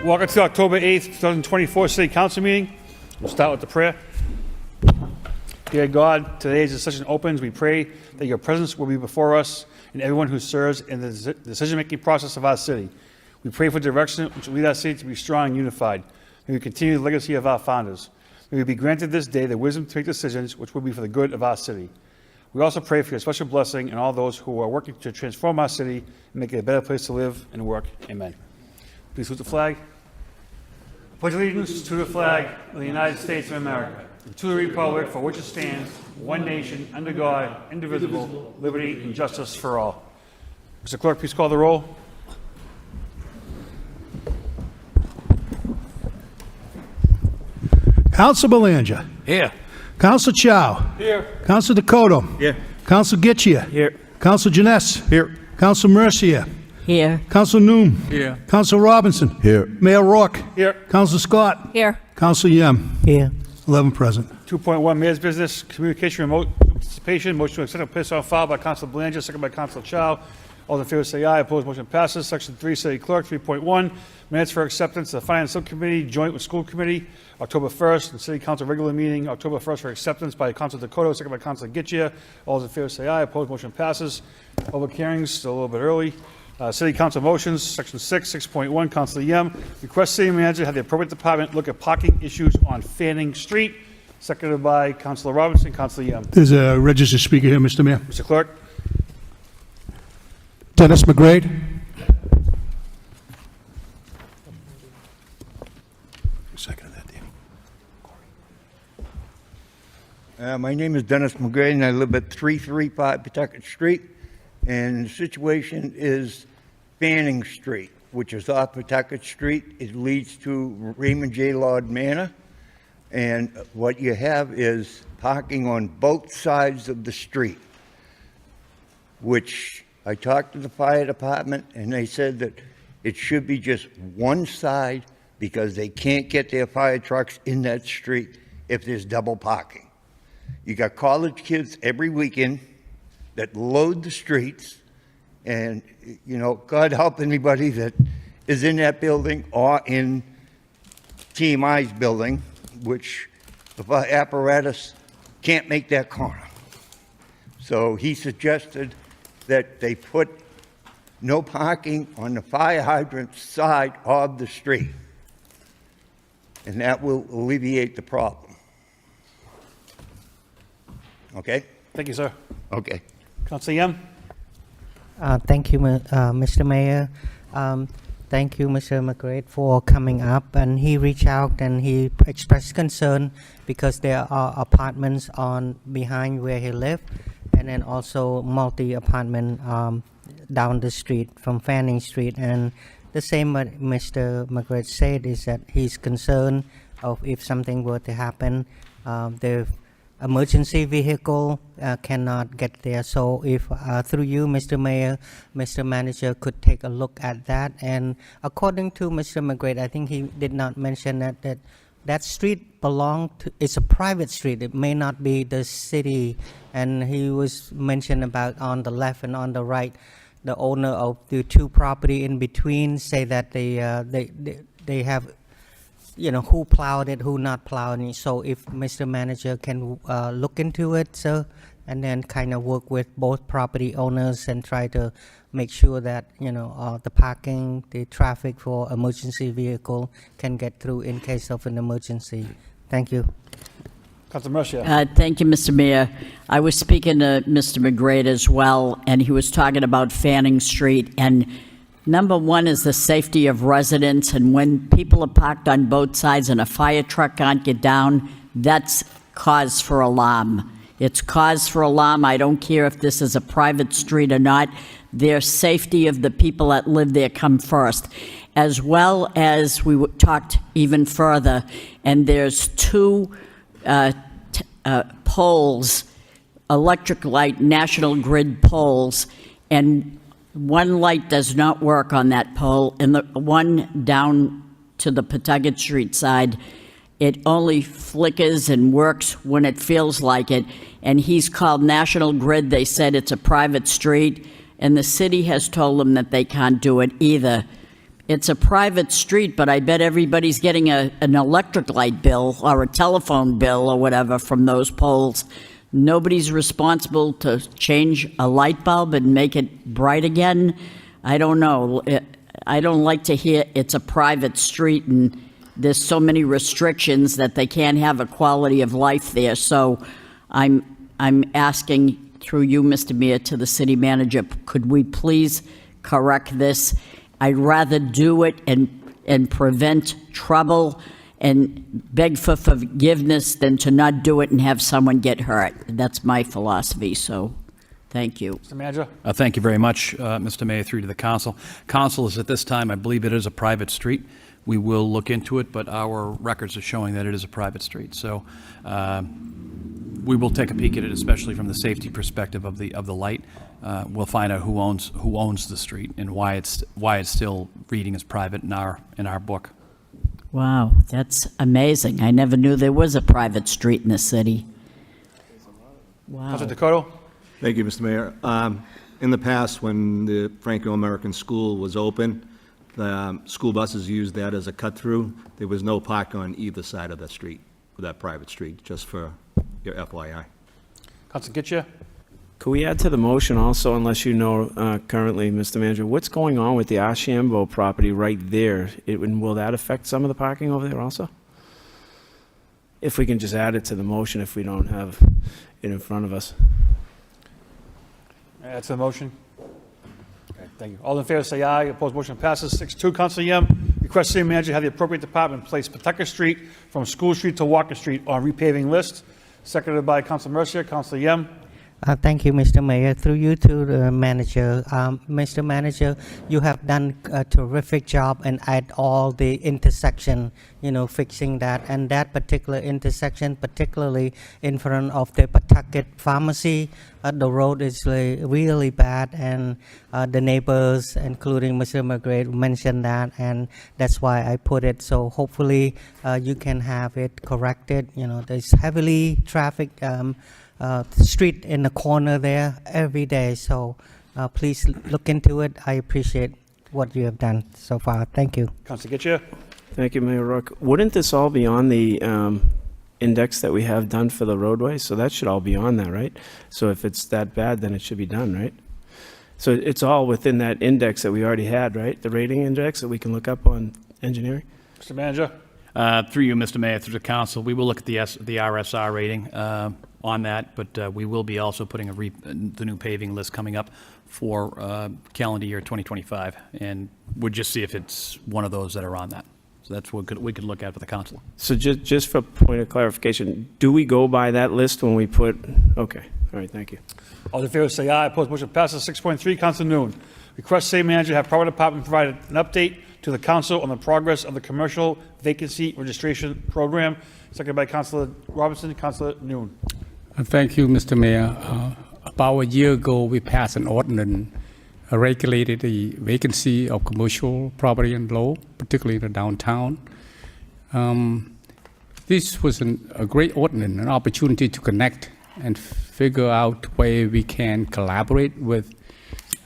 Welcome to October 8th, 2024 City Council meeting. We'll start with the prayer. Dear God, today as the session opens, we pray that your presence will be before us and everyone who serves in the decision-making process of our city. We pray for direction which will lead our city to be strong and unified. May we continue the legacy of our founders. May we be granted this day the wisdom to make decisions which will be for the good of our city. We also pray for your special blessing and all those who are working to transform our city and make it a better place to live and work. Amen. Please salute the flag. Pledge allegiance to the flag of the United States of America and to the republic for which it stands, one nation, under God, indivisible, liberty and justice for all. Mr. Clerk, please call the roll. Council Belanger. Here. Council Chow. Here. Council Dakota. Here. Council Getchia. Here. Council Janess. Here. Council Mercier. Here. Council Noon. Here. Council Robinson. Here. Mayor Rourke. Here. Council Scott. Here. Council Yem. Here. 11 present. 2.1 Mayor's Business, Communication, Remote Participation. Motion to accept and place on file by Council Belanger, second by Council Chow. All in favor say aye. Opposed, motion passes. Section 3, City Clerk. 3.1 Minutes for acceptance. The Finance Subcommittee, joint with School Committee, October 1st. And City Council regular meeting, October 1st for acceptance by Council Dakota, second by Council Getchia. All in favor say aye. Opposed, motion passes. Public hearings, still a little bit early. City Council motions, Section 6, 6.1, Councilor Yem. Request City Manager have the appropriate department look at parking issues on Fanning Street. Seconded by Councilor Robinson. Councilor Yem. There's a registered speaker here, Mr. Mayor. Mr. Clerk. Dennis McGrade. Second of that, Danny. My name is Dennis McGrady, and I live at 335 Pawtucket Street. And the situation is Fanning Street, which is off Pawtucket Street. It leads to Raymond J. Lord Manor. And what you have is parking on both sides of the street, which I talked to the fire department, and they said that it should be just one side because they can't get their fire trucks in that street if there's double parking. You got college kids every weekend that load the streets, and, you know, God help anybody that is in that building or in TMI's building, which the apparatus can't make that corner. So he suggested that they put no parking on the fire hydrant side of the street, and that will alleviate the problem. Okay? Thank you, sir. Okay. Councilor Yem. Thank you, Mr. Mayor. Thank you, Mr. McGrade, for coming up. And he reached out and he expressed concern because there are apartments on behind where he lived, and then also multi-apartment down the street from Fanning Street. And the same what Mr. McGrade said is that he's concerned of if something were to happen, the emergency vehicle cannot get there. So if through you, Mr. Mayor, Mr. Manager could take a look at that. And according to Mr. McGrade, I think he did not mention that street belonged to, it's a private street. It may not be the city. And he was mentioned about on the left and on the right, the owner of the two property in between say that they have, you know, who plowed it, who not plowed it. So if Mr. Manager can look into it, sir, and then kind of work with both property owners and try to make sure that, you know, the parking, the traffic for emergency vehicle can get through in case of an emergency. Thank you. Councilor Mercier. Thank you, Mr. Mayor. I was speaking to Mr. McGrade as well, and he was talking about Fanning Street. And number one is the safety of residents, and when people are parked on both sides and a fire truck can't get down, that's cause for alarm. It's cause for alarm. I don't care if this is a private street or not. Their safety of the people that live there come first. As well as we talked even further, and there's two poles, electric light, National Grid poles, and one light does not work on that pole, and the one down to the Pawtucket Street side, it only flickers and works when it feels like it. And he's called National Grid. They said it's a private street, and the city has told him that they can't do it either. it's a private street, but I bet everybody's getting an electric light bill or a telephone bill or whatever from those poles. Nobody's responsible to change a light bulb and make it bright again. I don't know. I don't like to hear it's a private street and there's so many restrictions that they can't have a quality of life there. So I'm asking through you, Mr. Mayor, to the city manager, could we please correct this? I'd rather do it and prevent trouble and beg for forgiveness than to not do it and have someone get hurt. That's my philosophy, so thank you. Mr. Manager? Thank you very much, Mr. Mayor, through to the council. Council is at this time, I believe it is a private street. We will look into it, but our records are showing that it is a private street. So we will take a peek at it, especially from the safety perspective of the light. We'll find out who owns the street and why it's still reading as private in our book. Wow, that's amazing. I never knew there was a private street in the city. Wow. Councilor Dakota? Thank you, Mr. Mayor. In the past, when the Franco-American School was open, the school buses used that as a cut-through. There was no parking on either side of that street, that private street, just for your FYI. Councilor Getchia? Could we add to the motion also, unless you know currently, Mr. Manager, what's going on with the Ashambo property right there? Will that affect some of the parking over there also? If we can just add it to the motion if we don't have it in front of us. Add to the motion. Okay, thank you. All in favor say aye. Opposed, motion passes. 6-2. Councilor Yem, request city manager have the appropriate department place Pawtucket Street from School Street to Walker Street on repaving list. Seconded by Councilor Mercier. Councilor Yem. Thank you, Mr. Mayor. Through you to the manager. Mr. Manager, you have done a terrific job and at all the intersection, fixing that. And that particular intersection, particularly in front of the Pawtucket Pharmacy, the road is really bad. And the neighbors, including Mr. McGrath, mentioned that. And that's why I put it. So hopefully you can have it corrected. There's heavily traffic street in the corner there every day, so please look into it. I appreciate what you have done so far. Thank you. Councilor Getchia. Thank you, Mayor Rourke. Wouldn't this all be on the index that we have done for the roadway? So that should all be on there, right? So if it's that bad, then it should be done, right? So it's all within that index that we already had, right? The rating index that we can look up on engineering? Mr. Manager. Through you, Mr. Mayor, through the council, we will look at the RSR rating on that, but we will be also putting the new paving list coming up for calendar year 2025, and we'll just see if it's one of those that are on that. So that's what we could look at for the council. So just for point of clarification, do we go by that list when we put, okay, all right, thank you. All in favor say aye. Opposed, motion passes. 6.3. Councilor Noon. Request city manager have power department provide an update to the council on the progress of the commercial vacancy registration program. Seconded by Councilor Robinson. Councilor Noon. Thank you, Mr. Mayor. About a year ago, we passed an ordinance regulated the vacancy of commercial property in Lowell, particularly in the downtown. This was a great ordinance, an opportunity to connect and figure out where we can collaborate with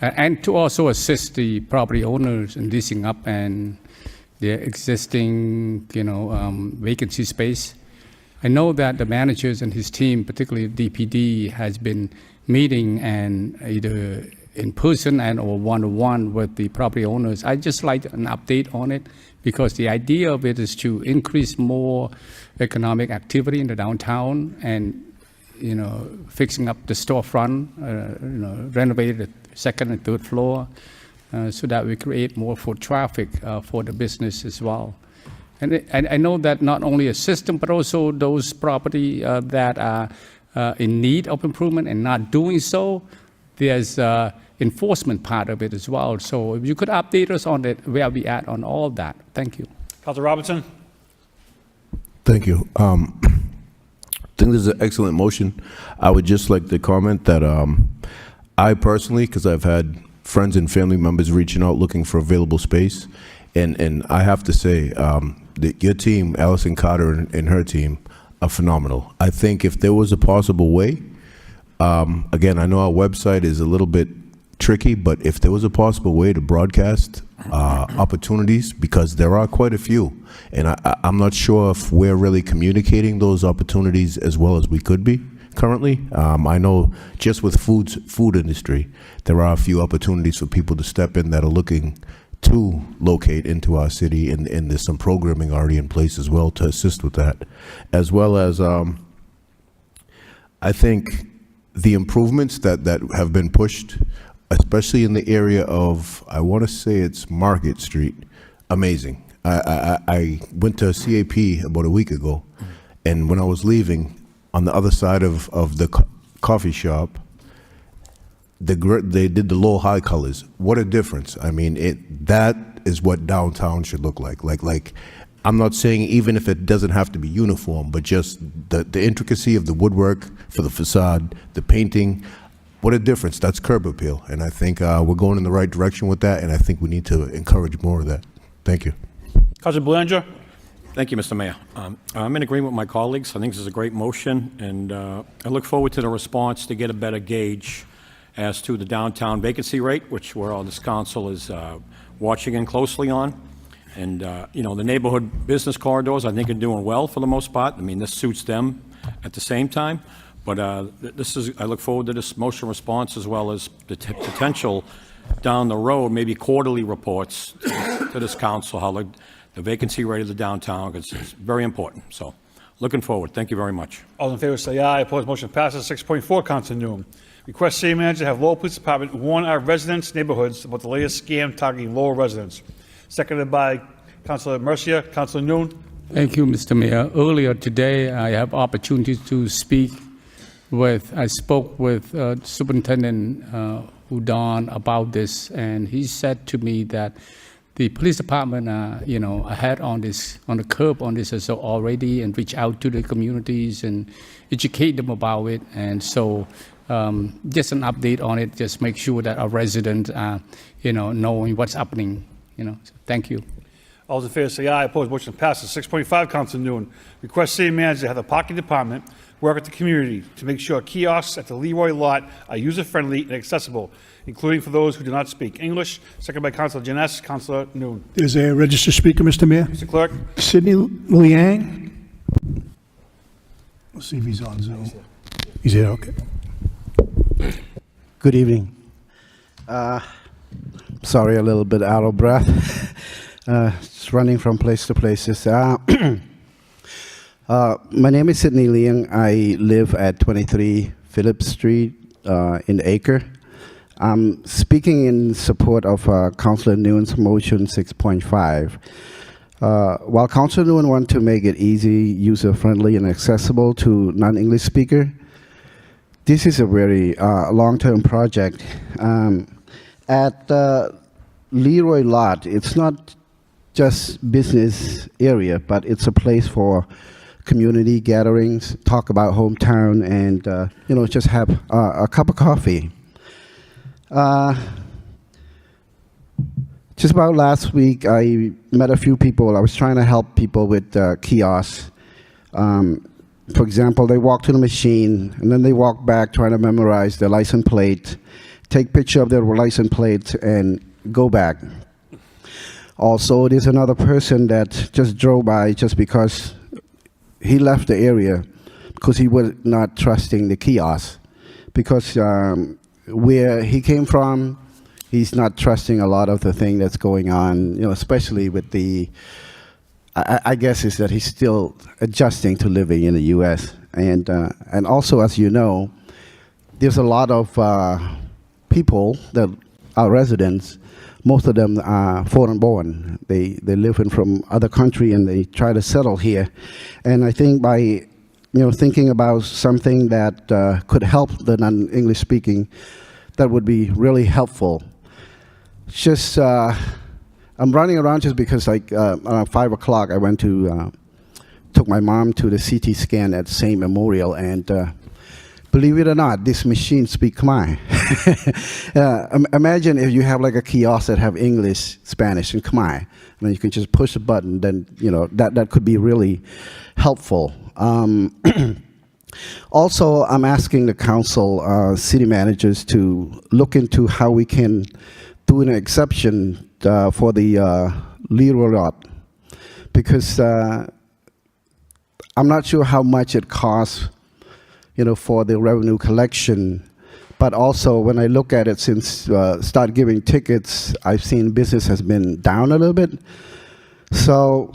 and to also assist the property owners in leasing up and their existing, vacancy space. I know that the managers and his team, particularly DPD, has been meeting and either in person and or one-to-one with the property owners. I'd just like an update on it because the idea of it is to increase more economic activity in the downtown and, fixing up the storefront, renovate the second and third floor so that we create more foot traffic for the business as well. And I know that not only a system, but also those property that are in need of improvement and not doing so, there's enforcement part of it as well. So if you could update us on it, where we at on all of that. Thank you. Councilor Robinson. Thank you. I think this is an excellent motion. I would just like to comment that I personally, because I've had friends and family members reaching out looking for available space, and I have to say that your team, Allison Carter and her team, are phenomenal. I think if there was a possible way, again, I know our website is a little bit tricky, but if there was a possible way to broadcast opportunities, because there are quite a few, and I'm not sure if we're really communicating those opportunities as well as we could be currently. I know just with food industry, there are a few opportunities for people to step in that are looking to locate into our city, and there's some programming already in place as well to assist with that, as well as I think the improvements that have been pushed, especially in the area of, I want to say it's Market Street, amazing. I went to CAP about a week ago, and when I was leaving, on the other side of the coffee shop, they did the low high colors. What a difference! I mean, that is what downtown should look like. Like, I'm not saying even if it doesn't have to be uniform, but just the intricacy of the woodwork for the facade, the painting. What a difference! That's curb appeal, and I think we're going in the right direction with that. And I think we need to encourage more of that. Thank you. Councilor Belanger? Thank you, Mr. Mayor. I'm in agreement with my colleagues. I think this is a great motion, and I look forward to the response to get a better gauge as to the downtown vacancy rate, which all this council is watching in closely on. And, you know, the neighborhood business corridors, I think, are doing well for the most part. I mean, this suits them at the same time. But I look forward to this motion response, as well as the potential down the road, maybe quarterly reports to this council, how the vacancy rate of the downtown, because it's very important. So, looking forward. Thank you very much. All in favor say aye. Opposed, motion passes. 6.4, Councilor Noon. Request city manager to have Lowell Police Department warn our residents' neighborhoods about the latest scam targeting Lowell residents. Seconded by Councilor Mercia. Councilor Noon. Thank you, Mr. Mayor. Earlier today, I have opportunity to I spoke with Superintendent Udon about this, and he said to me that the police department are, ahead on the curve on this so already, and reach out to the communities and educate them about it. And so, just an update on it. Just make sure that our residents are, knowing what's happening. So thank you. All those in favor say aye. Opposed, motion passes. 6.5, Councilor Noon. Request city manager to have the parking department work with the community to make sure kiosks at the Leroy lot are user-friendly and accessible, including for those who do not speak English. Second by Councilor Janess. Councilor Noon. There's a registered speaker, Mr. Mayor. Mr. Clerk. Sidney Liang. Let's see if he's on Zoom. He's here, okay. Good evening. Sorry, a little bit out of breath. Just running from place to place. My name is Sidney Liang. I live at 23 Phillips Street in Acre. I'm speaking in support of Councilor Nguyen's motion 6.5. While Councilor Nguyen wants to make it easy, user-friendly, and accessible to non-English speaker, this is a very long-term project. At Leroy Lot, it's not just business area, but it's a place for community gatherings, talk about hometown, and just have a cup of coffee. Just about last week, I met a few people. I was trying to help people with kiosks. For example, they walk to the machine, and then they walk back trying to memorize their license plate, take picture of their license plate, and go back. Also, there's another person that just drove by just because he left the area because he was not trusting the kiosk. Because where he came from, he's not trusting a lot of the thing that's going on, especially with the, I guess is that he's still adjusting to living in the U.S. And also, as you know, there's a lot of people that are residents. Most of them are foreign born. They live in from other country and they try to settle here. And I think by thinking about something that could help the non-English speaking, that would be really helpful. Just I'm running around just because around 5 o'clock I went to took my mom to the CT scan at St. Memorial, and believe it or not, this machine speaks Khmer. Imagine if you have like a kiosk that have English, Spanish, and Khmer, and then you can just push a button. Then that could be really helpful. Also, I'm asking the council, city managers to look into how we can do an exception for the Leroy lot, because I'm not sure how much it costs, for the revenue collection. But also, when I look at it, since start giving tickets, I've seen business has been down a little bit. So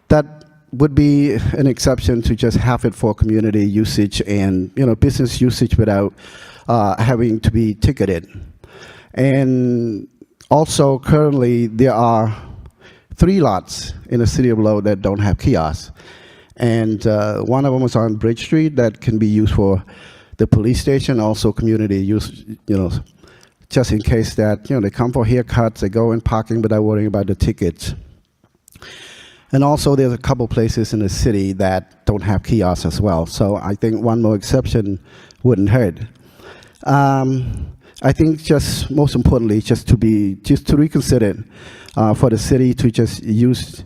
that would be an exception to just have it for community usage and business usage without having to be ticketed. And also, currently there are 3 lots in the city of Lowell that don't have kiosks, and one of them is on Bridge Street that can be used for the police station, also community use, just in case that they come for haircuts, they go in parking without worrying about the tickets. And also, there's a couple places in the city that don't have kiosks as well. So I think one more exception wouldn't hurt. I think just most importantly, just to reconsider for the city to just use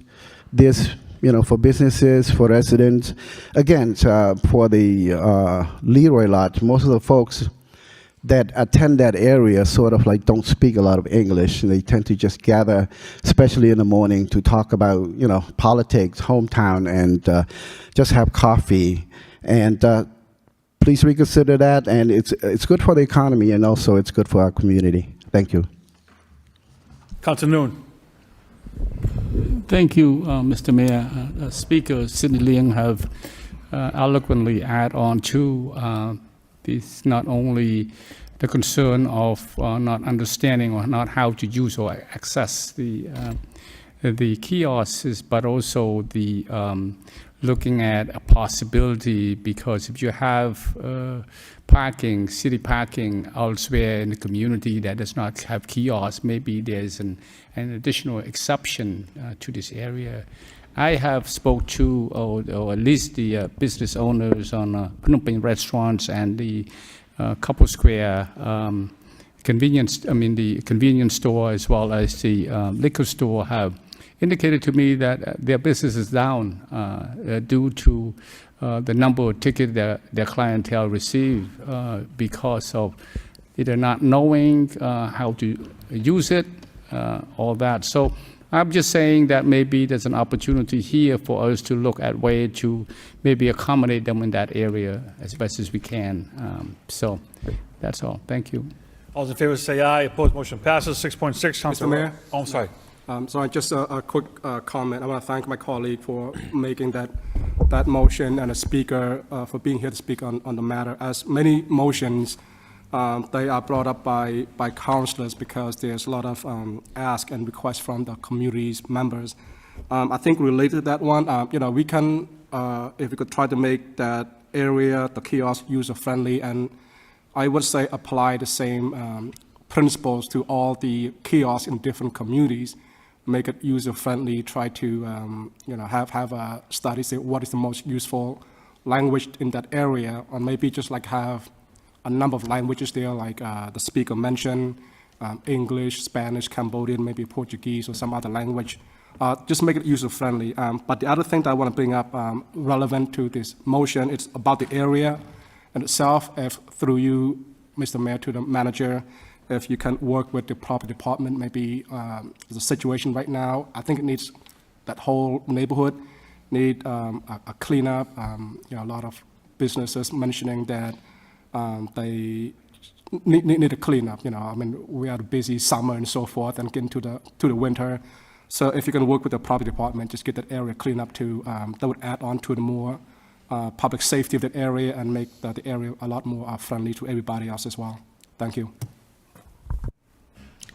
this, for businesses, for residents. Again, for the Leroy lot, most of the folks that attend that area sort of like don't speak a lot of English, and they tend to just gather, especially in the morning, to talk about politics, hometown, and just have coffee. And please reconsider that. And it's good for the economy, and also it's good for our community. Thank you. Councilor Noon. Thank you, Mr. Mayor. Speaker Sidney Leung have eloquently add on to this, not only the concern of not understanding or not how to use or access the kiosks, but also the looking at a possibility, because if you have parking, city parking elsewhere in the community that does not have kiosks, maybe there's an additional exception to this area. I have spoke to, or at least the business owners on Phnom Penh restaurants and the Couple Square the convenience store, as well as the liquor store, have indicated to me that their business is down due to the number of tickets their clientele receive because of either not knowing how to use it, all that. So I'm just saying that maybe there's an opportunity here for us to look at way to maybe accommodate them in that area as best as we can. So that's all. Thank you. All those in favor say aye. Opposed, motion passes. 6.6, Councilor. Mr. Mayor? Oh, I'm sorry. So just a quick comment. I want to thank my colleague for making that motion, and the speaker for being here to speak on the matter. As many motions, they are brought up by councillors because there's a lot of ask and requests from the community's members. I think related to that one, we can, if we could try to make that area, the kiosk, user-friendly, and I would say apply the same principles to all the kiosks in different communities, make it user-friendly, try to have a study, say what is the most useful language in that area, or maybe just like have a number of languages there, like the speaker mentioned, English, Spanish, Cambodian, maybe Portuguese or some other language. Just make it user-friendly. But the other thing that I want to bring up relevant to this motion, it's about the area in itself. If through you, Mr. Mayor, to the manager, if you can work with the property department, maybe there's a situation right now, I think it needs, that whole neighborhood need a cleanup. A lot of businesses mentioning that they need a cleanup. We are busy summer and so forth, and getting to the winter. So if you can work with the property department, just get that area cleaned up too. That would add on to the more public safety of that area and make the area a lot more friendly to everybody else as well. Thank you.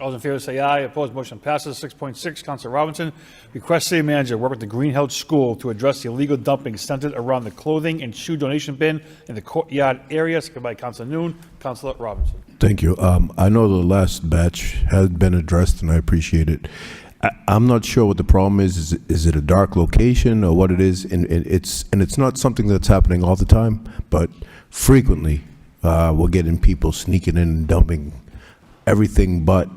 All those in favor say aye. Opposed, motion passes. 6.6, Councilor Robinson. Request city manager work with the Greenhouse School to address the illegal dumping centered around the clothing and shoe donation bin in the courtyard area. Seconded by Councilor Noon. Councilor Robinson. Thank you. I know the last batch has been addressed, and I appreciate it. I'm not sure what the problem is. Is it a dark location or what it is? And it's not something that's happening all the time, but frequently we're getting people sneaking in and dumping everything but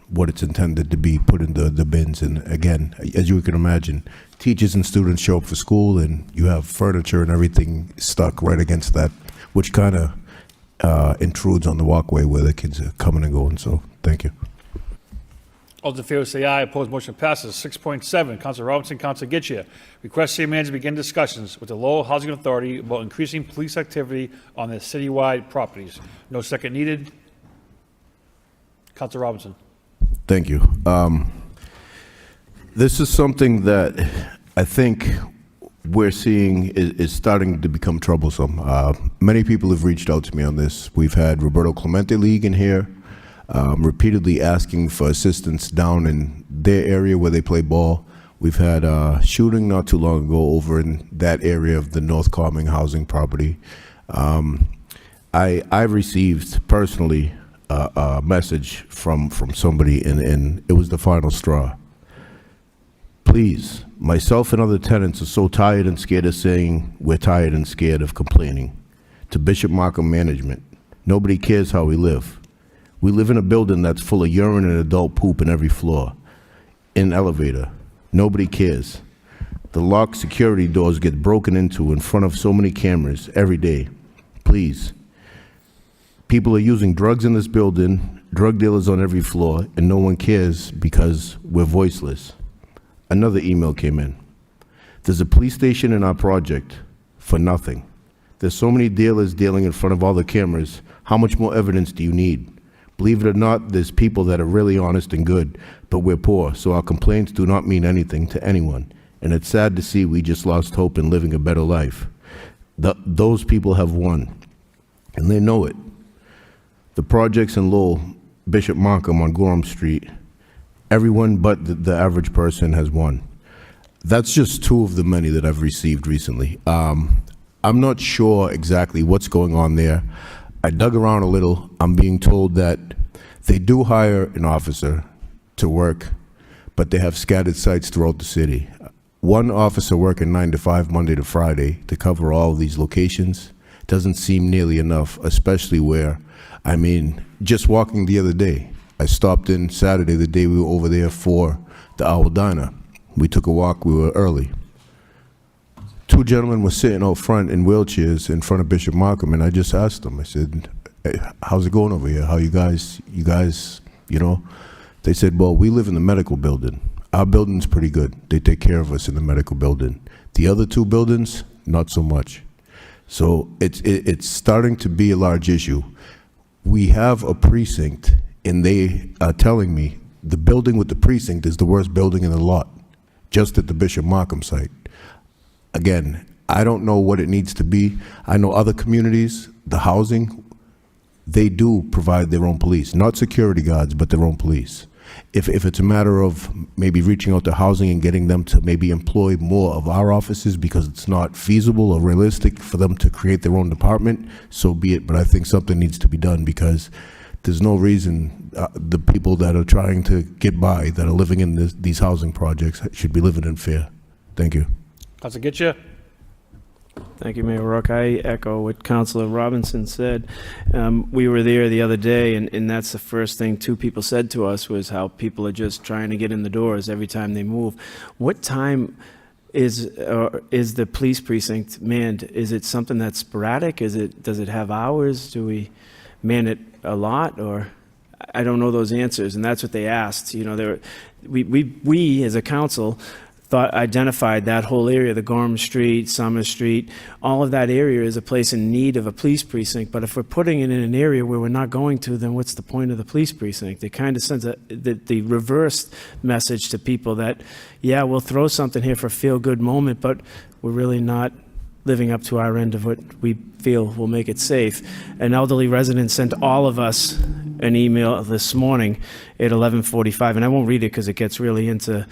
what it's intended to be, put in the bins. And again, as you can imagine, teachers and students show up for school and you have furniture and everything stuck right against that, which kind of intrudes on the walkway where the kids are coming and going. So thank you. All those in favor say aye. Opposed, motion passes. 6.7, Council Robinson, Council Getchia. Request city manager begin discussions with the Lowell Housing Authority about increasing police activity on their citywide properties. No second needed. Council Robinson. Thank you. This is something that I think we're seeing is starting to become troublesome. Many people have reached out to me on this. We've had Roberto Clemente League in here, repeatedly asking for assistance down in their area where they play ball. We've had a shooting not too long ago over in that area of the North Calming housing property. I've received personally a message from somebody, and it was the final straw. Please, myself and other tenants are so tired and scared of saying we're tired and scared of complaining. To Bishop Markham Management, nobody cares how we live. We live in a building that's full of urine and adult poop in every floor. In an elevator, nobody cares. The locked security doors get broken into in front of so many cameras every day. Please. People are using drugs in this building, drug dealers on every floor, and no one cares because we're voiceless. Another email came in. There's a police station in our project for nothing. There's so many dealers dealing in front of all the cameras. How much more evidence do you need? Believe it or not, there's people that are really honest and good, but we're poor, so our complaints do not mean anything to anyone. And it's sad to see we just lost hope in living a better life. Those people have won, and they know it. The projects in Lowell, Bishop Markham on Gorham Street, everyone but the average person has won. That's just two of the many that I've received recently. I'm not sure exactly what's going on there. I dug around a little. I'm being told that they do hire an officer to work, but they have scattered sites throughout the city. One officer working 9 to 5, Monday to Friday, to cover all of these locations doesn't seem nearly enough, especially where, I mean, just walking the other day, I stopped in Saturday, the day we were over there for the Owl Diner. We took a walk, we were early. Two gentlemen were sitting out front in wheelchairs in front of Bishop Markham, and I just asked them, I said, hey, how's it going over here? How you guys, you know? They said, well, we live in the medical building. Our building's pretty good. They take care of us in the medical building. The other two buildings, not so much. So it's starting to be a large issue. We have a precinct, and they are telling me the building with the precinct is the worst building in the lot, just at the Bishop Markham site. Again, I don't know what it needs to be. I know other communities, the housing, they do provide their own police, not security guards, but their own police. If it's a matter of maybe reaching out to housing and getting them to maybe employ more of our offices because it's not feasible or realistic for them to create their own department, so be it. But I think something needs to be done because there's no reason the people that are trying to get by, that are living in these housing projects, should be living in fear. Thank you. Council Getchia. Thank you, Mayor Rourke. I echo what Councilor Robinson said. We were there the other day, and that's the first thing two people said to us was how people are just trying to get in the doors every time they move. What time is the police precinct manned? Is it something that's sporadic? Does it have hours? Do we man it a lot? Or I don't know those answers, and that's what they asked. You know, we as a council identified that whole area, the Gorham Street, Summer Street, all of that area is a place in need of a police precinct. But if we're putting it in an area where we're not going to, then what's the point of the police precinct? It kind of sends the reverse message to people that, yeah, we'll throw something here for a feel-good moment, but we're really not living up to our end of what we feel will make it safe. An elderly resident sent all of us an email this morning at 11:45, and I won't read it because it gets really into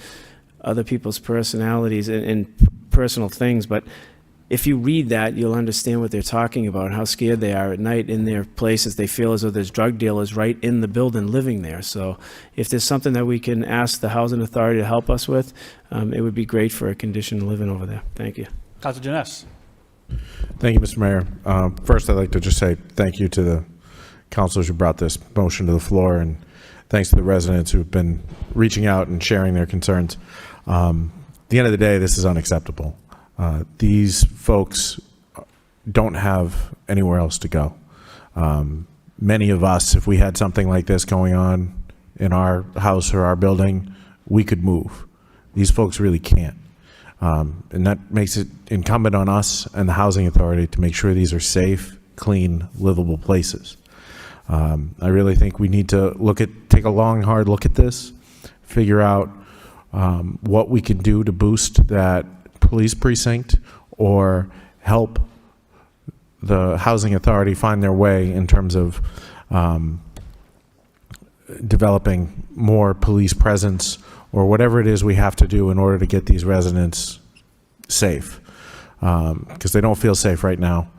other people's personalities and personal things, but if you read that, you'll understand what they're talking about, how scared they are at night in their places. They feel as though there's drug dealers right in the building living there. So if there's something that we can ask the Housing Authority to help us with, it would be great for a condition living over there. Thank you. Council Janess. Thank you, Mr. Mayor. First, I'd like to just say thank you to the councilors who brought this motion to the floor, and thanks to the residents who've been reaching out and sharing their concerns. At the end of the day, this is unacceptable. These folks don't have anywhere else to go. Many of us, if we had something like this going on in our house or our building, we could move. These folks really can't. And that makes it incumbent on us and the housing authority to make sure these are safe, clean, livable places. I really think we need to take a long, hard look at this, figure out what we can do to boost that police precinct or help the housing authority find their way in terms of developing more police presence or whatever it is we have to do in order to get these residents safe, because they don't feel safe right now,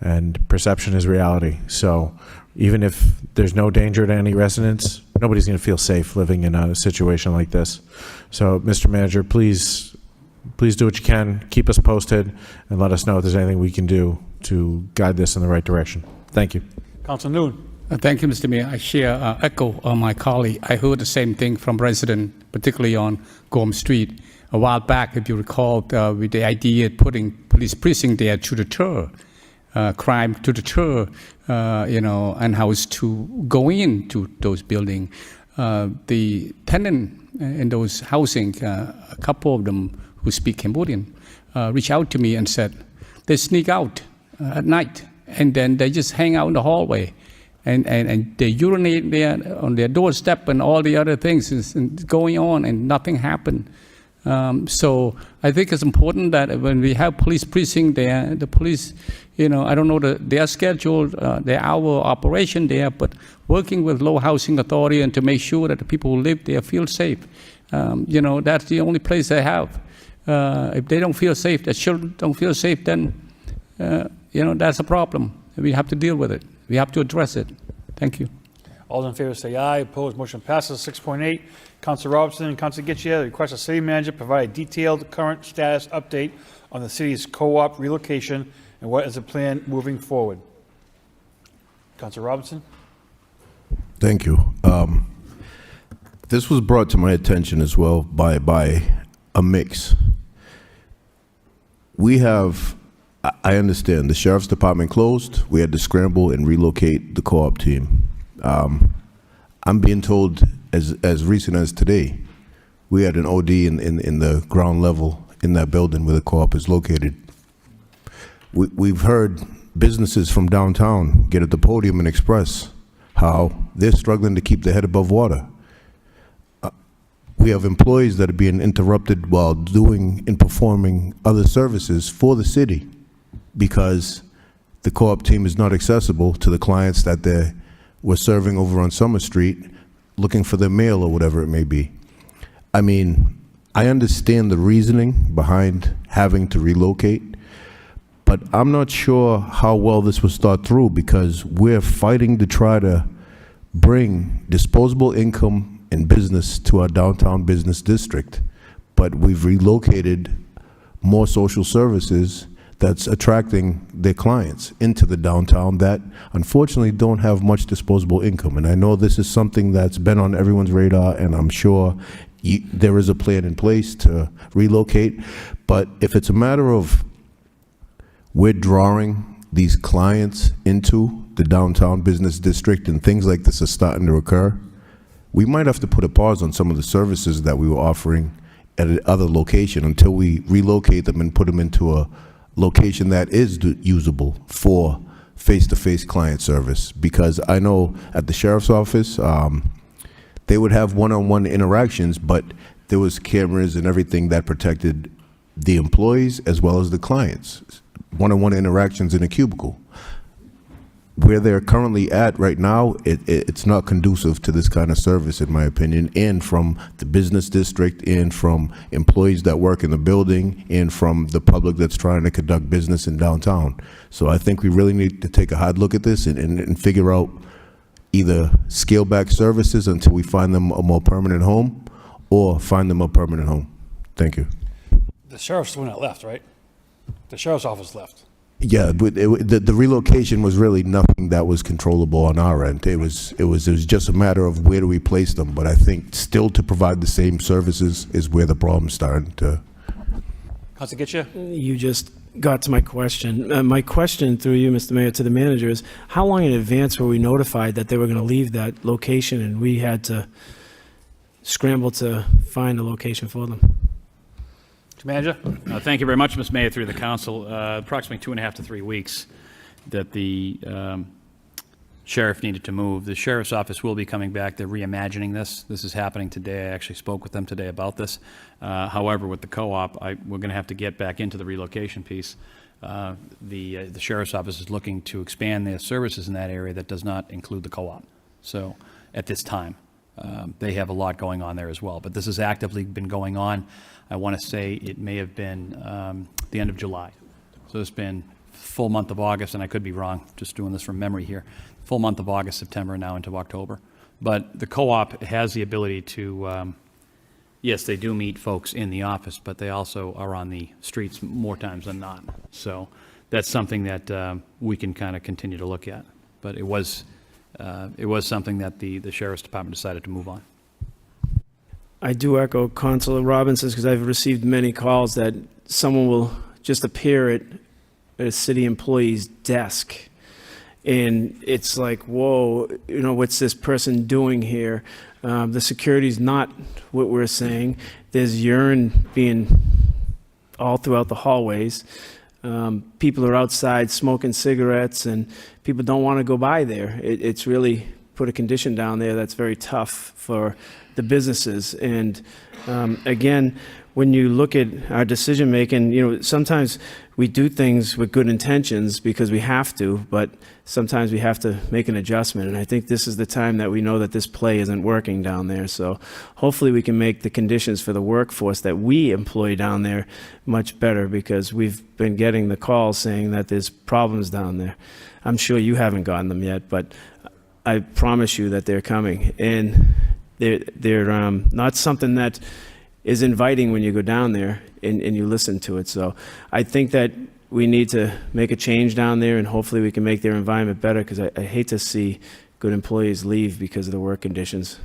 and perception is reality. So even if there's no danger to any residents, nobody's going to feel safe living in a situation like this. So, Mr. Manager, please do what you can, keep us posted, and let us know if there's anything we can do to guide this in the right direction. Thank you. Council Noon. Thank you, Mr. Mayor. I share echo on my colleague. I heard the same thing from residents, particularly on Gorham Street. A while back, if you recall, with the idea of putting police precinct there to deter crime, to deter, and how it's to go into those buildings. The tenant in those housing, a couple of them who speak Cambodian, reached out to me and said they sneak out at night, and then they just hang out in the hallway. And they urinate there on their doorstep and all the other things is going on, and nothing happened. So I think it's important that when we have police precinct there, the police, I don't know their schedule, their hour operation there, but working with Lowell Housing Authority and to make sure that the people who live there feel safe. That's the only place they have. If they don't feel safe, the children don't feel safe, then, that's a problem. We have to deal with it. We have to address it. Thank you. All those in favor say aye. Opposed, motion passes. 6.8, Council Robinson and Council Getchia request the city manager provide a detailed current status update on the city's co-op relocation and what is the plan moving forward. Council Robinson. Thank you. This was brought to my attention as well by a mix. I understand the sheriff's department closed. We had to scramble and relocate the co-op team. I'm being told as recent as today, we had an OD in the ground level in that building where the co-op is located. We've heard businesses from downtown get at the podium and express how they're struggling to keep their head above water. We have employees that are being interrupted while doing and performing other services for the city because the co-op team is not accessible to the clients that they were serving over on Summer Street, looking for their mail or whatever it may be. I mean, I understand the reasoning behind having to relocate, but I'm not sure how well this was thought through because we're fighting to try to bring disposable income and business to our downtown business district, but we've relocated more social services that's attracting their clients into the downtown that unfortunately don't have much disposable income. And I know this is something that's been on everyone's radar, and I'm sure there is a plan in place to relocate. But if it's a matter of we're drawing these clients into the downtown business district and things like this are starting to occur, we might have to put a pause on some of the services that we were offering at another location until we relocate them and put them into a location that is usable for face-to-face client service. Because I know at the sheriff's office, they would have one-on-one interactions, but there was cameras and everything that protected the employees as well as the clients. One-on-one interactions in a cubicle. Where they're currently at right now, it's not conducive to this kind of service, in my opinion, and from the business district, and from employees that work in the building, and from the public that's trying to conduct business in downtown. So I think we really need to take a hard look at this and figure out either scale back services until we find them a more permanent home, or find them a permanent home. Thank you. The sheriff's the one that left, right? The sheriff's office left. Yeah, but the relocation was really nothing that was controllable on our end. It was just a matter of where do we place them. But I think still to provide the same services is where the problem's starting to. Council Getcha? You just got to my question. My question through you, Mr. Mayor, to the manager is, how long in advance were we notified that they were going to leave that location and we had to scramble to find a location for them? Mr. Manager? Thank you very much, Mr. Mayor, through the council. Approximately 2.5 to 3 weeks that the sheriff needed to move. The sheriff's office will be coming back. They're reimagining this. This is happening today. I actually spoke with them today about this. However, with the co-op, we're going to have to get back into the relocation piece. The sheriff's office is looking to expand their services in that area that does not include the co-op. So at this time, they have a lot going on there as well. But this has actively been going on. I want to say it may have been the end of July. So it's been full month of August, and I could be wrong, just doing this from memory here. Full month of August, September, now into October. But the co-op has the ability to, yes, they do meet folks in the office, but they also are on the streets more times than not. So that's something that we can kind of continue to look at. But it was something that the Sheriff's Department decided to move on. I do echo Consular Robinson's because I've received many calls that someone will just appear at a city employee's desk. And it's like, whoa, what's this person doing here? The security's not what we're saying. There's urine being all throughout the hallways. People are outside smoking cigarettes, and people don't want to go by there. It's really put a condition down there that's very tough for the businesses. And again, when you look at our decision making, sometimes we do things with good intentions because we have to, but sometimes we have to make an adjustment. And I think this is the time that we know that this play isn't working down there. So hopefully we can make the conditions for the workforce that we employ down there much better, because we've been getting the calls saying that there's problems down there. I'm sure you haven't gotten them yet, but I promise you that they're coming. And they're not something that is inviting when you go down there and you listen to it. So I think that we need to make a change down there, and hopefully we can make their environment better, because I hate to see good employees leave because of the work conditions.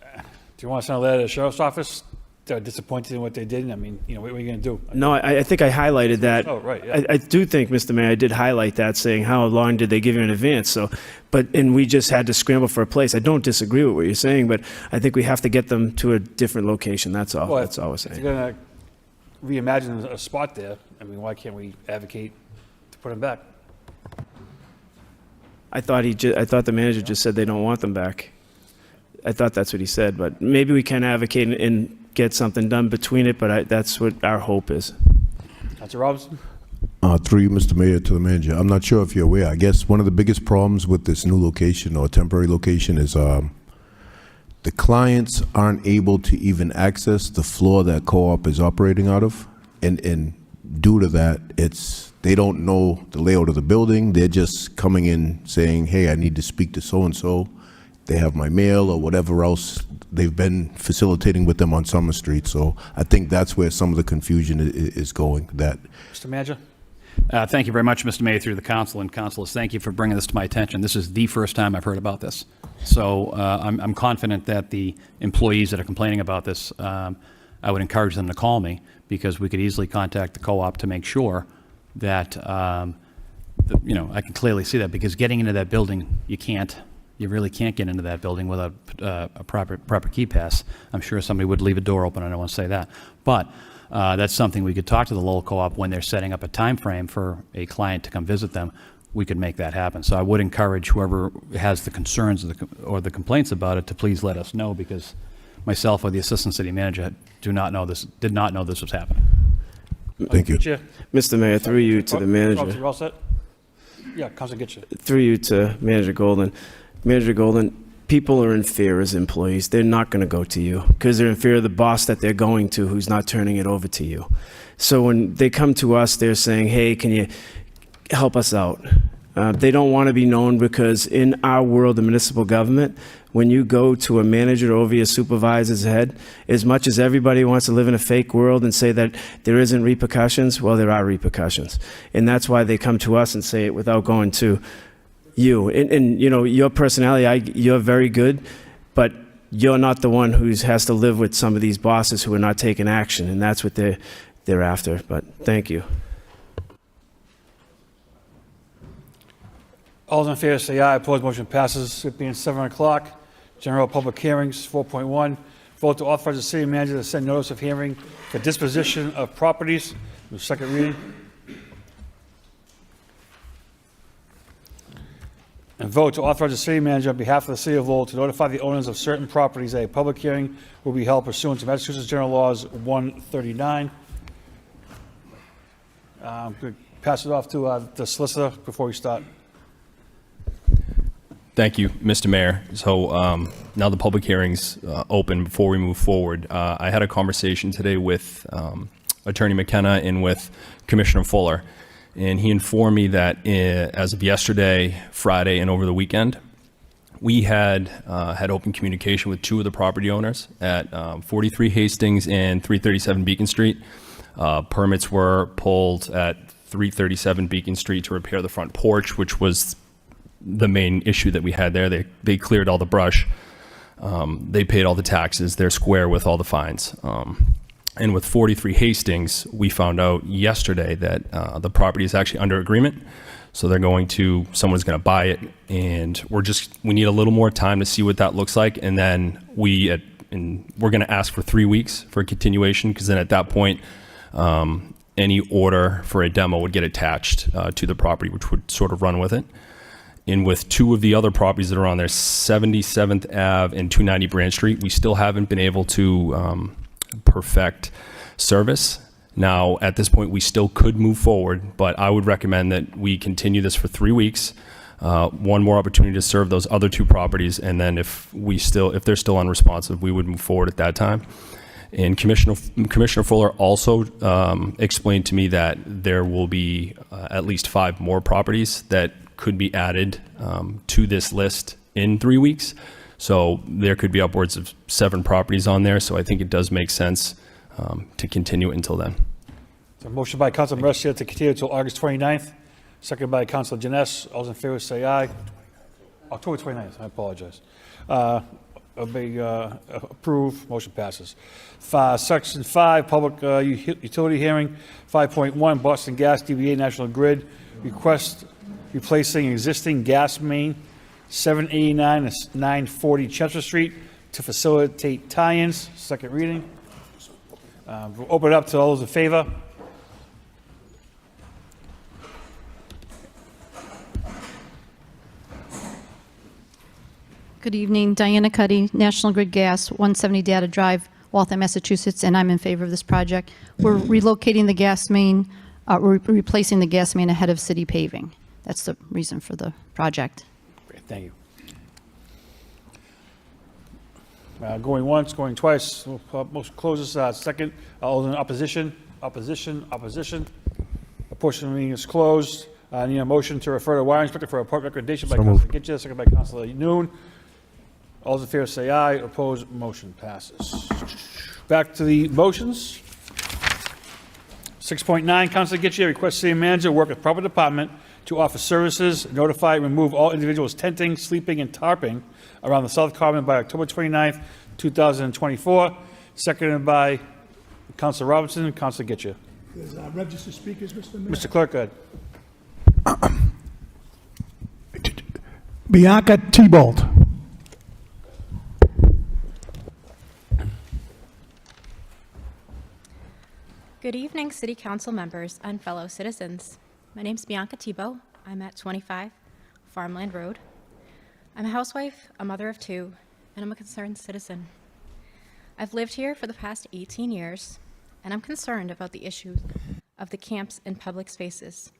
Do you want to send a letter to the Sheriff's Office? They're disappointed in what they did. I mean, what are you going to do? No, I think I highlighted that. Oh, right, yeah. I do think, Mr. Mayor, I did highlight that, saying how long did they give you in advance? And we just had to scramble for a place. I don't disagree with what you're saying, but I think we have to get them to a different location. That's all. Well, That's all we're if saying. you're going to reimagine a spot there, I mean, why can't we advocate to put them back? I thought the manager just said they don't want them back. I thought that's what he said, but maybe we can advocate and get something done between it, but that's what our hope is. Councilor Robinson? Through you, Mr. Mayor, to the manager. I'm not sure if you're aware. I guess one of the biggest problems with this new location or temporary location is the clients aren't able to even access the floor that co-op is operating out of. And due to that, they don't know the layout of the building. They're just coming in saying, hey, I need to speak to so-and-so. They have my mail or whatever else they've been facilitating with them on Summer Street. So I think that's where some of the confusion is going. Mr. Manager? Thank you very much, Mr. Mayor, through the council, and councilors, thank you for bringing this to my attention. This is the first time I've heard about this. So I'm confident that the employees that are complaining about this, I would encourage them to call me, because we could easily contact the co-op to make sure that, I can clearly see that, because getting into that building, you really can't get into that building without a proper key pass. I'm sure somebody would leave a door open, I don't want to say that. But that's something we could talk to the Lowell Co-op when they're setting up a time frame for a client to come visit them. We could make that happen. So I would encourage whoever has the concerns or the complaints about it to please let us know, because myself or the assistant city manager did not know this was happening. Thank you. Mr. Mayor, through you to the manager. Robinson, you're all set? Yeah, Councilor Getcha. Through you to Manager Golden. Manager Golden, people are in fear as employees. They're not going to go to you because they're in fear of the boss that they're going to, who's not turning it over to you. So when they come to us, they're saying, hey, can you help us out? They don't want to be known because in our world of municipal government, when you go to a manager over your supervisor's head, as much as everybody wants to live in a fake world and say that there isn't repercussions, well, there are repercussions. And that's why they come to us and say it without going to you. And you know, your personality, you're very good, but you're not the one who has to live with some of these bosses who are not taking action, and that's what they're after. But thank you. All those in favor say aye. Opposed, motion passes. It being 7 o'clock. General public hearings, 4.1. Vote to authorize the city manager to send notice of hearing for disposition of properties. The second reading. And vote to authorize the city manager on behalf of the city of Lowell to notify the owners of certain properties that a public hearing will be held pursuant to Massachusetts General Laws 139. Good. Pass it off to the solicitor before we start. Thank you, Mr. Mayor. So now the public hearing's open. Before we move forward, I had a conversation today with Attorney McKenna and with Commissioner Fuller, and he informed me that as of yesterday, Friday, and over the weekend, we had open communication with two of the property owners at 43 Hastings and 337 Beacon Street. Permits were pulled at 337 Beacon Street to repair the front porch, which was the main issue that we had there. They cleared all the brush. They paid all the taxes. They're square with all the fines. And with 43 Hastings, we found out yesterday that the property is actually under agreement. So someone's going to buy it, and we need a little more time to see what that looks like. And then we're going to ask for 3 weeks for a continuation, because then at that point, any order for a demo would get attached to the property, which would sort of run with it. And with two of the other properties that are on there, 77th Ave and 290 Branch Street, we still haven't been able to perfect service. Now, at this point, we still could move forward, but I would recommend that we continue this for 3 weeks. One more opportunity to serve those other two properties, and then if they're still unresponsive, we would move forward at that time. And Commissioner Fuller also explained to me that there will be at least 5 more properties that could be added to this list in 3 weeks. So there could be upwards of 7 properties on there. So I think it does make sense to continue it until then. So motion by Councilor Mercia to continue until August 29th. Second by Councilor Janess. All those in favor say aye. October 29th, I apologize. Approve, motion passes. Section 5, public utility hearing. 5.1, Boston Gas, DBA National Grid. Request replacing existing gas main 789 and 940 Chester Street to facilitate tie-ins. Second reading. We'll open it up to all those in favor. Good evening, Diana Cuddy, National Grid Gas, 170 Data Drive, Waltham, Massachusetts, and I'm in favor of this project. We're relocating the gas main, we're replacing the gas main ahead of city paving. That's the reason for the project. Great, thank you. Going once, going twice. Motion closes. Second. All in opposition. Opposition. A portion of the meeting is closed. I need a motion to refer to wire inspector for a report recommendation by Councilor Gitcha, second by Councilor Noon. All those in favor say aye. Opposed, motion passes. Back to the motions. 6.9, Councilor Gitcha requests city manager work with proper department to offer services, notify and remove all individuals tenting, sleeping, and tarping around the South Common by October 29th, 2024. Seconded by Councilor Robinson and Councilor Gitcha. There's registered speakers, Mr. Mayor. Mr. Clerk, go ahead. Bianca Tebold. Good evening, City Council members and fellow citizens. My name is Bianca Tebow. I'm at 25 Farmland Road. I'm a housewife, a mother of 2, and I'm a concerned citizen. I've lived here for the past 18 years, and I'm concerned about the issues of the camps in public spaces.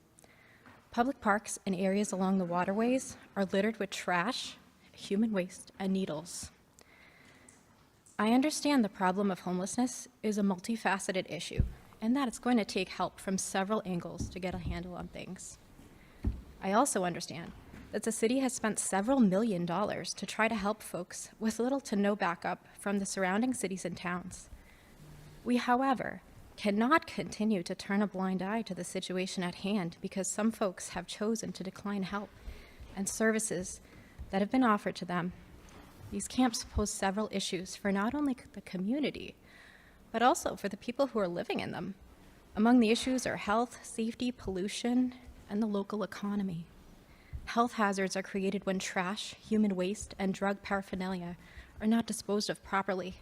Public parks and areas along the waterways are littered with trash, human waste, and needles. I understand the problem of homelessness is a multifaceted issue, and that it's going to take help from several angles to get a handle on things. I also understand that the city has spent several $1 million to try to help folks with little to no backup from the surrounding cities and towns. We, however, cannot continue to turn a blind eye to the situation at hand because some folks have chosen to decline help and services that have been offered to them. These camps pose several issues for not only the community, but also for the people who are living in them. Among the issues are health, safety, pollution, and the local economy. Health hazards are created when trash, human waste, and drug paraphernalia are not disposed of properly.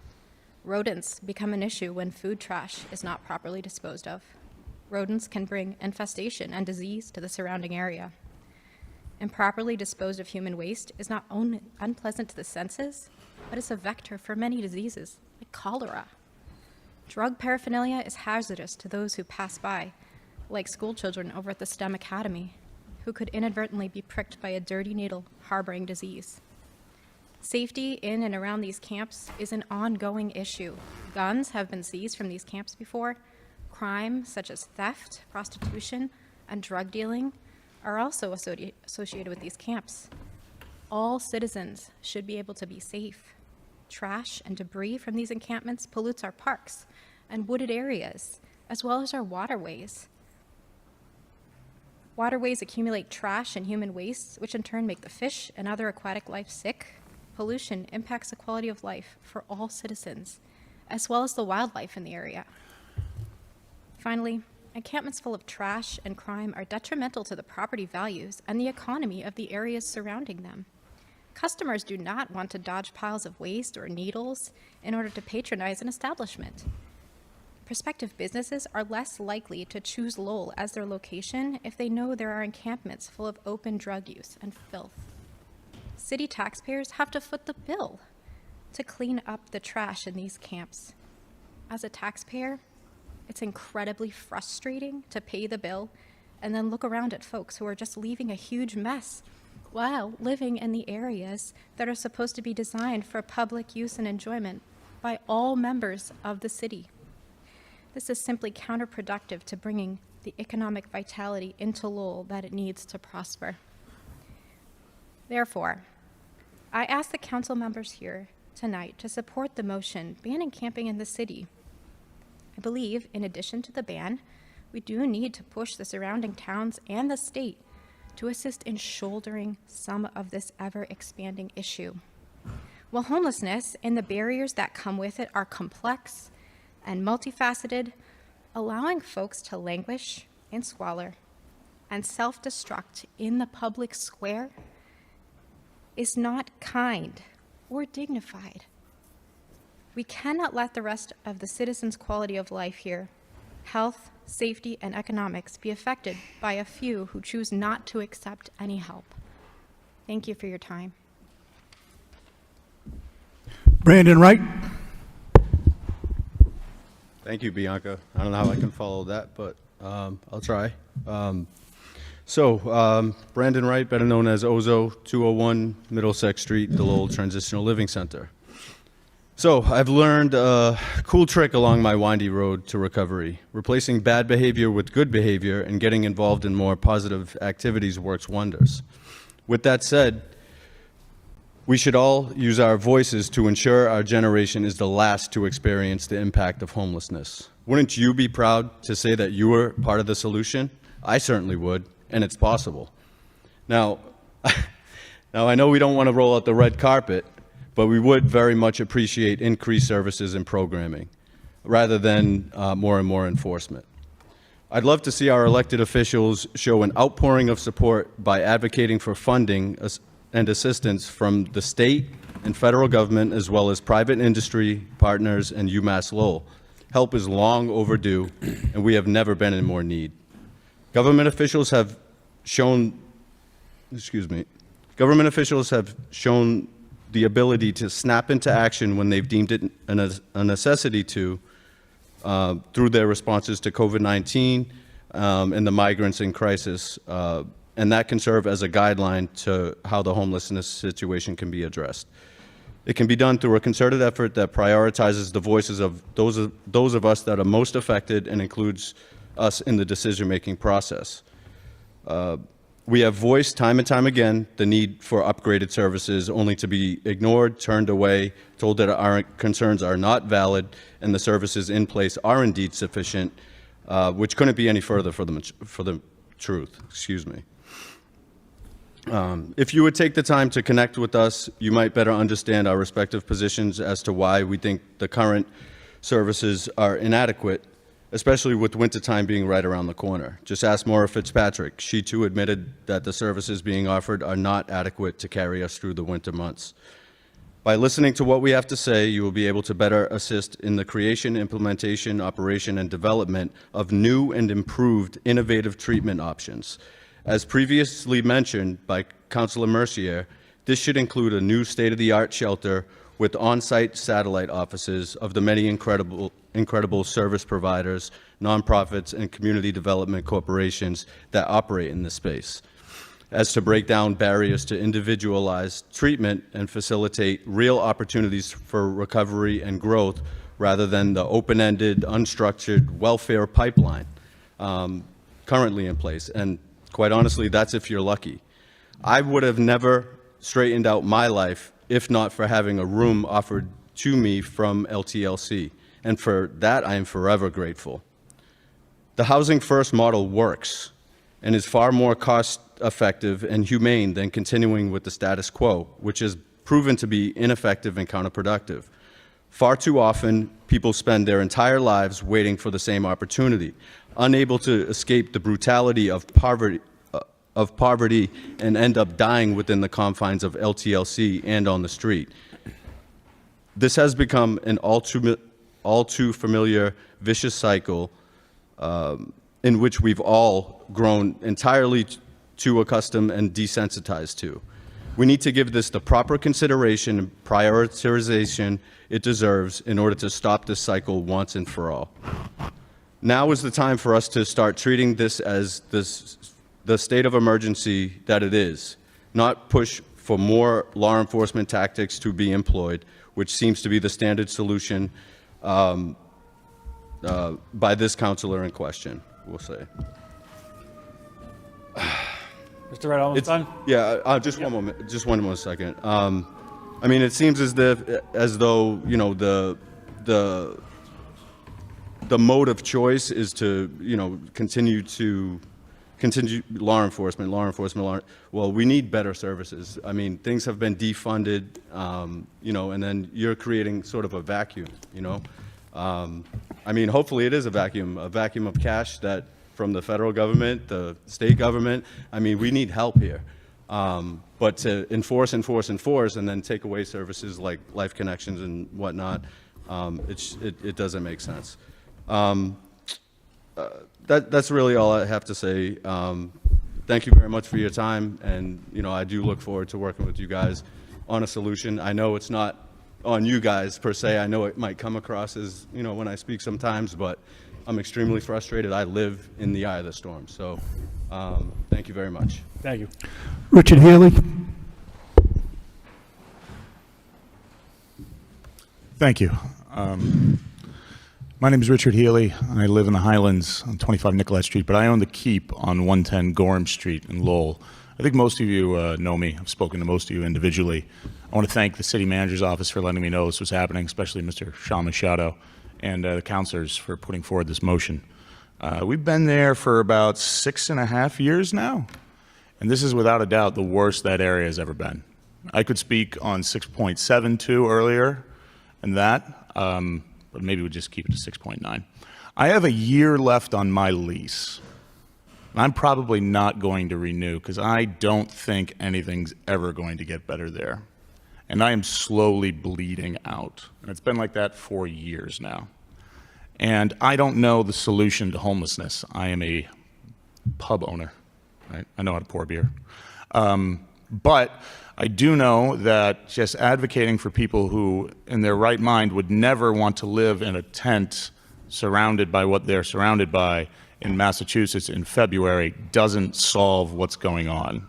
Rodents become an issue when food trash is not properly disposed of. Rodents can bring infestation and disease to the surrounding area. Improperly disposed of human waste is not only unpleasant to the senses, but is a vector for many diseases, like cholera. Drug paraphernalia is hazardous to those who pass by, like school children over at the STEM Academy, who could inadvertently be pricked by a dirty needle harboring disease. Safety in and around these camps is an ongoing issue. Guns have been seized from these camps before. Crime, such as theft, prostitution, and drug dealing, are also associated with these camps. All citizens should be able to be safe. Trash and debris from these encampments pollutes our parks and wooded areas, as well as our waterways. Waterways accumulate trash and human waste, which in turn make the fish and other aquatic life sick. Pollution impacts the quality of life for all citizens, as well as the wildlife in the area. Finally, encampments full of trash and crime are detrimental to the property values and the economy of the areas surrounding them. Customers do not want to dodge piles of waste or needles in order to patronize an establishment. Prospective businesses are less likely to choose Lowell as their location if they know there are encampments full of open drug use and filth. City taxpayers have to foot the bill to clean up the trash in these camps. As a taxpayer, it's incredibly frustrating to pay the bill and then look around at folks who are just leaving a huge mess while living in the areas that are supposed to be designed for public use and enjoyment by all members of the city. This is simply counterproductive to bringing the economic vitality into Lowell that it needs to prosper. Therefore, I ask the council members here tonight to support the motion banning camping in the city. I believe, in addition to the ban, we do need to push the surrounding towns and the state to assist in shouldering some of this ever-expanding issue. While homelessness and the barriers that come with it are complex and multifaceted, allowing folks to languish in squalor and self-destruct in the public square is not kind or dignified. We cannot let the rest of the citizens' quality of life here, health, safety, and economics, be affected by a few who choose not to accept any help. Thank you for your time. Brandon Wright. Thank you, Bianca. I don't know how I can follow that, but I'll try. Brandon Wright, better known as Ozo, 201 Middlesex Street, the Lowell Transitional Living Center. So I've learned a cool trick along my windy road to recovery. Replacing bad behavior with good behavior and getting involved in more positive activities works wonders. With that said, we should all use our voices to ensure our generation is the last to experience the impact of homelessness. Wouldn't you be proud to say that you were part of the solution? I certainly would, and it's possible. Now I know we don't want to roll out the red carpet, but we would very much appreciate increased services and programming, rather than more and more enforcement. I'd love to see our elected officials show an outpouring of support by advocating for funding and assistance from the state and federal government, as well as private industry partners and UMass Lowell. Help is long overdue, and we have never been in more need. Government officials have shown the ability to snap into action when they've deemed it a necessity to, through their responses to COVID-19 and the migrants in crisis, and that can serve as a guideline to how the homelessness situation can be addressed. It can be done through a concerted effort that prioritizes the voices of those of us that are most affected and includes us in the decision-making process. We have voiced time and time again the need for upgraded services, only to be ignored, turned away, told that our concerns are not valid and the services in place are indeed sufficient, which couldn't be any further for the truth. Excuse me. If you would take the time to connect with us, you might better understand our respective positions as to why we think the current services are inadequate, especially with wintertime being right around the corner. Just ask Maura Fitzpatrick. She too admitted that the services being offered are not adequate to carry us through the winter months. By listening to what we have to say, you will be able to better assist in the creation, implementation, operation, and development of new and improved innovative treatment options. As previously mentioned by Councilor Mercier, this should include a new state-of-the-art shelter with on-site satellite offices of the many incredible service providers, nonprofits, and community development corporations that operate in this space, as to break down barriers to individualized treatment and facilitate real opportunities for recovery and growth rather than the open-ended, unstructured welfare pipeline currently in place. And quite honestly, that's if you're lucky. I would have never straightened out my life if not for having a room offered to me from LTLC, and for that I am forever grateful. The Housing First model works and is far more cost-effective and humane than continuing with the status quo, which has proven to be ineffective and counterproductive. Far too often, people spend their entire lives waiting for the same opportunity, unable to escape the brutality of poverty and end up dying within the confines of LTLC and on the street. This has become an all too familiar vicious cycle in which we've all grown entirely too accustomed and desensitized to. We need to give this the proper consideration and prioritization it deserves in order to stop this cycle once and for all. Now is the time for us to start treating this as the state of emergency that it is, not push for more law enforcement tactics to be employed, which seems to be the standard solution by this counselor in question, we'll say. Mr. Red, almost done? Yeah, just one moment, just one more second. I mean, it seems as though, you know, the mode of choice is to, you know, continue law enforcement. Well, we need better services. I mean, things have been defunded, you know, and then you're creating sort of a vacuum, you know. I mean, hopefully it is a vacuum of cash that from the federal government, the state government. I mean, we need help here. But to enforce, and then take away services like Life Connections and whatnot, it doesn't make sense. That's really all I have to say. Thank you very much for your time, and you know, I do look forward to working with you guys on a solution. I know it's not on you guys per se. I know it might come across as, you know, when I speak sometimes, but I'm extremely frustrated. I live in the eye of the storm. So thank you very much. Thank you. Richard Healy. Thank you. My name is Richard Healy. I live in the Highlands on 25 Nicollet Street, but I own the Keep on 110 Gorham Street in Lowell. I think most of you know me. I've spoken to most of you individually. I want to thank the city manager's office for letting me know this was happening, especially Mr. Sean Machado and the councilors for putting forward this motion. We've been there for about 6.5 years now, and this is without a doubt the worst that area has ever been. I could speak on 6.72 earlier and that, but maybe we'll just keep it to 6.9. I have a year left on my lease. I'm probably not going to renew because I don't think anything's ever going to get better there. And I am slowly bleeding out. And it's been like that for years now. And I don't know the solution to homelessness. I am a pub owner, right? I know how to pour beer. But I do know that just advocating for people who, in their right mind, would never want to live in a tent surrounded by what they're surrounded by in Massachusetts in February doesn't solve what's going on.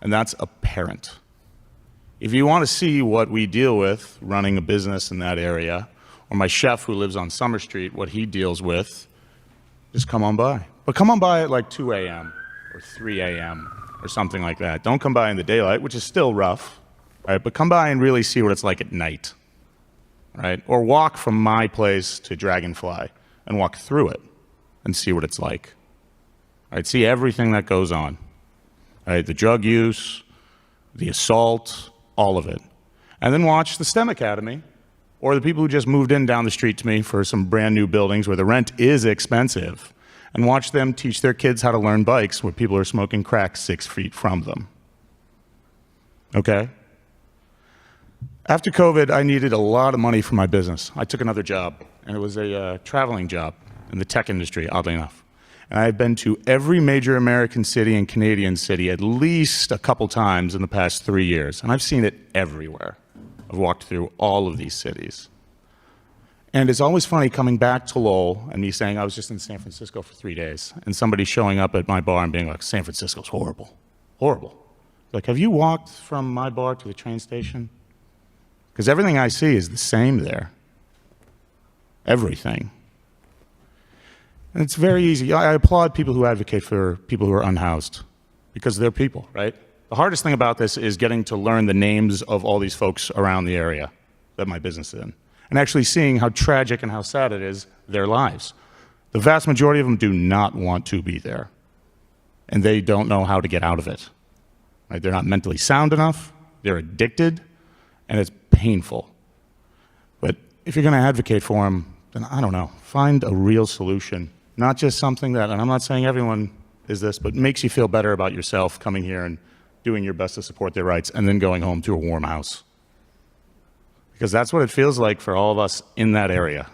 And that's apparent. If you want to see what we deal with running a business in that area, or my chef who lives on Summer Street, what he deals with, just come on by. But come on by at like 2 a.m. or 3 a.m. or something like that. Don't come by in the daylight, which is still rough, right? But come by and really see what it's like at night, right? Or walk from my place to Dragonfly and walk through it and see what it's like. Right? See everything that goes on, right? The drug use, the assault, all of it. And then watch the STEM Academy, or the people who just moved in down the street to me for some brand new buildings where the rent is expensive, and watch them teach their kids how to learn bikes where people are smoking crack 6 feet from them. Okay? After COVID, I needed a lot of money for my business. I took another job, and it was a traveling job in the tech industry, oddly enough. And I've been to every major American city and Canadian city at least a couple times in the past 3 years, and I've seen it everywhere. I've walked through all of these cities. And it's always funny coming back to Lowell and me saying I was just in San Francisco for 3 days, and somebody showing up at my bar and being like, San Francisco's horrible. Horrible. Like, have you walked from my bar to the train station? Because everything I see is the same there. Everything. And it's very easy. I applaud people who advocate for people who are unhoused, because they're people, right? The hardest thing about this is getting to learn the names of all these folks around the area that my business is in, and actually seeing how tragic and how sad it is, their lives. The vast majority of them do not want to be there, and they don't know how to get out of it. Right? They're not mentally sound enough, they're addicted, and it's painful. But if you're going to advocate for them, then I don't know, find a real solution, not just something that, and I'm not saying everyone is this, but makes you feel better about yourself coming here and doing your best to support their rights and then going home to a warm house. Because that's what it feels like for all of us in that area.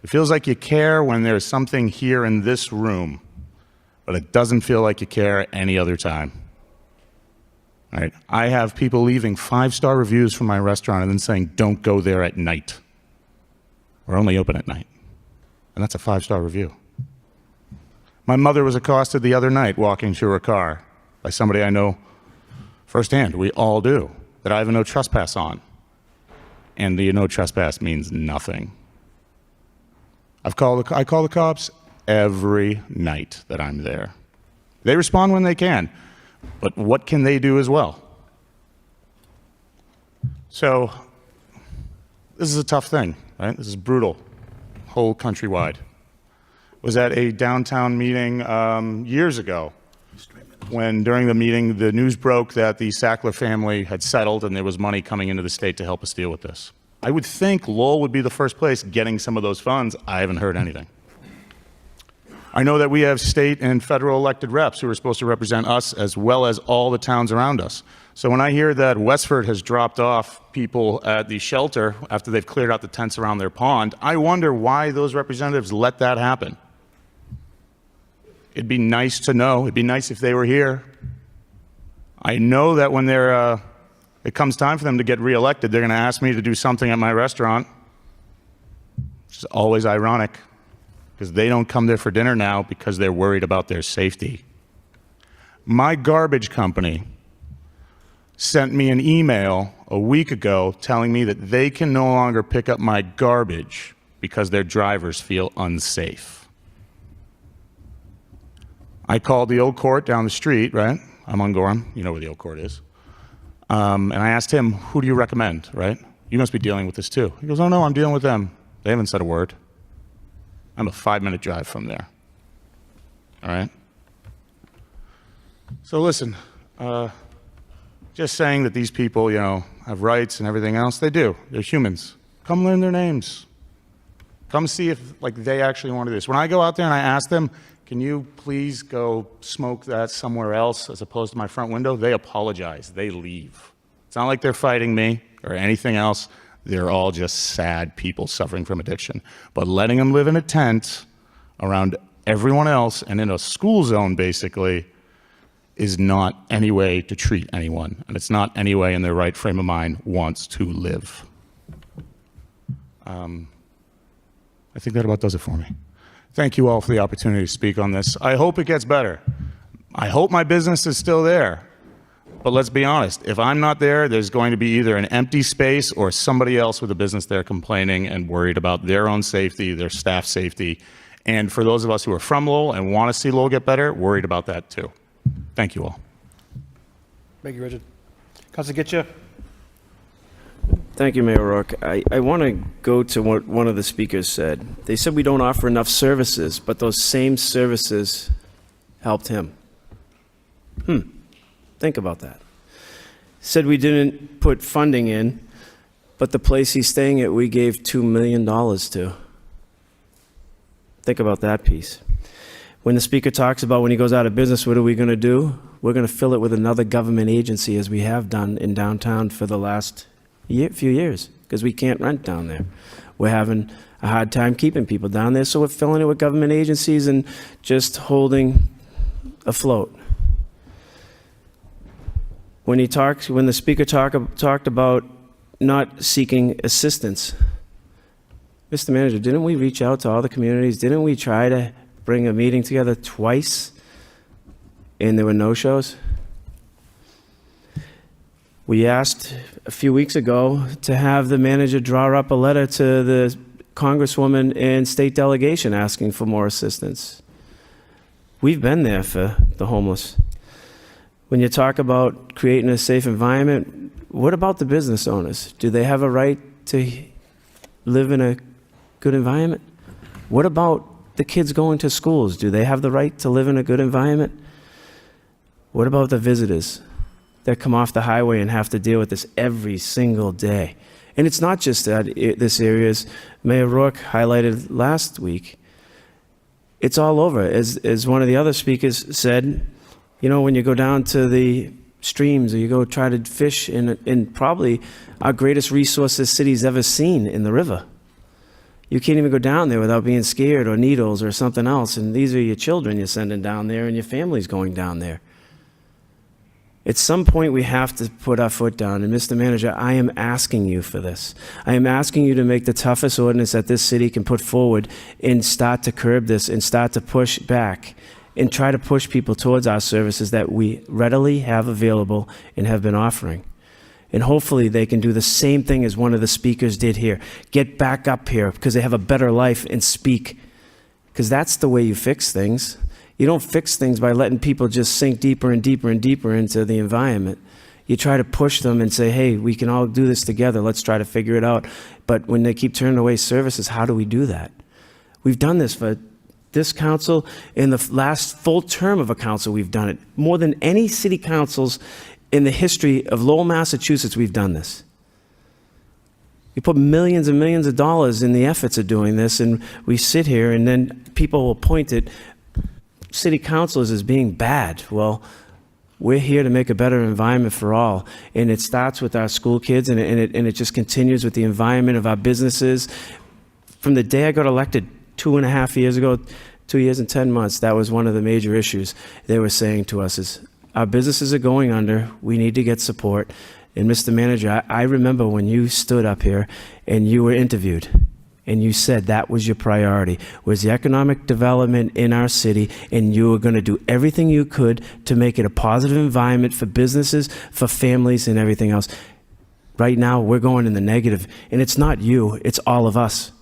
It feels like you care when there's something here in this room, but it doesn't feel like you care any other time. All right? I have people leaving 5-star reviews from my restaurant and then saying, don't go there at night. We're only open at night. And that's a 5-star review. My mother was accosted the other night walking to her car by somebody I know firsthand. We all do. That I have a no trespass on. And the no trespass means nothing. I call the cops every night that I'm there. They respond when they can, but what can they do as well? So this is a tough thing, right? This is brutal, whole countrywide. Was at a downtown meeting years ago when during the meeting the news broke that the Sackler family had settled and there was money coming into the state to help us deal with this. I would think Lowell would be the first place getting some of those funds. I haven't heard anything. I know that we have state and federal elected reps who are supposed to represent us as well as all the towns around us. So when I hear that Westford has dropped off people at the shelter after they've cleared out the tents around their pond, I wonder why those representatives let that happen. It'd be nice to know. It'd be nice if they were here. I know that when it comes time for them to get reelected, they're going to ask me to do something at my restaurant, which is always ironic, because they don't come there for dinner now because they're worried about their safety. My garbage company sent me an email a week ago telling me that they can no longer pick up my garbage because their drivers feel unsafe. I called the old court down the street, right? I'm on Gorham, you know where the old court is. And I asked him, who do you recommend, right? You must be dealing with this too. He goes, oh no, I'm dealing with them. They haven't said a word. I'm a 5-minute drive from there. All right? So listen, just saying that these people, you know, have rights and everything else, they do. They're humans. Come learn their names. Come see if, like, they actually want to do this. When I go out there and I ask them, can you please go smoke that somewhere else as opposed to my front window? They apologize. They leave. It's not like they're fighting me or anything else. They're all just sad people suffering from addiction. But letting them live in a tent around everyone else and in a school zone, basically, is not any way to treat anyone. And it's not any way in their right frame of mind wants to live. I think that about does it for me. Thank you all for the opportunity to speak on this. I hope it gets better. I hope my business is still there. But let's be honest, if I'm not there, there's going to be either an empty space or somebody else with a business there complaining and worried about their own safety, their staff safety, And for those of us who are from Lowell and want to see Lowell get better, worried about that too. Thank you all. Thank you, Richard. Councilor Getcha? Thank you, Mayor Rourke. I want to go to what one of the speakers said. They said we don't offer enough services, but those same services helped him. Think about that. Said we didn't put funding in, but the place he's staying at, we gave $2 million to. Think about that piece. When the speaker talks about when he goes out of business, what are we going to do? We're going to fill it with another government agency, as we have done in downtown for the last few years, because we can't rent down there. We're having a hard time keeping people down there, so we're filling it with government agencies and just holding afloat. When the speaker talked about not seeking assistance, Mr. Manager, didn't we reach out to all the communities? Didn't we try to bring a meeting together twice and there were no-shows? We asked a few weeks ago to have the manager draw up a letter to the Congresswoman and state delegation asking for more assistance. We've been there for the homeless. When you talk about creating a safe environment, what about the business owners? Do they have a right to live in a good environment? What about the kids going to schools? Do they have the right to live in a good environment? What about the visitors that come off the highway and have to deal with this every single day? And it's not just that this area, as Mayor Rourke highlighted last week. It's all over. As one of the other speakers said, you know, when you go down to the streams or you go try to fish in probably our greatest resource this city's ever seen, in the river. You can't even go down there without being scared, or needles or something else. And these are your children you're sending down there, and your family's going down there. At some point, we have to put our foot down. And Mr. Manager, I am asking you for this. I am asking you to make the toughest ordinance that this city can put forward and start to curb this and start to push back and try to push people towards our services that we readily have available and have been offering. And hopefully they can do the same thing as one of the speakers did here. Get back up here because they have a better life and speak. Because that's the way you fix things. You don't fix things by letting people just sink deeper and deeper and deeper into the environment. You try to push them and say, hey, we can all do this together. Let's try to figure it out. But when they keep turning away services, how do we do that? We've done this for this council. In the last full term of a council, we've done it. More than any city councils in the history of Lowell, Massachusetts, we've done this. We put millions and millions of dollars in the efforts of doing this, and we sit here, and then people will point at city councilors as being bad. Well, we're here to make a better environment for all, and it starts with our school kids, and it just continues with the environment of our businesses. From the day I got elected 2.5 years ago, 2 years and 10 months, that was one of the major issues they were saying to us is, our businesses are going under, we need to get support. And Mr. Manager, I remember when you stood up here and you were interviewed, and you said that was your priority, was the economic development in our city, and you were going to do everything you could to make it a positive environment for businesses, for families, and everything else. Right now, we're going in the negative, and it's not you, it's all of us.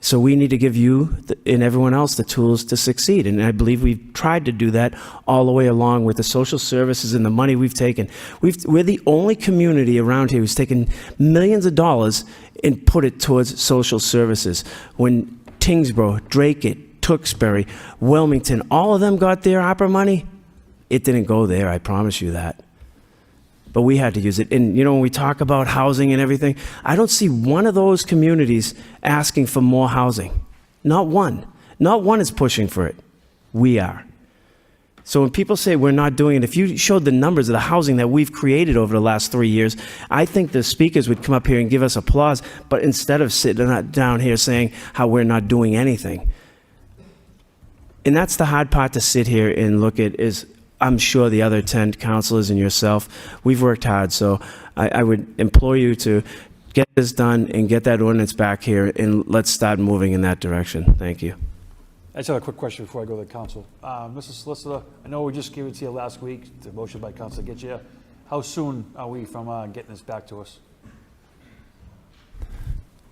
So we need to give you and everyone else the tools to succeed. And I believe we've tried to do that all the way along with the social services and the money we've taken. We're the only community around here who's taken millions of dollars and put it towards social services. When Tingsboro, Drake, Tewksbury, Wilmington, all of them got their opera money, it didn't go there, I promise you that. But we had to use it. And, you know, when we talk about housing and everything, I don't see one of those communities asking for more housing. Not one. Not one is pushing for it. We are. So when people say we're not doing it, if you showed the numbers of the housing that we've created over the last 3 years, I think the speakers would come up here and give us applause, but instead of sitting down here saying how we're not doing anything. And that's the hard part to sit here and look at is, I'm sure the other 10 councilors and yourself, we've worked hard, so I would implore you to get this done and get that ordinance back here, and let's start moving in that direction. Thank you. I just have a quick question before I go to the council. Mr. Solicitor, I know we just gave it to you last week, the motion by Councilor Getcha. How soon are we from getting this back to us?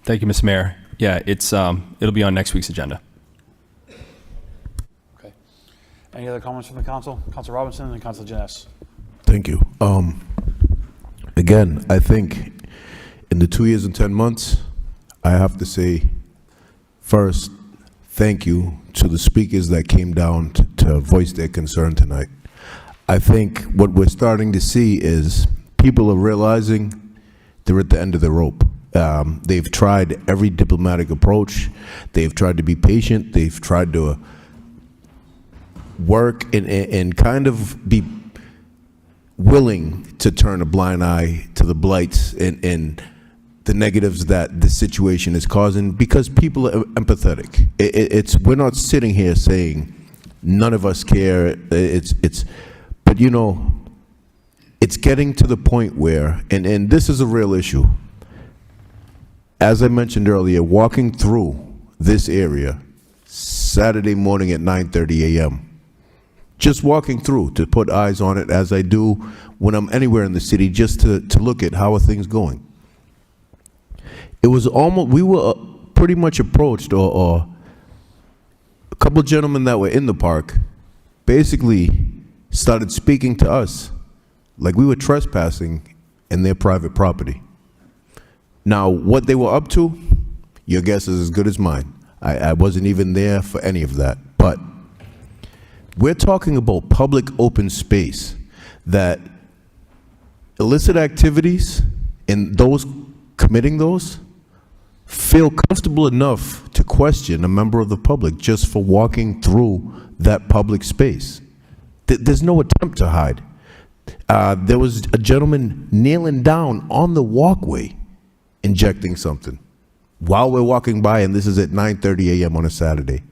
Thank you, Mr. Mayor. Yeah, it's it'll be on next week's agenda. Any other comments from the council? Council Robinson and Council Janice. Thank you. Again, I think in the 2 years and 10 months, I have to say, first, thank you to the speakers that came down to voice their concern tonight. I think what we're starting to see is people are realizing they're at the end of the rope. They've tried every diplomatic approach. They've tried to be patient. They've tried to work and kind of be willing to turn a blind eye to the blights and the negatives that this situation is causing, because people are empathetic. We're not sitting here saying none of us care. But you know, it's getting to the point where, and this is a real issue. As I mentioned earlier, walking through this area Saturday morning at 9:30 a.m., just walking through to put eyes on it, as I do when I'm anywhere in the city, just to look at how are things going. It was almost, we were pretty much approached, or a couple of gentlemen that were in the park basically started speaking to us like we were trespassing in their private property. Now, what they were up to, your guess is as good as mine. I wasn't even there for any of that. But we're talking about public open space that illicit activities and those committing those feel comfortable enough to question a member of the public just for walking through that public space. There's no attempt to hide. There was a gentleman kneeling down on the walkway injecting something while we're walking by, and this is at 9:30 a.m. on a Saturday.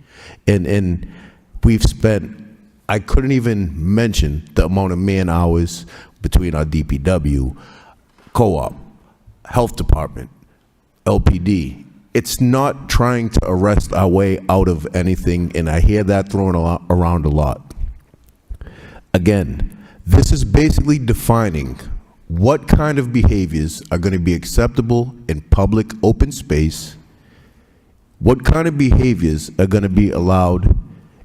And we've spent, I couldn't even mention the amount of man hours between our DPW, co-op, health department, LPD. It's not trying to arrest our way out of anything, and I hear that thrown around a lot. Again, this is basically defining what kind of behaviors are going to be acceptable in public open space, what kind of behaviors are going to be allowed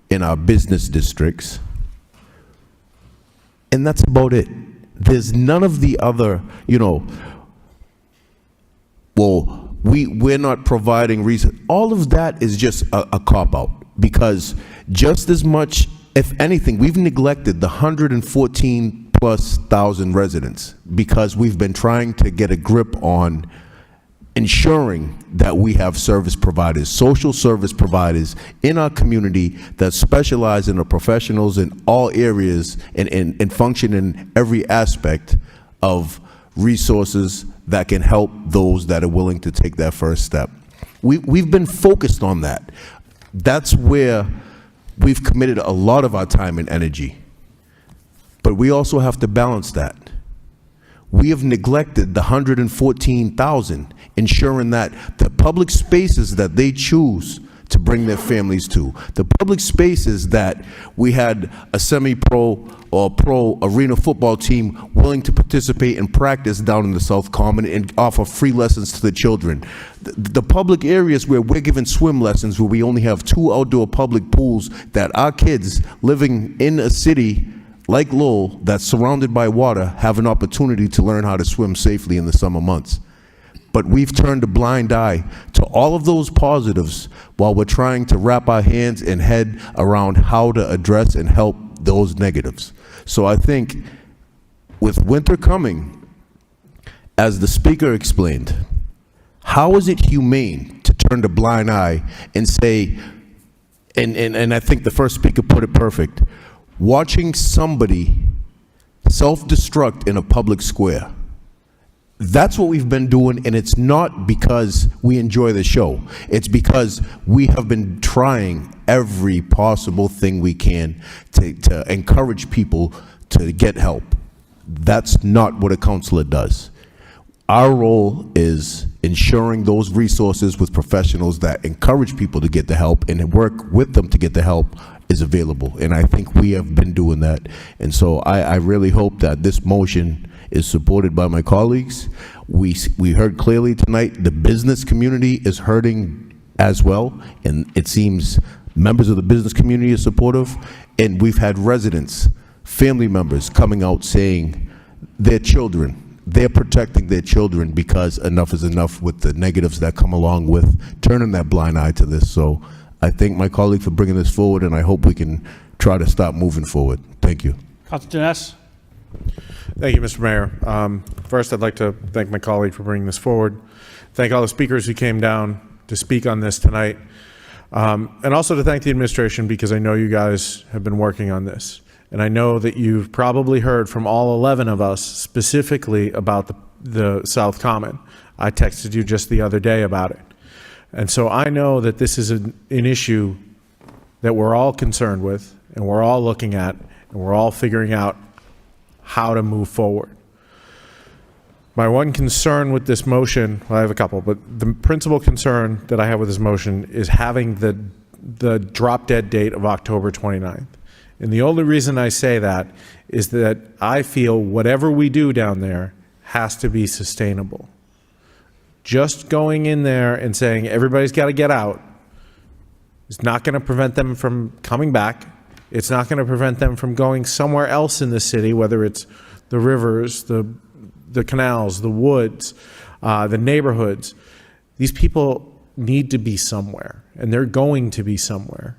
in our business districts, and that's about it. There's none of the other, we're not providing reason. All of that is just a cop-out, because just as much, if anything, we've neglected the 114,000+ residents because we've been trying to get a grip on ensuring that we have service providers, social service providers in our community that specialize in the professionals in all areas and function in every aspect of resources that can help those that are willing to take that first step. We've been focused on that. That's where we've committed a lot of our time and energy. But we also have to balance that. We have neglected the 114,000, ensuring that the public spaces that they choose to bring their families to, the public spaces that we had a semi-pro or pro arena football team willing to participate and practice down in the South Common and offer free lessons to the children. The public areas where we're giving swim lessons, where we only have 2 outdoor public pools, that our kids living in a city like Lowell that's surrounded by water have an opportunity to learn how to swim safely in the summer months. But we've turned a blind eye to all of those positives while we're trying to wrap our hands and head around how to address and help those negatives. So I think with winter coming, as the speaker explained, how is it humane to turn a blind eye and say, and I think the first speaker put it perfect, watching somebody self-destruct in a public square? That's what we've been doing, and it's not because we enjoy the show. It's because we have been trying every possible thing we can to encourage people to get help. That's not what a counselor does. Our role is ensuring those resources with professionals that encourage people to get the help and work with them to get the help is available. And I think we have been doing that. And so I really hope that this motion is supported by my colleagues. We heard clearly tonight the business community is hurting as well, and it seems Members of the business community are supportive, and we've had residents, family members coming out saying they're protecting their children because enough is enough with the negatives that come along with turning that blind eye to this. So I thank my colleague for bringing this forward, and I hope we can try to start moving forward. Thank you. Councilor Dinesh? Thank you, Mr. Mayor. First, I'd like to thank my colleague for bringing this forward. Thank all the speakers who came down to speak on this tonight. And also to thank the administration, because I know you guys have been working on this. And I know that you've probably heard from all 11 of us specifically about the South Common. I texted you just the other day about it. And so I know that this is an issue that we're all concerned with, and we're all looking at, and we're all figuring out how to move forward. My one concern with this motion, well, I have a couple, but the principal concern that I have with this motion is having the drop dead date of October 29th. And the only reason I say that is that I feel whatever we do down there has to be sustainable. Just going in there and saying everybody's got to get out is not going to prevent them from coming back. It's not going to prevent them from going somewhere else in the city, whether it's the rivers, the canals, the woods, the neighborhoods. These people need to be somewhere, and they're going to be somewhere.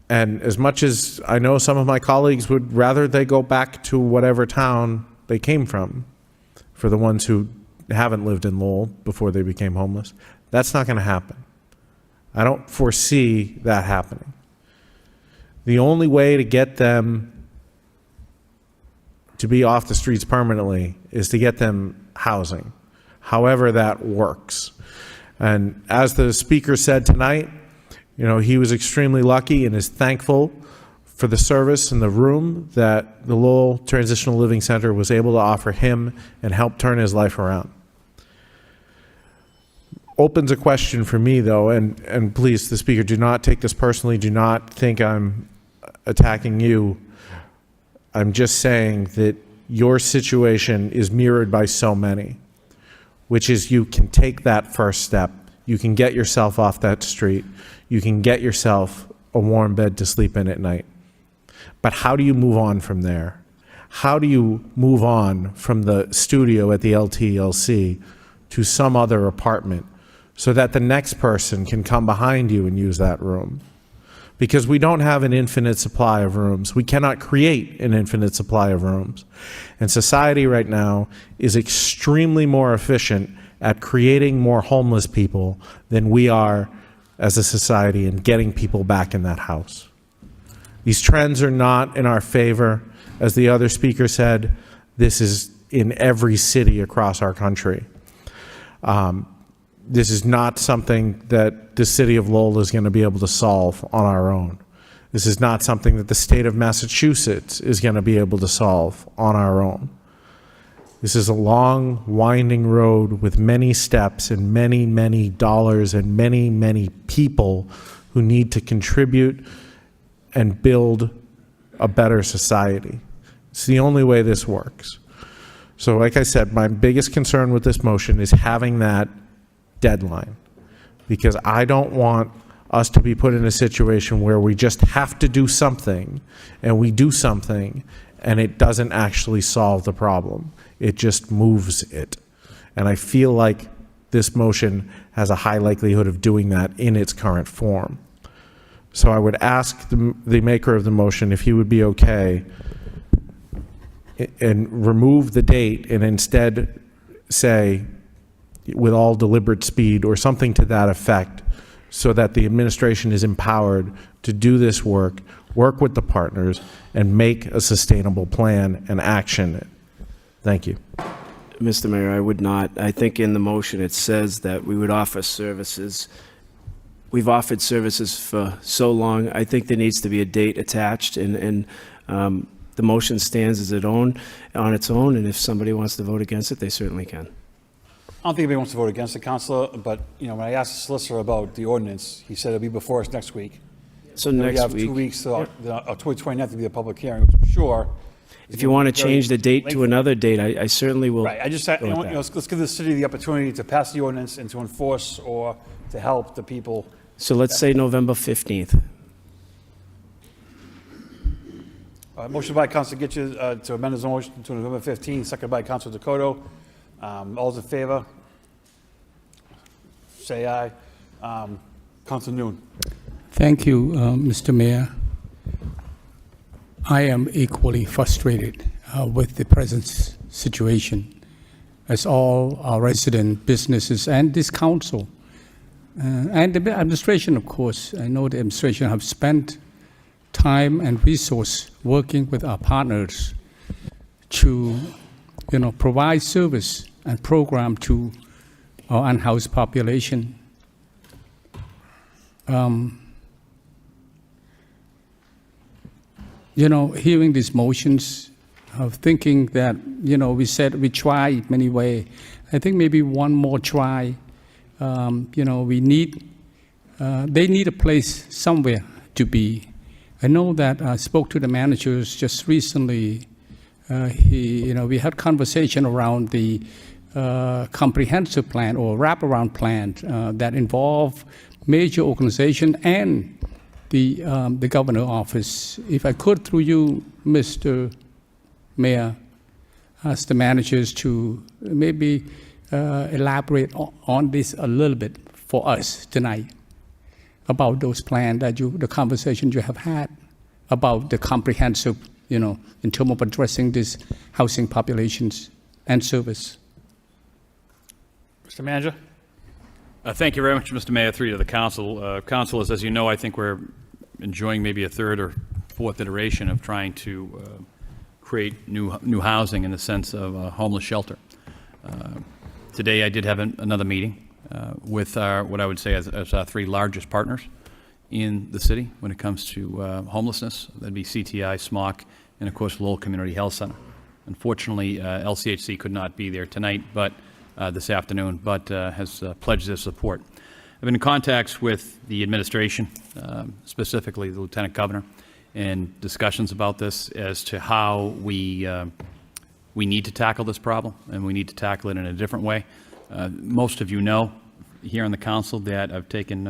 And as much as I know some of my colleagues would rather they go back to whatever town they came from, for the ones who haven't lived in Lowell before they became homeless, that's not going to happen. I don't foresee that happening. The only way to get them to be off the streets permanently is to get them housing, however that works. And as the speaker said tonight, you know, he was extremely lucky and is thankful for the service and the room that the Lowell Transitional Living Center was able to offer him and help turn his life around. Opens a question for me, though, and please, the speaker, do not take this personally. Do not think I'm attacking you. I'm just saying that your situation is mirrored by so many, which is you can take that first step. You can get yourself off that street. You can get yourself a warm bed to sleep in at night. But how do you move on from there? How do you move on from the studio at the LTLC to some other apartment so that the next person can come behind you and use that room? Because we don't have an infinite supply of rooms. We cannot create an infinite supply of rooms. And society right now is extremely more efficient at creating more homeless people than we are as a society in getting people back in that house. These trends are not in our favor. As the other speaker said, this is in every city across our country. This is not something that the city of Lowell is going to be able to solve on our own. This is not something that the state of Massachusetts is going to be able to solve on our own. This is a long, winding road with many steps and many, many dollars and many, many people who need to contribute and build a better society. It's the only way this works. So like I said, my biggest concern with this motion is having that deadline, because I don't want us to be put in a situation where we just have to do something and we do something and it doesn't actually solve the problem. It just moves it. And I feel like this motion has a high likelihood of doing that in its current form. So I would ask the maker of the motion if he would be okay and remove the date and instead say, with all deliberate speed or something to that effect, so that the administration is empowered to do this work with the partners, and make a sustainable plan and action it. Thank you. Mr. Mayor, I would not. I think in the motion it says that we would offer services. We've offered services for so long. I think there needs to be a date attached, and the motion stands on its own, and if somebody wants to vote against it, they certainly can. I don't think anybody wants to vote against it, Councilor, but, you know, when I asked the solicitor about the ordinance, he said it'll be before us next week. So we next have week. 2 weeks, October 29th to be a public hearing, which I'm sure. If you want to change the date to another date, I certainly will. Right, I just, go with that. let's give the city the opportunity to pass the ordinance and to enforce or to help the people So let's say November 15th. Motion by Council Gitches to amend his motion to November 15, second by Council Dakota. All those in favor? Say aye. Council Noon. Thank you, Mr. Mayor. I am equally frustrated with the present situation, as all our resident businesses and this council and the administration, of course. I know the administration have spent time and resource working with our partners to, provide service and program to our unhoused population. Hearing these motions, of thinking that, we said we tried many ways. I think maybe one more try. We need, they need a place somewhere to be. I know that I spoke to the managers just recently. We had conversation around the comprehensive plan or wraparound plan that involve major organization and the governor office. If I could, through you, Mr. Mayor, ask the managers to maybe elaborate on this a little bit for us tonight about those plans that the conversations you have had about the comprehensive, in terms of addressing these housing populations and service. Mr. Manager. Thank you very much, Mr. Mayor, through to the council. Councilors, as you know, I think we're enjoying maybe a third or fourth iteration of trying to create new housing in the sense of a homeless shelter. Today I did have another meeting with what I would say as our three largest partners in the city when it comes to homelessness. That'd be CTI, SMOC, and of course Lowell Community Health Center. Unfortunately, LCHC could not be there tonight, but this afternoon, but has pledged their support. I've been in contacts with the administration, specifically the Lieutenant Governor, and discussions about this as to how we need to tackle this problem, and we need to tackle it in a different way. Most of you know here on the council that I've taken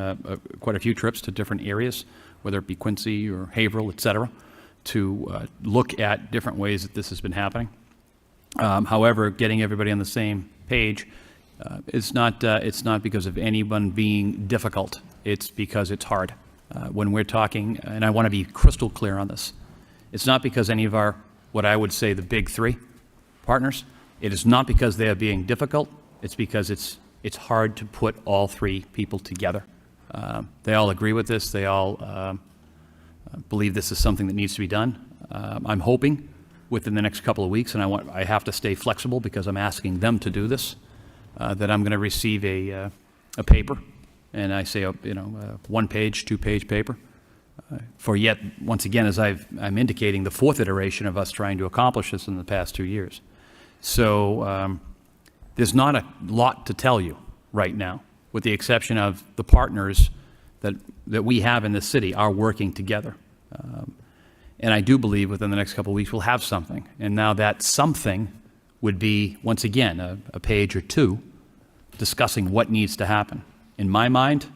quite a few trips to different areas, whether it be Quincy or Haverhill, et cetera, to look at different ways that this has been happening. However, getting everybody on the same page, it's not because of anyone being difficult. It's because it's hard. When we're talking, and I want to be crystal clear on this, it's not because any of our, what I would say, the big three partners, it is not because they are being difficult. It's because it's hard to put all three people together. They all agree with this. They all believe this is something that needs to be done. I'm hoping within the next couple of weeks, and I have to stay flexible because I'm asking them to do this, that I'm going to receive a paper, and I say, one-page, two-page paper, for yet, once again, as I'm indicating, the fourth iteration of us trying to accomplish this in the past 2 years. So there's not a lot to tell you right now, with the exception of the partners that we have in this city are working together. And I do believe within the next couple of weeks we'll have something. And now that something would be, once again, a page or two discussing what needs to happen. In my mind,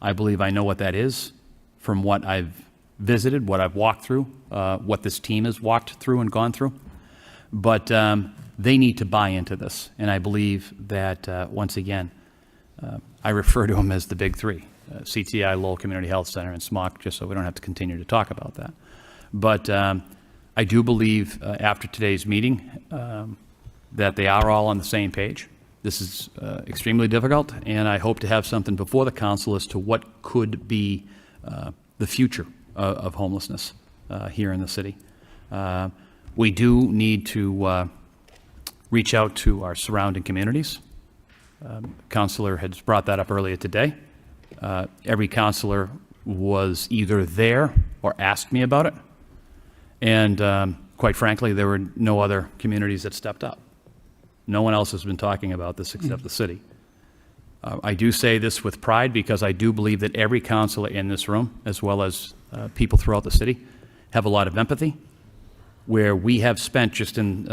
I believe I know what that is from what I've visited, what I've walked through, what this team has walked through and gone through. But they need to buy into this. And I believe that, once again, I refer to them as the big three, CTI, Lowell Community Health Center, and SMOC, just so we don't have to continue to talk about that. But I do believe after today's meeting that they are all on the same page. This is extremely difficult, and I hope to have something before the council as to what could be the future of homelessness here in the city. We do need to reach out to our surrounding communities. Councilor has brought that up earlier today. Every councilor was either there or asked me about it. And quite frankly, there were no other communities that stepped up. No one else has been talking about this except the city. I do say this with pride because I do believe that every councilor in this room, as well as people throughout the city, have a lot of empathy, where we have spent just in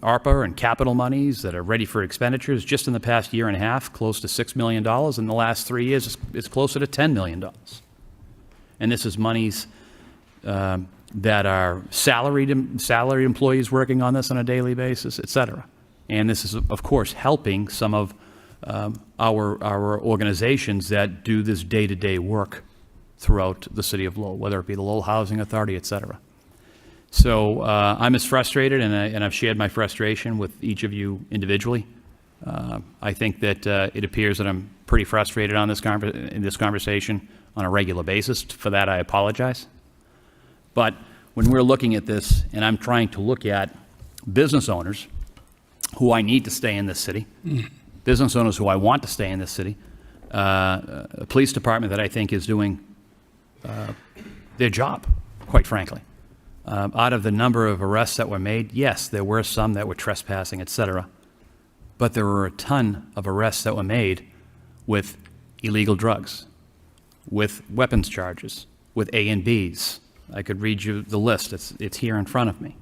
ARPA and capital monies that are ready for expenditures. Just in the past year and a half, close to $6 million. In the last 3 years, it's closer to $10 million. And this is monies that are salaried employees working on this on a daily basis, et cetera. And this is, of course, helping some of our organizations that do this day-to-day work throughout the city of Lowell, whether it be the Lowell Housing Authority, et cetera. So I'm as frustrated, and I've shared my frustration with each of you individually. I think that it appears that I'm pretty frustrated on in this conversation on a regular basis. For that, I apologize. But when we're looking at this, and I'm trying to look at business owners who I need to stay in this city, business owners who I want to stay in this city, a police department that I think is doing their job, quite frankly. Out of the number of arrests that were made, yes, there were some that were trespassing, et cetera, but there were a ton of arrests that were made with illegal drugs, with weapons charges, with A and Bs. I could read you the list. It's here in front of me.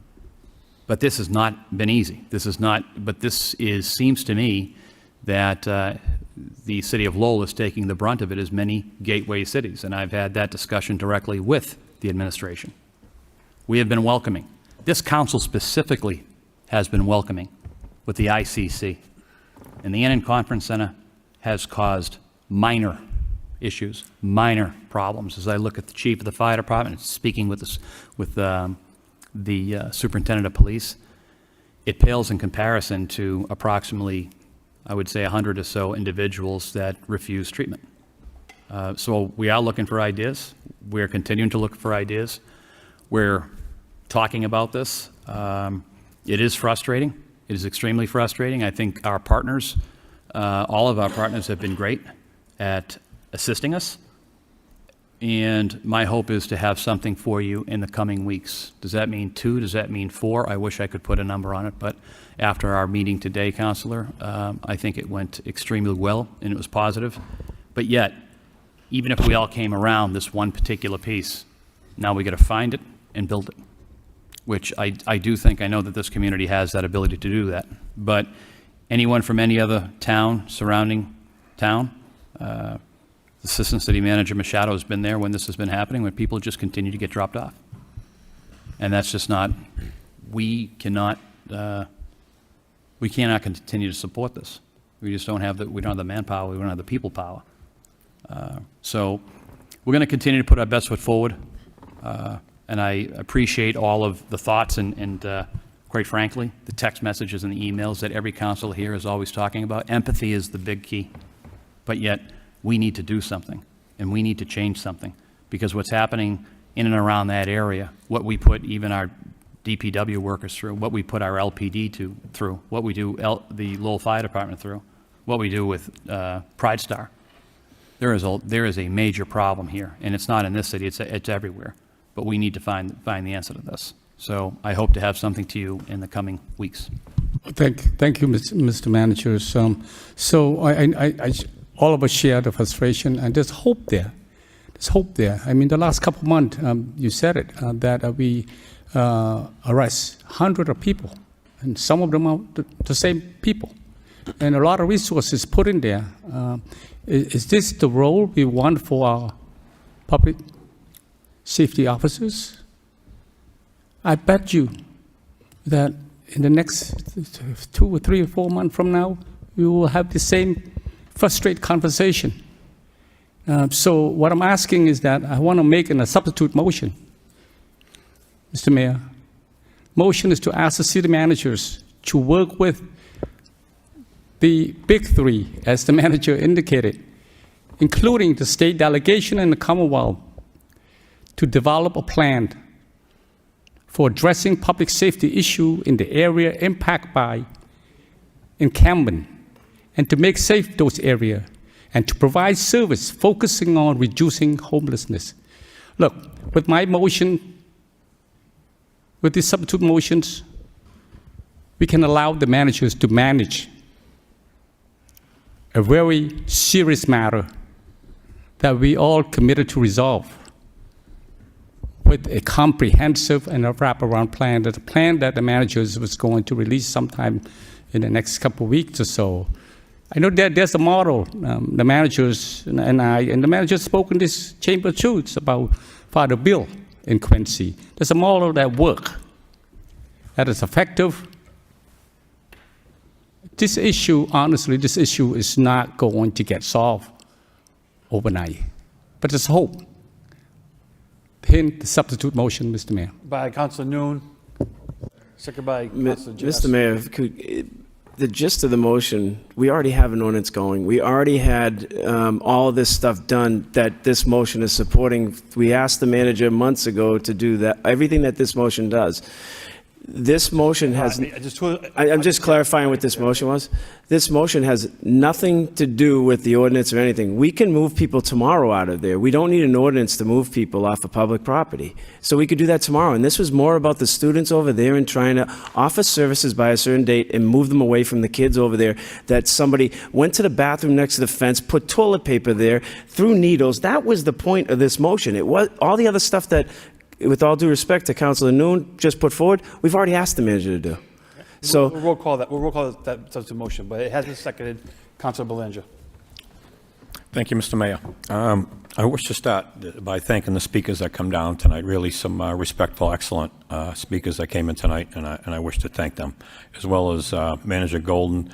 But this has not been easy. But this seems to me that the city of Lowell is taking the brunt of it, as many gateway cities, and I've had that discussion directly with the administration. We have been welcoming. This council specifically has been welcoming with the ICC. And the Annan Conference Center has caused minor issues, minor problems. As I look at the chief of the fire department, speaking with the superintendent of police, it pales in comparison to approximately, I would say, 100 or so individuals that refuse treatment. So we are looking for ideas. We're continuing to look for ideas. We're talking about this. It is frustrating. It is extremely frustrating. I think our partners, all of our partners have been great at assisting us. And my hope is to have something for you in the coming weeks. Does that mean 2? Does that mean 4? I wish I could put a number on it, but after our meeting today, Councilor, I think it went extremely well and it was positive. But yet, even if we all came around this one particular piece, now we got to find it and build it, which I do think, I know that this community has that ability to do that. But anyone from any other town, surrounding town, Assistant City Manager Machado has been there when this has been happening, when people just continue to get dropped off. And that's just not, we cannot continue to support this. We just don't have we don't have the manpower, we don't have the people power. So we're going to continue to put our best foot forward. And I appreciate all of the thoughts and quite frankly, the text messages and the emails that every council here is always talking about. Empathy is the big key. But yet, we need to do something, and we need to change something, because what's happening in and around that area, what we put even our DPW workers through, what we put our LPD through, what we do the Lowell Fire Department through, what we do with Pride Star, there is a major problem here, and it's not in this city, it's everywhere. But we need to find the answer to this. So I hope to have something to you in the coming weeks. Thank you, Mr. Manager. So I all of us share the frustration, and there's hope there. There's hope there. I mean, the last couple of months, you said it, that we arrest hundreds of people, and some of them are the same people, and a lot of resources put in there. Is this the role we want for our public safety officers? I bet you that in the next 2 or 3 or 4 months from now, we will have the same frustrated conversation. So what I'm asking is that I want to make a substitute motion, Mr. Mayor. Motion is to ask the city managers to work with the big 3, as the manager indicated, including the state delegation and the Commonwealth, to develop a plan for addressing public safety issue in the area impacted by encampment, and to make safe those areas, and to provide service focusing on reducing homelessness. Look, with my motion, with these substitute motions, we can allow the managers to manage a very serious matter that we all committed to resolve. with a comprehensive and a wraparound plan, that the plan that the managers was going to release sometime in the next couple of weeks or so. I know that there's a model, the managers and the managers spoke in this chamber of truths about Father Bill in Quincy. There's a model that works, that is effective. This issue, honestly, this issue is not going to get solved overnight, but there's hope. Hint the substitute motion, Mr. Mayor. By Councilor Noon, second by Councilor Jess. Mr. Mayor, the gist of the motion, we already have an ordinance going. We already had all of this stuff done that this motion is supporting. We asked the manager months ago to do that, everything that this motion does. This motion has, I'm just clarifying what this motion was. This motion has nothing to do with the ordinance or anything. We can move people tomorrow out of there. We don't need an ordinance to move people off of public property. So we could do that tomorrow. And this was more about the students over there and trying to offer services by a certain date and move them away from the kids over there, that somebody went to the bathroom next to the fence, put toilet paper there, threw needles. That was the point of this motion. It was all the other stuff that, with all due respect to Councilor Noon, just put forward, we've already asked the manager to do. So We'll roll call that substitute motion, but it has been seconded. Councilor Belanger. Thank you, Mr. Mayor. I wish to start by thanking the speakers that come down tonight, really some respectful, excellent speakers that came in tonight, and I wish to thank them, as well as Manager Golden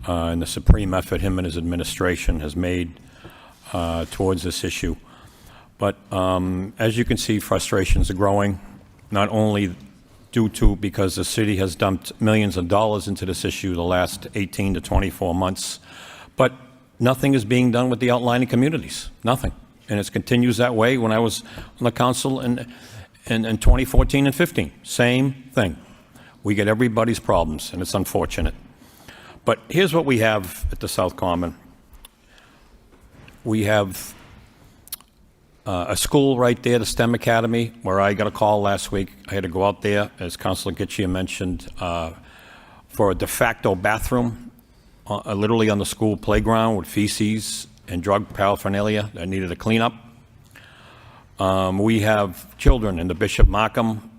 and the supreme effort him and his administration has made towards this issue. But as you can see, frustrations are growing, not only because the city has dumped millions of dollars into this issue the last 18 to 24 months, but nothing is being done with the outlying communities, nothing. And it continues that way. When I was on the council in 2014 and 15, same thing. We get everybody's problems, and it's unfortunate. But here's what we have at the South Common. We have a school right there, the STEM Academy, where I got a call last week. I had to go out there, as Councilor Gitchia mentioned, for a de facto bathroom, literally on the school playground with feces and drug paraphernalia that needed a cleanup. We have children in the Bishop Markham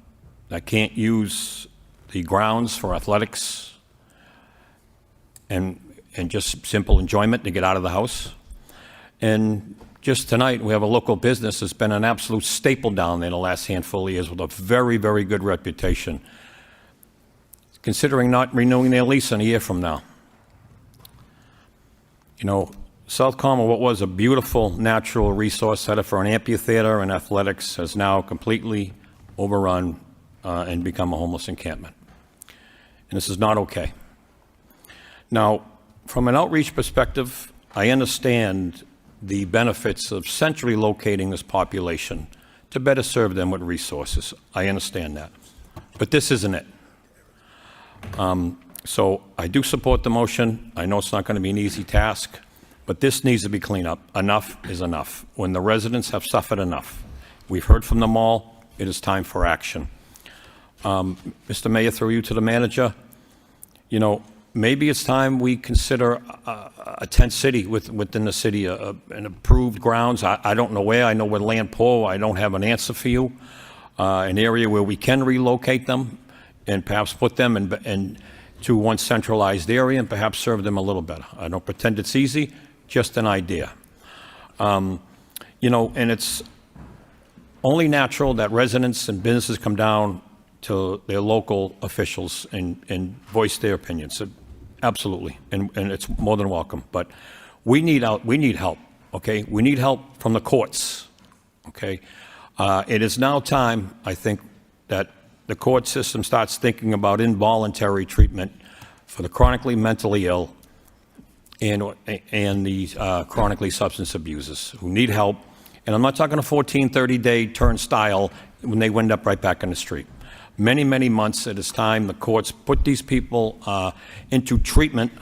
that can't use the grounds for athletics and just simple enjoyment to get out of the house. And just tonight, we have a local business that's been an absolute staple down there the last handful of years with a very, very good reputation, considering not renewing their lease in a year from now. You know, South Common, what was a beautiful natural resource center for an amphitheater and athletics, has now completely overrun and become a homeless encampment. And this is not okay. Now, from an outreach perspective, I understand the benefits of centrally locating this population to better serve them with resources. I understand that. But this isn't it. So I do support the motion. I know it's not going to be an easy task, but this needs to be cleaned up. Enough is enough. When the residents have suffered enough, we've heard from them all, it is time for action. Mr. Mayor, through you to the manager, you know, maybe it's time we consider a tent city within the city, an approved grounds. I don't know where. I know we're land poor. I don't have an answer for you. An area where we can relocate them and perhaps put them to one centralized area and perhaps serve them a little better. I don't pretend it's easy, just an idea. You know, and it's only natural that residents and businesses come down to their local officials and voice their opinions. So, absolutely, and it's more than welcome. But we need help, okay? We need help from the courts, okay? It is now time, I think, that the court system starts thinking about involuntary treatment for the chronically mentally ill and the chronically substance abusers who need help. And I'm not talking a 14, 30-day turnstile when they wind up right back in the street. Many, many months, it is time the courts put these people into treatment.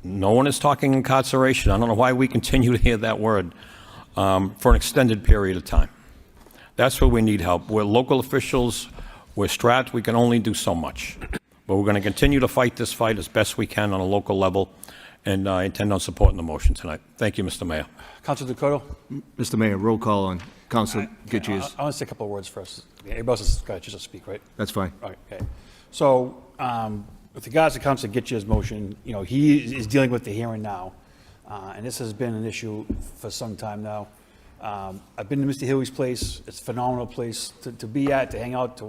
No one is talking incarceration. I don't know why we continue to hear that word for an extended period of time. That's where we need help. We're local officials. We're strapped. We can only do so much. But we're going to continue to fight this fight as best we can on a local level, and I intend on supporting the motion tonight. Thank you, Mr. Mayor. Councilor Dakota. Mr. Mayor, roll call on Council Gitchius. I want to say a couple of words first. Everybody else has got a chance to speak, right? That's fine. All right, okay. So, with regards to Council Gitchia's motion, he is dealing with the here and now. And this has been an issue for some time now. I've been to Mr. Hilly's place. It's a phenomenal place to be at, to hang out,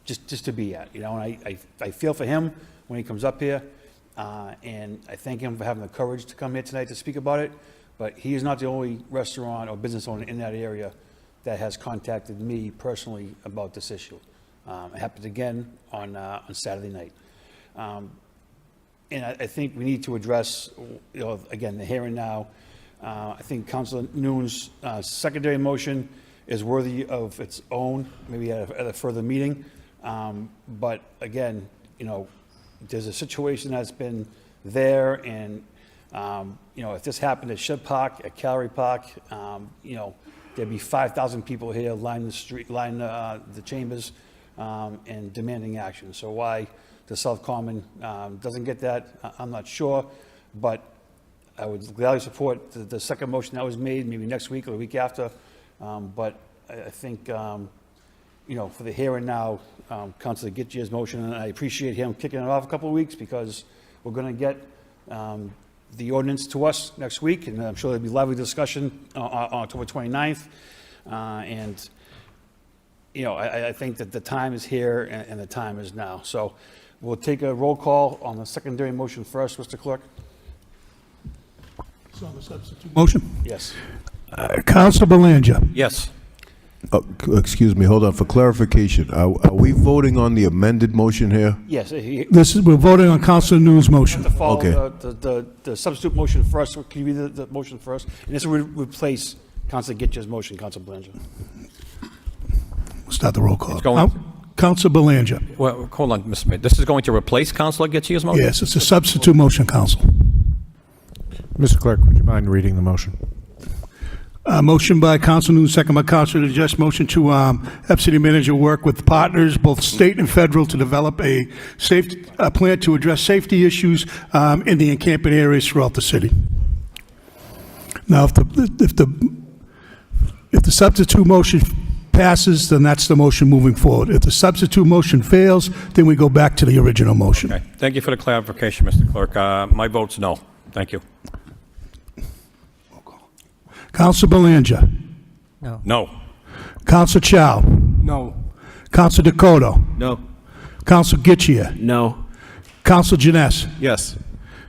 just to be at, and I feel for him when he comes up here. And I thank him for having the courage to come here tonight to speak about it. But he is not the only restaurant or business owner in that area that has contacted me personally about this issue. It happened again on Saturday night. And I think we need to address, again, the here and now. I think Councilor Noon's secondary motion is worthy of its own, maybe at a further meeting. But again, there's a situation that's been there, and if this happened at Ship Park, at Calorie Park, there'd be 5,000 people here lining the street, lining the chambers, and demanding action. So why the South Common doesn't get that, I'm not sure, but I would gladly support the second motion that was made, maybe next week or the week after. But I think, for the here and now, Councilor Gitchia's motion, and I appreciate him kicking it off a couple of weeks, because we're going to get the ordinance to us next week, and I'm sure there'll be lively discussion on October 29th. And I think that the time is here and the time is now. So we'll take a roll call on the secondary motion first, Mr. Clerk. So on the substitute motion? Yes. Council Belanger. Yes. Excuse me, hold on, for clarification, are we voting on the amended motion here? Yes. We're voting on Council Noon's motion. To follow Okay. the substitute motion first. Can you read the motion first? And this will replace Councilor Gitchia's motion, Councilor Belanger. We'll start the roll call. It's going- Council Belanger. Well, hold on, Mr. Mayor. This is going to replace Councilor Gitchia's motion? Yes, it's a substitute motion, Council. Mr. Clerk, would you mind reading the motion? Motion by Council Noon, second by Council Just. Motion to have city manager work with partners, both state and federal, to develop a plan to address safety issues in the encampment areas throughout the city. Now, if the substitute motion passes, then that's the motion moving forward. If the substitute motion fails, then we go back to the original motion. Okay. Thank you for the clarification, Mr. Clerk. My vote's no. Thank you. Council Belanger. No. No. Council Chow. No. Council Dakota. No. Council Gitchia. No. Council Janess. Yes.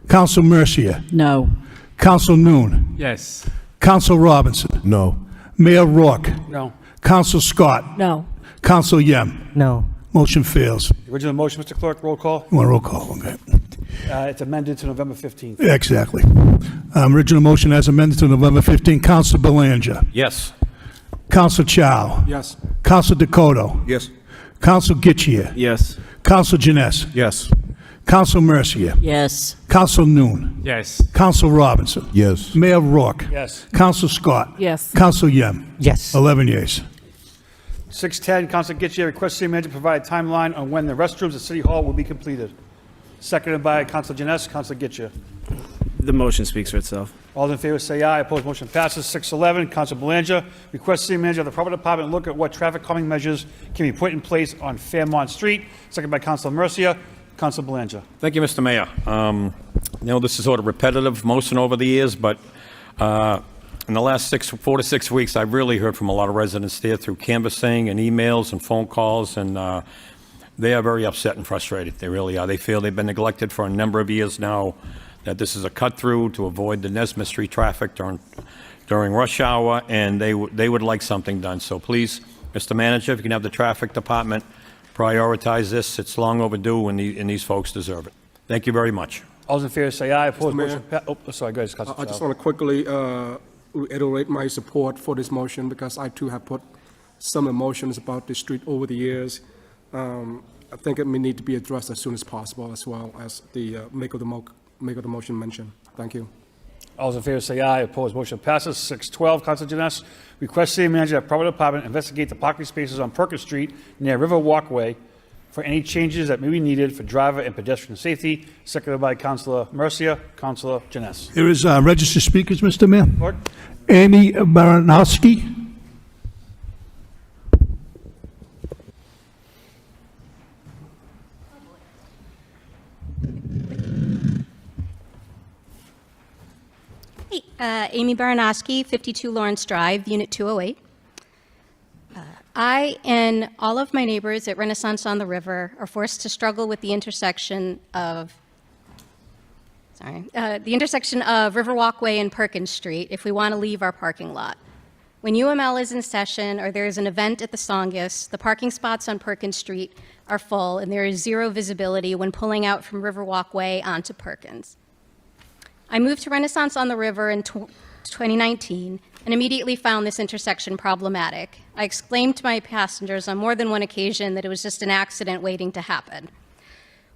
Council Mercia. No. Council Noon. Yes. Council Robinson. No. Mayor Rourke. No. Council Scott. No. Council Yem. No. Motion fails. The original motion, Mr. Clerk, roll call. You want a roll call? Okay. It's amended to November 15th. Exactly. Original motion as amended to November 15. Council Belanger. Yes. Council Chow. Yes. Council Dakota. Yes. Council Gitchia. Yes. Council Janess. Yes. Council Mercia. Yes. Council Noon. Yes. Council Robinson. Yes. Mayor Rourke. Yes. Council Scott. Yes. Council Yem. Yes. 11 yeas. 610, Councilor Gitchia requests city manager provide a timeline on when the restrooms at City Hall will be completed. Seconded by Councilor Janess. Councilor Gitchia. The motion speaks for itself. All in favor say aye. Opposed, motion passes. 611, Councilor Belanger requests city manager of the proper department look at what traffic calming measures can be put in place on Fairmont Street. Seconded by Councilor Mercia. Councilor Belanger. Thank you, Mr. Mayor. This is sort of repetitive motion over the years, but in the last 4 to 6 weeks, I've really heard from a lot of residents there through canvassing and emails and phone calls, and they are very upset and frustrated. They really are. They feel they've been neglected for a number of years now, that this is a cut-through to avoid the Nesmith Street traffic during rush hour, and they would like something done. So please, Mr. Manager, if you can have the traffic department prioritize this. It's long overdue, and these folks deserve it. Thank you very much. All in favor say aye. Opposed, Mayor, motion sorry, go ahead, Councilor I just Chow. want to quickly reiterate my support for this motion, because I too have put some emotions about this street over the years. I think it may need to be addressed as soon as possible, as well as the maker of the motion mentioned. Thank you. All those in favor say aye. Opposed, motion passes. 612, Councilor Janess requests city manager of proper department investigate the parking spaces on Perkins Street near River Walkway for any changes that may be needed for driver and pedestrian safety. Seconded by Councilor Mercia. Councilor Janess. There is registered speakers, Mr. Mayor. Clerk? Amy Baranowski. Amy Baranowski, 52 Lawrence Drive, Unit 208. I and all of my neighbors at Renaissance on the River are forced to struggle with the intersection of River Walkway and Perkins Street if we want to leave our parking lot. When UML is in session or there is an event at the Songus, the parking spots on Perkins Street are full and there is zero visibility when pulling out from River Walkway onto Perkins. I moved to Renaissance on the River in 2019 and immediately found this intersection problematic. I exclaimed to my passengers on more than one occasion that it was just an accident waiting to happen.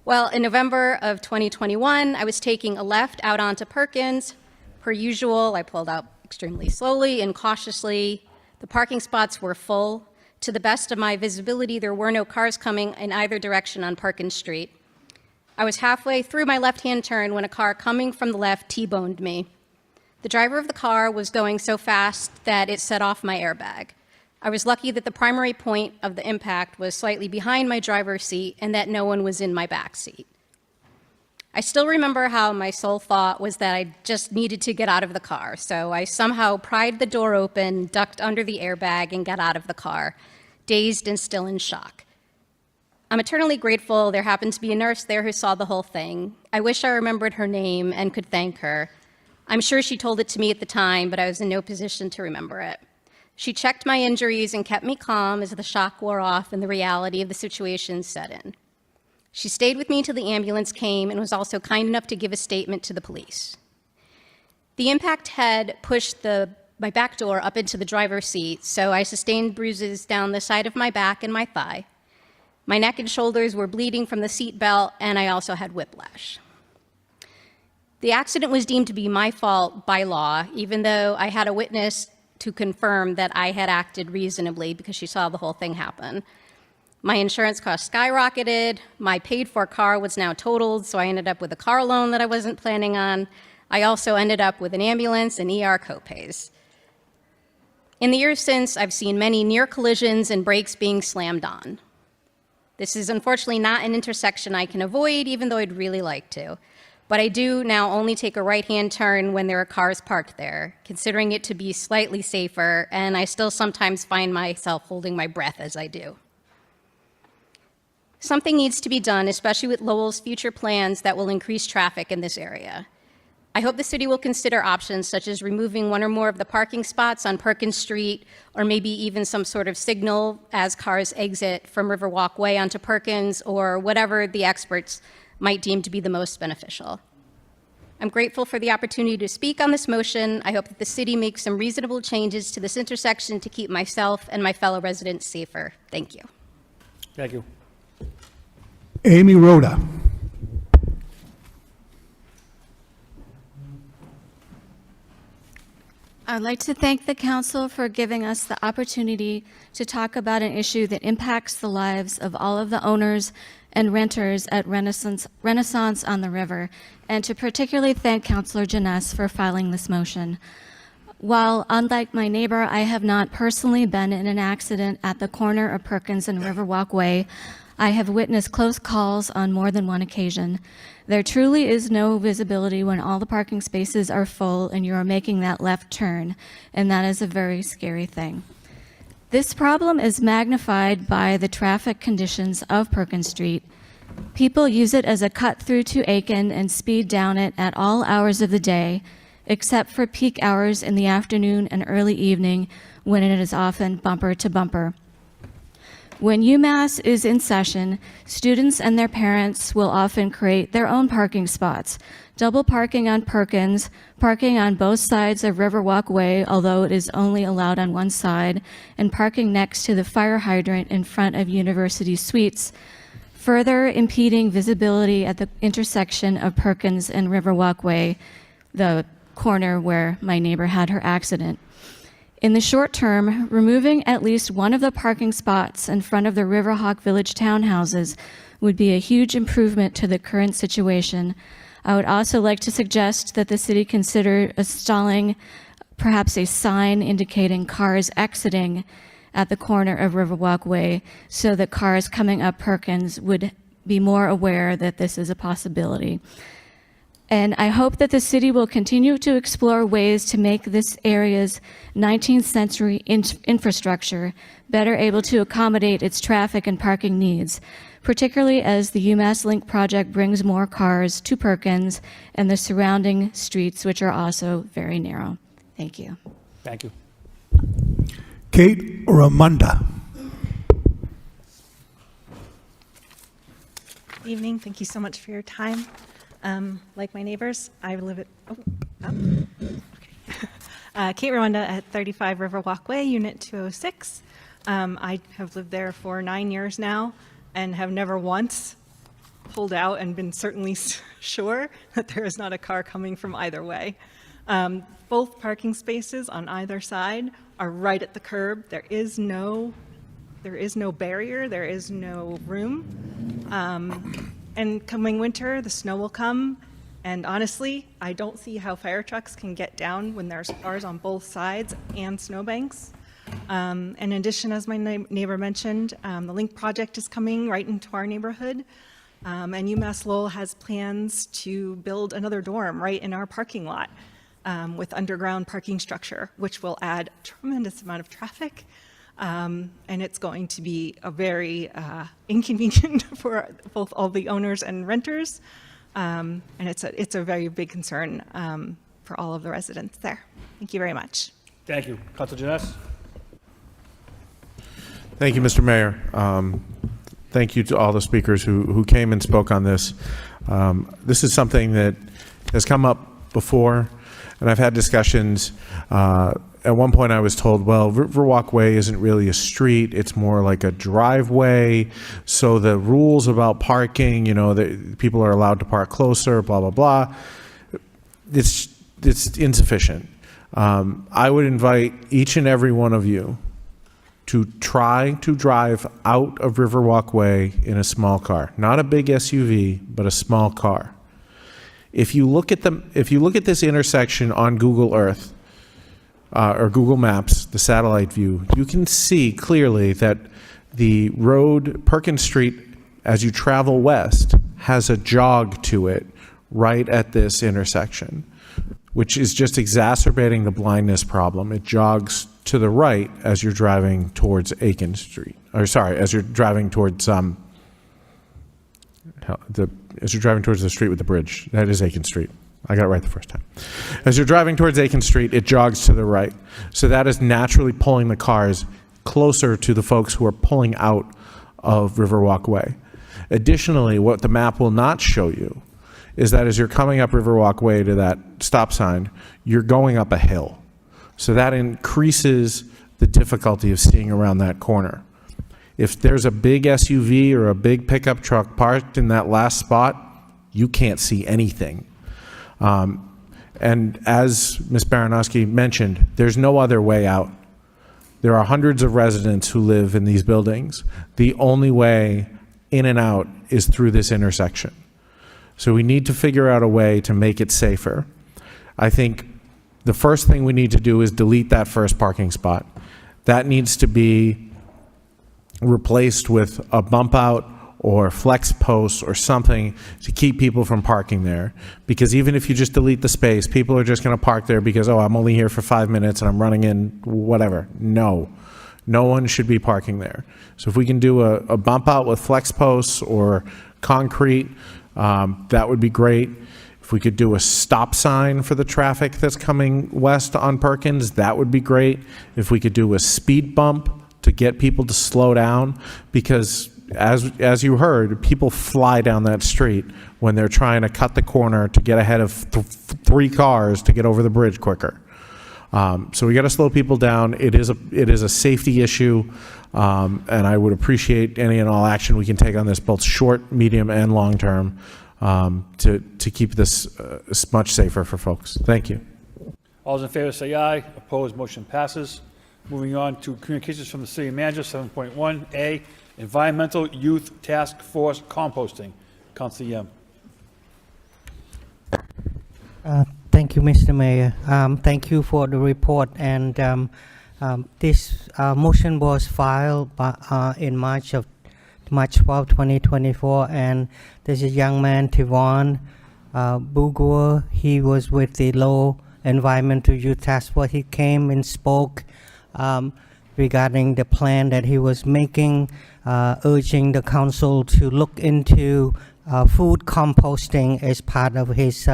Well, in November of 2021, I was taking a left out onto Perkins. Per usual, I pulled out extremely slowly and cautiously. The parking spots were full. To the best of my visibility, there were no cars coming in either direction on Perkins Street. I was halfway through my left-hand turn when a car coming from the left T-boned me. The driver of the car was going so fast that it set off my airbag. I was lucky that the primary point of the impact was slightly behind my driver's seat and that no one was in my back seat. I still remember how my sole thought was that I just needed to get out of the car, so I somehow pried the door open, ducked under the airbag, and got out of the car, dazed and still in shock. I'm eternally grateful there happened to be a nurse there who saw the whole thing. I wish I remembered her name and could thank her. I'm sure she told it to me at the time, but I was in no position to remember it. She checked my injuries and kept me calm as the shock wore off and the reality of the situation set in. She stayed with me till the ambulance came and was also kind enough to give a statement to the police. The impact had pushed my back door up into the driver's seat, so I sustained bruises down the side of my back and my thigh. My neck and shoulders were bleeding from the seat belt, and I also had whiplash. The accident was deemed to be my fault by law, even though I had a witness to confirm that I had acted reasonably because she saw the whole thing happen. My insurance costs skyrocketed. My paid-for car was now totaled, so I ended up with a car loan that I wasn't planning on. I also ended up with an ambulance and ER copays. In the years since, I've seen many near collisions and brakes being slammed on. This is unfortunately not an intersection I can avoid, even though I'd really like to. But I do now only take a right-hand turn when there are cars parked there, considering it to be slightly safer, and I still sometimes find myself holding my breath as I do. Something needs to be done, especially with Lowell's future plans that will increase traffic in this area. I hope the city will consider options such as removing one or more of the parking spots on Perkins Street, or maybe even some sort of signal as cars exit from River Walkway onto Perkins, or whatever the experts might deem to be the most beneficial. I'm grateful for the opportunity to speak on this motion. I hope that the city makes some reasonable changes to this intersection to keep myself and my fellow residents safer. Thank you. Thank you. Amy Rhoda. I'd like to thank the council for giving us the opportunity to talk about an issue that impacts the lives of all of the owners and renters at Renaissance on the River, and to particularly thank Councilor Janess for filing this motion. While, unlike my neighbor, I have not personally been in an accident at the corner of Perkins and River Walkway, I have witnessed close calls on more than one occasion. There truly is no visibility when all the parking spaces are full and you are making that left turn, and that is a very scary thing. This problem is magnified by the traffic conditions of Perkins Street. People use it as a cut through to Aiken and speed down it at all hours of the day, except for peak hours in the afternoon and early evening when it is often bumper to bumper. When UMass is in session, students and their parents will often create their own parking spots, double parking on Perkins, parking on both sides of River Walkway, although it is only allowed on one side, and parking next to the fire hydrant in front of University Suites, further impeding visibility at the intersection of Perkins and River Walkway, the corner where my neighbor had her accident. In the short term, removing at least one of the parking spots in front of the Riverhawk Village townhouses would be a huge improvement to the current situation. I would also like to suggest that the city consider installing perhaps a sign indicating cars exiting at the corner of Riverwalk Way so that cars coming up Perkins would be more aware that this is a possibility. And I hope that the city will continue to explore ways to make this area's 19th century infrastructure better able to accommodate its traffic and parking needs, particularly as the UMass Link project brings more cars to Perkins and the surrounding streets, which are also very narrow. Thank you. Thank you. Kate Ramunda. Good evening. Thank you so much for your time. Like my neighbors, I live at Kate Rwanda at 35 River Walkway, Unit 206. I have lived there for 9 years now and have never once pulled out and been certainly sure that there is not a car coming from either way. Both parking spaces on either side are right at the curb. There is no barrier. There is no room. And coming winter, the snow will come, and honestly, I don't see how fire trucks can get down when there's cars on both sides and snowbanks. In addition, as my neighbor mentioned, the Link project is coming right into our neighborhood, and UMass Lowell has plans to build another dorm right in our parking lot with underground parking structure, which will add a tremendous amount of traffic. And it's going to be a very inconvenient for both all the owners and renters. And it's a very big concern for all of the residents there. Thank you very much. Thank you. Councilor Janess? Thank you, Mr. Mayor. Thank you to all the speakers who came and spoke on this. This is something that has come up before, and I've had discussions. At one point I was told, well, Riverwalk Way isn't really a street, it's more like a driveway, so the rules about parking, that people are allowed to park closer, blah, blah, blah, it's insufficient. I would invite each and every one of you to try to drive out of Riverwalk Way in a small car, not a big SUV, but a small car. If you look at this intersection on Google Earth, or Google Maps, the satellite view, you can see clearly that the road, Perkins Street, as you travel west, has a jog to it right at this intersection, which is just exacerbating the blindness problem. It jogs to the right as you're driving towards Aiken Street, as you're driving towards as you're driving towards the street with the bridge. That is Aiken Street. I got it right the first time. As you're driving towards Aiken Street, it jogs to the right. So that is naturally pulling the cars closer to the folks who are pulling out of Riverwalk Way. Additionally, what the map will not show you is that as you're coming up Riverwalk Way to that stop sign, you're going up a hill. So that increases the difficulty of seeing around that corner. If there's a big SUV or a big pickup truck parked in that last spot, you can't see anything. And as Ms. Baranowski mentioned, there's no other way out. There are hundreds of residents who live in these buildings. The only way in and out is through this intersection. So we need to figure out a way to make it safer. I think the first thing we need to do is delete that first parking spot. That needs to be replaced with a bump out or flex posts or something to keep people from parking there. Because even if you just delete the space, people are just going to park there because, oh, I'm only here for 5 minutes and I'm running in, whatever. No one should be parking there. So if we can do a bump out with flex posts or concrete, that would be great. If we could do a stop sign for the traffic that's coming west on Perkins, that would be great. If we could do a speed bump to get people to slow down, because as you heard, people fly down that street when they're trying to cut the corner to get ahead of 3 cars to get over the bridge quicker. So we got to slow people down. It is a safety issue, and I would appreciate any and all action we can take on this, both short, medium, and long term, to keep this much safer for folks. Thank you. All those in favor say aye. Opposed, motion passes. Moving on to communications from the city manager, 7.1A, Environmental Youth Task Force Composting. Councilor Yem. Thank Thank you, Mr. Mayor. Thank you for the report. And this motion was filed in March 12, 2024. And there's a young man, Tivon Bugua. He was with the Lowell Environmental Youth Task Force. He came and spoke regarding the plan that he was making, urging the council to look into food composting as part of his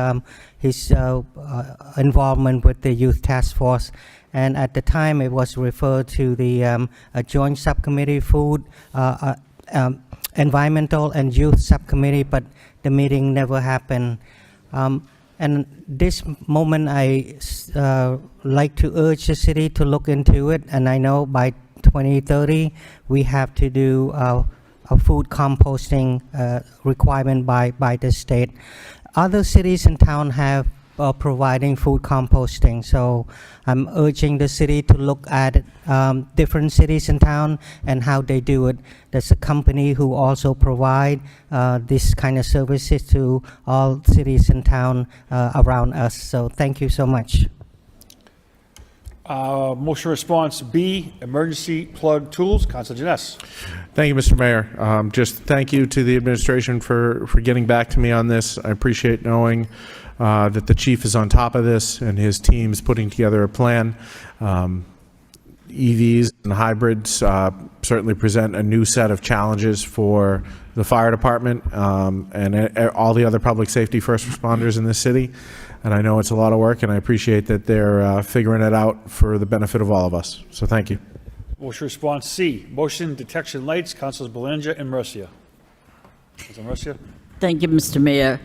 involvement with the Youth Task Force. And at the time, it was referred to the joint subcommittee, food, environmental and youth subcommittee, but the meeting never happened. And this moment, I like to urge the city to look into it. And I know by 2030, we have to do a food composting requirement by the state. Other cities and towns have providing food composting. So I'm urging the city to look at different cities and towns and how they do it. There's a company who also provide this kind of services to all cities and towns around us. So thank you so much. Motion response B, emergency plug tools. Councilor Janess. Thank you, Mr. Mayor. Just thank you to the administration for getting back to me on this. I appreciate knowing that the chief is on top of this and his team's putting together a plan. EVs and hybrids certainly present a new set of challenges for the fire department and all the other public safety first responders in this city. And I know it's a lot of work, and I appreciate that they're figuring it out for the benefit of all of us. So thank you. Motion response C, motion detection lights. Councilors Belanger and Mercia. Councilor Mercia. Thank you, Mr. Mayor.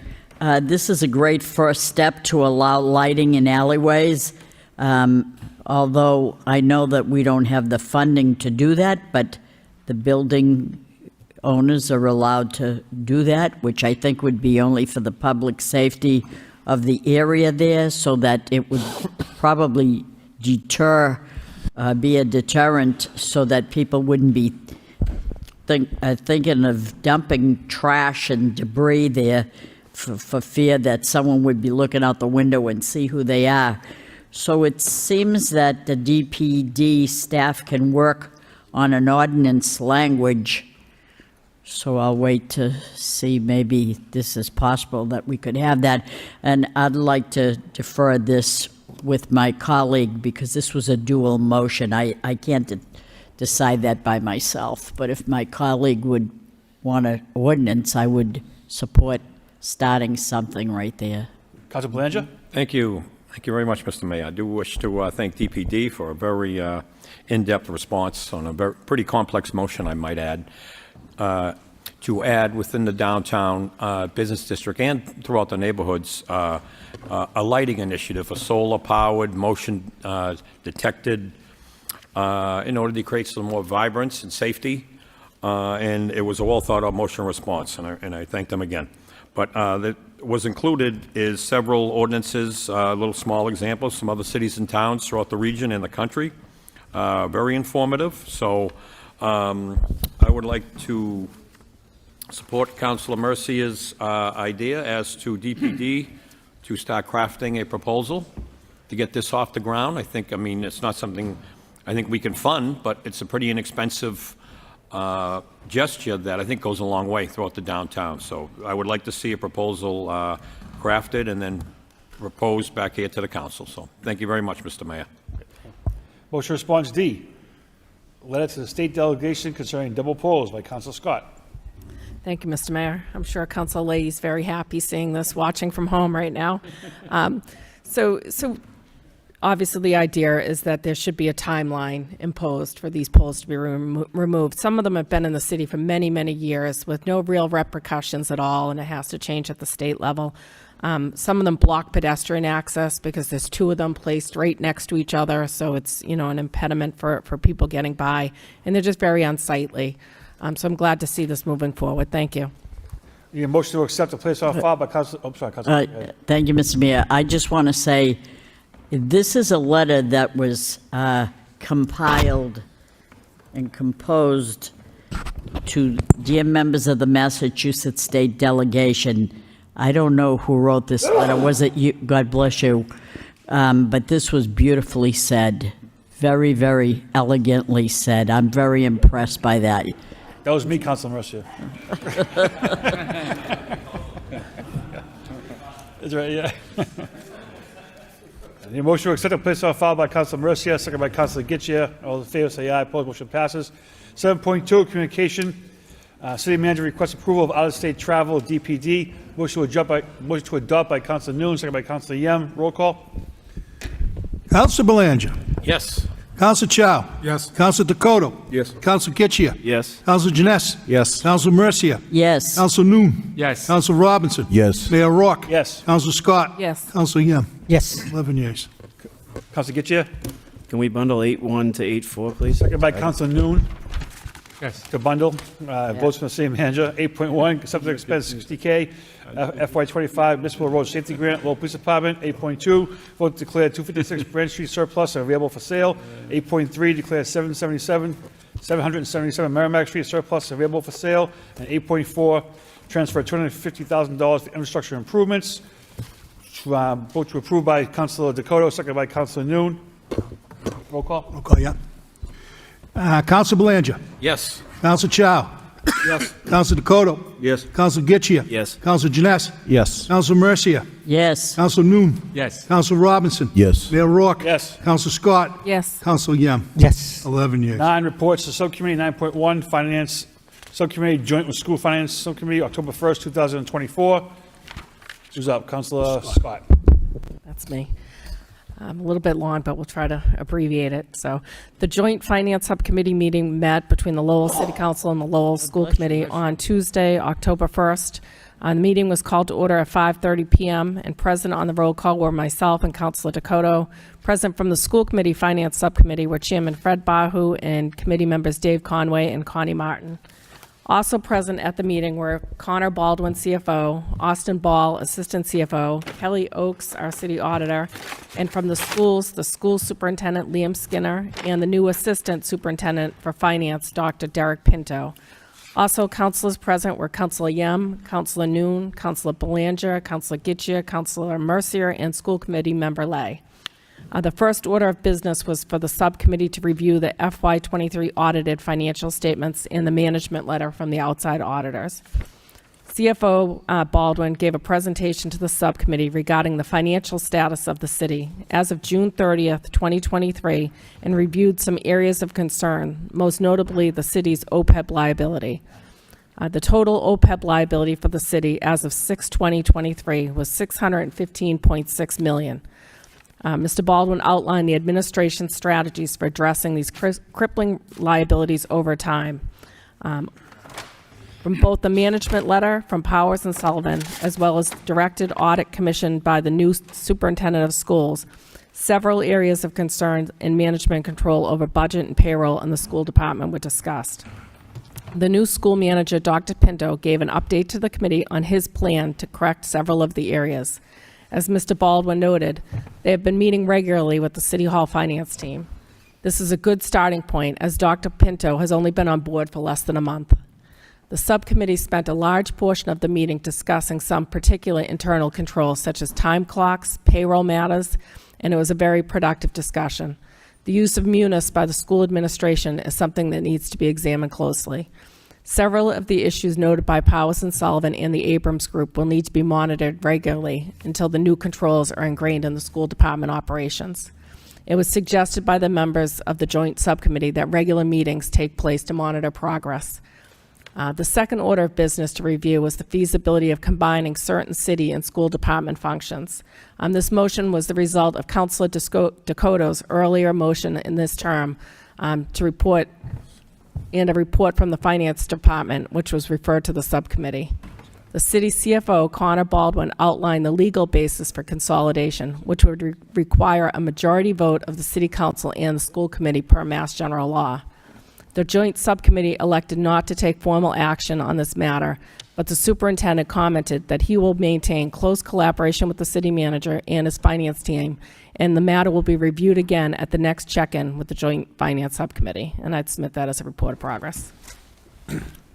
This is a great first step to allow lighting in alleyways, although I know that we don't have the funding to do that, but the building owners are allowed to do that, which I think would be only for the public safety of the area there, so that it would probably be a deterrent so that people wouldn't be thinking of dumping trash and debris there for fear that someone would be looking out the window and see who they are. So it seems that the DPD staff can work on an ordinance language. So I'll wait to see, maybe this is possible that we could have that. And I'd like to defer this with my colleague, because this was a dual motion. I can't decide that by myself. But if my colleague would want an ordinance, I would support starting something right there. Councilor Belanger. Thank you. Thank you very much, Mr. Mayor. I do wish to thank DPD for a very in-depth response on a pretty complex motion, I might add. To add within the downtown business district and throughout the neighborhoods a lighting initiative, a solar-powered, motion detected, in order to create some more vibrance and safety. And it was a well-thought-out motion response, and I thank them again. But that was included is several ordinances, little small examples, some other cities and towns throughout the region and the country. Very informative. So I would like to support Councilor Mercia's idea as to DPD to start crafting a proposal to get this off the ground. I mean, it's not something I think we can fund, but it's a pretty inexpensive gesture that I think goes a long way throughout the downtown. So I would like to see a proposal crafted and then proposed back here to the council. So thank you very much, Mr. Mayor. Motion response D, letter to the state delegation concerning double poles by Councilor Scott. Thank you, Mr. Mayor. I'm sure Council Lady is very happy seeing this, watching from home right now. So obviously the idea is that there should be a timeline imposed for these poles to be removed. Some of them have been in the city for many, many years with no real repercussions at all, and it has to change at the state level. Some of them block pedestrian access because there's two of them placed right next to each other, so it's, you know, an impediment for people getting by, and they're just very unsightly. So I'm glad to see this moving forward. Thank you. Need a motion to accept the place on file by Councilor. Oh, sorry, Councilor. Thank you, Mr. Mayor. I just want to say, this is a letter that was compiled and composed to dear members of the Massachusetts State Delegation I don't know who wrote this letter. Was it you? God bless you. But this was beautifully said. Very, very elegantly said. I'm very impressed by that. That was me, Councilor Mercier. That's right, yeah. The motion to accept the place on file by Councilor Mercier, second by Councilor Getchia. All in favor, say aye. Opposed, motion passes. 7.2, communication. City manager requests approval of out-of-state travel, DPD. Motion to adopt by Councilor Noon, second by Councilor Yem. Roll call. Councilor Belanger. Yes. Councilor Chow. Yes. Councilor Dakota. Yes. Councilor Getchia. Yes. Councilor Janice. Yes. Councilor Mercia. Yes. Councilor Noon. Yes. Councilor Robinson. Yes. Mayor Rourke. Yes. Councilor Scott. Yes. Councilor Yem. Yes. 11 yeas. Councilor Getchia, Can we bundle 8-1 to 8-4, please? second by Councilor Noon. Yes. To bundle, votes from the same manager. 8.1, subject expense 60K, FY25 municipal road safety grant, Lowell Police Department. 8.2, vote to declare 256 Branch Street surplus and available for sale. 8.3, declare 777 Merrimack Street surplus and available for sale. And 8.4, transfer $250,000 for infrastructure improvements. Vote to approve by Councilor Dakota, second by Councilor Noon. Roll call. Roll call, yeah. Councilor Belanger. Yes. Councilor Chow. Yes. Councilor Dakota. Yes. Councilor Getchia. Yes. Councilor Janice. Yes. Councilor Mercia. Yes. Councilor Noon. Yes. Councilor Robinson. Yes. Mayor Rourke. Yes. Councilor Scott. Yes. Councilor Yem. Yes. 11 yeas. 9 reports to Subcommittee. 9.1, Finance Subcommittee, joint with School Finance Subcommittee, October 1st, 2024. Who's up? Councilor Scott. That's me. A little bit long, but we'll try to abbreviate it. So the Joint Finance Subcommittee meeting met between the Lowell City Council and the Lowell School Committee on Tuesday, October 1st. The meeting was called to order at 5:30 p.m. and present on the roll call were myself and Councilor Dakota. Present from the School Committee Finance Subcommittee were Chairman Fred Bahu and committee members Dave Conway and Connie Martin. Also present at the meeting were Connor Baldwin, CFO, Austin Ball, Assistant CFO, Kelly Oakes, our City Auditor, and from the schools, the School Superintendent Liam Skinner, and the new Assistant Superintendent for Finance, Dr. Derek Pinto. Also, councilors present were Councilor Yem, Councilor Noon, Councilor Belanger, Councilor Getchia, Councilor Mercier, and School Committee Member Lay. The first order of business was for the subcommittee to review the FY23 audited financial statements and the management letter from the outside auditors. CFO Baldwin gave a presentation to the subcommittee regarding the financial status of the city as of June 30th, 2023, and reviewed some areas of concern, most notably the city's OPEB liability. The total OPEB liability for the city as of 6/20/23 was $615.6 million. Mr. Baldwin outlined the administration's strategies for addressing these crippling liabilities over time. From both the management letter from Powers and Sullivan, as well as directed audit commissioned by the new superintendent of schools, several areas of concern and management control over budget and payroll in the school department were discussed. The new school manager, Dr. Pinto, gave an update to the committee on his plan to correct several of the areas. As Mr. Baldwin noted, they have been meeting regularly with the City Hall finance team. This is a good starting point, as Dr. Pinto has only been on board for less than a month. The subcommittee spent a large portion of the meeting discussing some particular internal controls, such as time clocks, payroll matters, and it was a very productive discussion. The use of Munis by the school administration is something that needs to be examined closely. Several of the issues noted by Powers and Sullivan and the Abrams Group will need to be monitored regularly until the new controls are ingrained in the school department operations. It was suggested by the members of the joint subcommittee that regular meetings take place to monitor progress. The second order of business to review was the feasibility of combining certain city and school department functions. This motion was the result of Councilor Dakota's earlier motion in this term to report and a report from the Finance Department, which was referred to the subcommittee. The city CFO, Connor Baldwin, outlined the legal basis for consolidation, which would require a majority vote of the City Council and the School Committee per Mass General Law. The joint subcommittee elected not to take formal action on this matter, but the superintendent commented that he will maintain close collaboration with the city manager and his finance team, and the matter will be reviewed again at the next check-in with the joint finance subcommittee. And I'd submit that as a report of progress.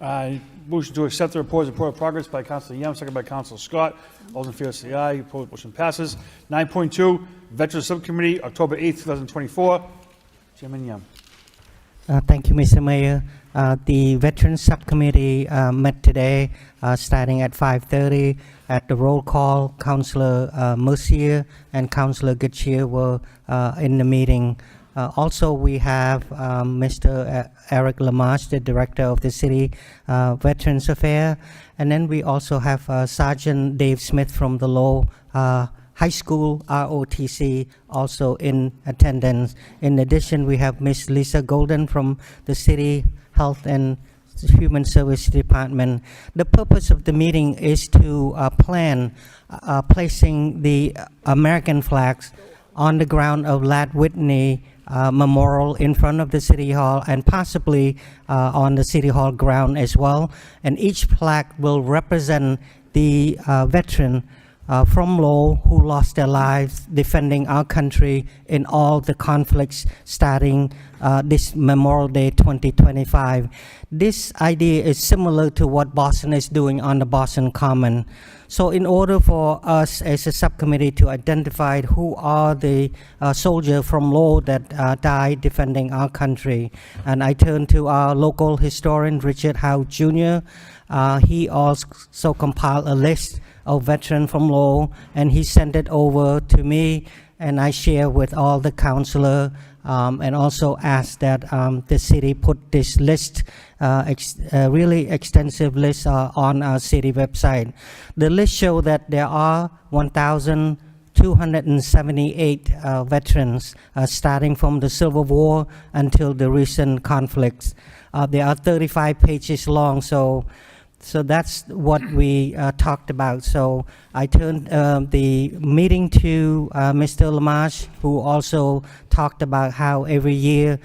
Motion to accept the report of progress by Councilor Yam, second by Councilor Scott. All those in favor say aye. Opposed, motion passes. 9.2, Veterans Subcommittee, October 8th, 2024. Chairman Yam. Thank you, Mr. Mayor. The Veterans Subcommittee met today, starting at 5:30. At the roll call, Councilor Mercier and Councilor Goodcheer were in the meeting. Also, we have Mr. Eric Lamarche, the Director of the City Veterans Affairs. And then we also have Sergeant Dave Smith from the Lowell High School ROTC also in attendance. In addition, we have Miss Lisa Golden from the City Health and Human Service Department. The purpose of the meeting is to plan placing the American flags on the ground of Lad Whitney Memorial in front of the City Hall and possibly on the City Hall ground as well. And each flag will represent the veteran from Lowell who lost their lives defending our country in all the conflicts starting this Memorial Day 2025. This idea is similar to what Boston is doing on the Boston Common. So in order for us as a subcommittee to identify who are the soldiers from Lowell that died defending our country, and I turn to our local historian, Richard Howe Jr. He also compiled a list of veterans from Lowell, and he sent it over to me, and I share with all the councilor, and also ask that the city put this list, really extensive list on our city website. The list shows that there are 1,278 veterans starting from the Civil War until the recent conflicts. They are 35 pages long, so that's what we talked about. So I turned the meeting to Mr. Lamarche, who also talked about how every year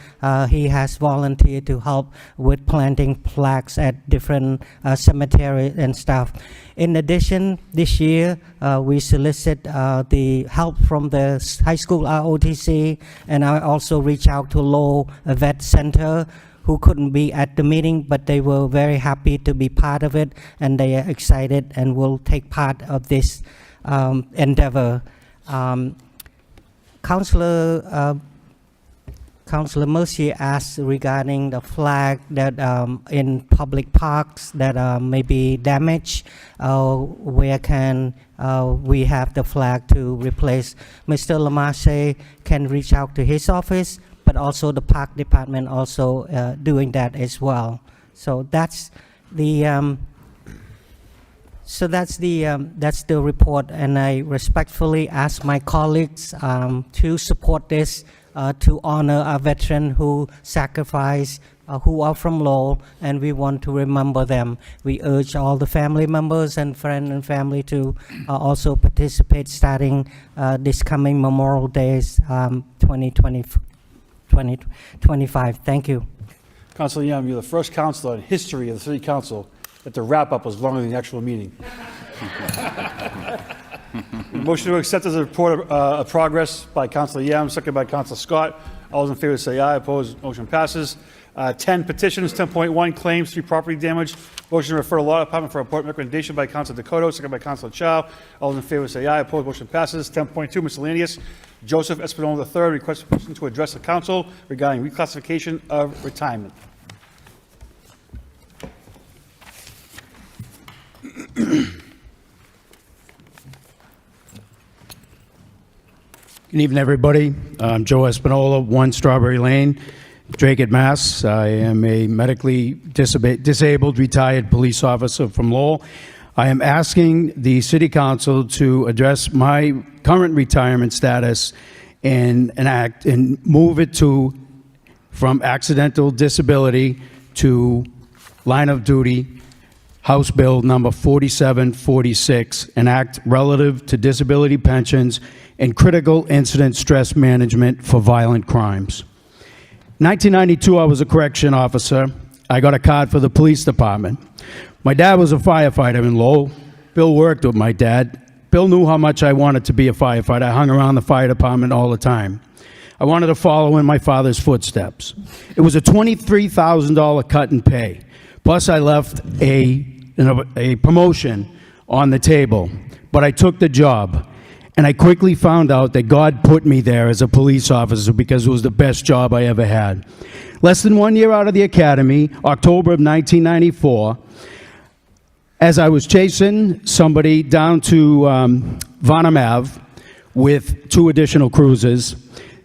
he has volunteered to help with planting flags at different cemeteries and stuff. In addition, this year we solicit the help from the high school ROTC, and I also reach out to Lowell Vet Center, who couldn't be at the meeting, but they were very happy to be part of it, and they are excited and will take part of this endeavor. Councilor Mercier asked regarding the flag that in public parks that may be damaged. Where can we have the flag to replace? Mr. Lamarche can reach out to his office, but also the park department also doing that as well. So that's the that's the report, and I respectfully ask my colleagues to support this to honor our veteran who sacrificed, who are from Lowell, and we want to remember them. We urge all the family members and friends and family to also participate starting this coming Memorial Days 2025. Thank you. Councilor Yam, you're the first councilor in history of the City Council that the wrap-up was longer than the actual meeting. Motion to accept as a report of progress by Councilor Yam, second by Councilor Scott. All those in favor say aye. Opposed, motion passes. 10 petitions, 10.1 claims, 3 property damage. Motion to refer to Law Department for report and recommendation by Councilor Dakota, second by Councilor Chow. All those in favor say aye. Opposed, motion passes. 10.2 miscellaneous. Joseph Espinola III requests permission to address the council regarding reclassification of retirement. Good evening, everybody. I'm Joe Espinola, 1 Strawberry Lane, Dracut, Mass. I am a medically disabled retired police officer from Lowell. I am asking the City Council to address my current retirement status and enact and move it to from accidental disability to line of duty, House Bill number 4746, an act relative to disability pensions and critical incident stress management for violent crimes. 1992, I was a correction officer. I got a card for the police department. My dad was a firefighter in Lowell. Bill worked with my dad. Bill knew how much I wanted to be a firefighter. I hung around the fire department all the time. I wanted to follow in my father's footsteps. It was a $23,000 cut in pay. Plus, I left a promotion on the table, but I took the job. And I quickly found out that God put me there as a police officer because it was the best job I ever had. Less than 1 year out of the academy, October of 1994, as I was chasing somebody down to Varnum Ave with 2 additional cruisers,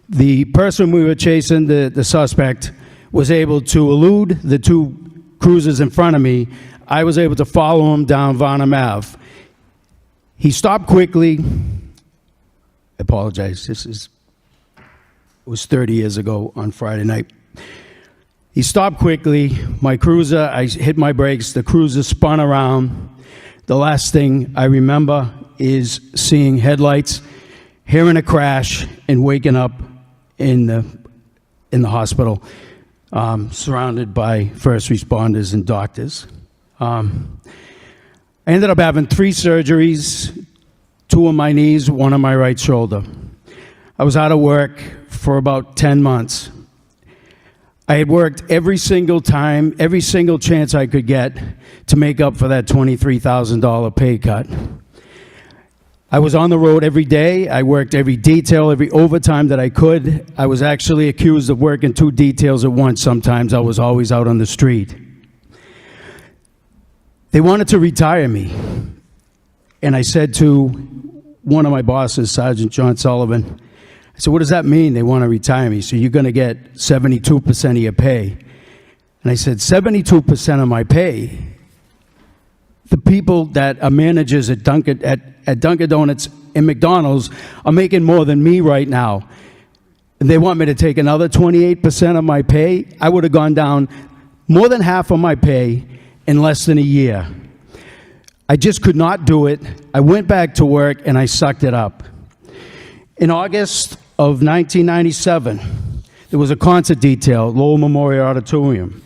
the person we were chasing, the suspect, was able to elude the 2 cruisers in front of me. I was able to follow him down Varnum Ave. He stopped quickly. I apologize. It was 30 years ago on Friday night. He stopped quickly. My cruiser, I hit my brakes. The cruiser spun around. The last thing I remember is seeing headlights, hearing a crash, and waking up in the hospital, surrounded by first responders and doctors. I ended up having 3 surgeries, 2 on my knees, 1 on my right shoulder. I was out of work for about 10 months. I had worked every single time, every single chance I could get to make up for that $23,000 pay cut. I was on the road every day. I worked every detail, every overtime that I could. I was actually accused of working 2 details at once sometimes. I was always out on the street. They wanted to retire me. And I said to one of my bosses, Sergeant John Sullivan, I said, what does that mean, they want to retire me? So you're going to get 72% of your pay. And I said, 72% of my pay? The people that are managers at Dunkin' Donuts and McDonald's are making more than me right now. And they want me to take another 28% of my pay? I would have gone down more than half of my pay in less than a year. I just could not do it. I went back to work and I sucked it up. In August of 1997, there was a concert detail at Lowell Memorial Auditorium.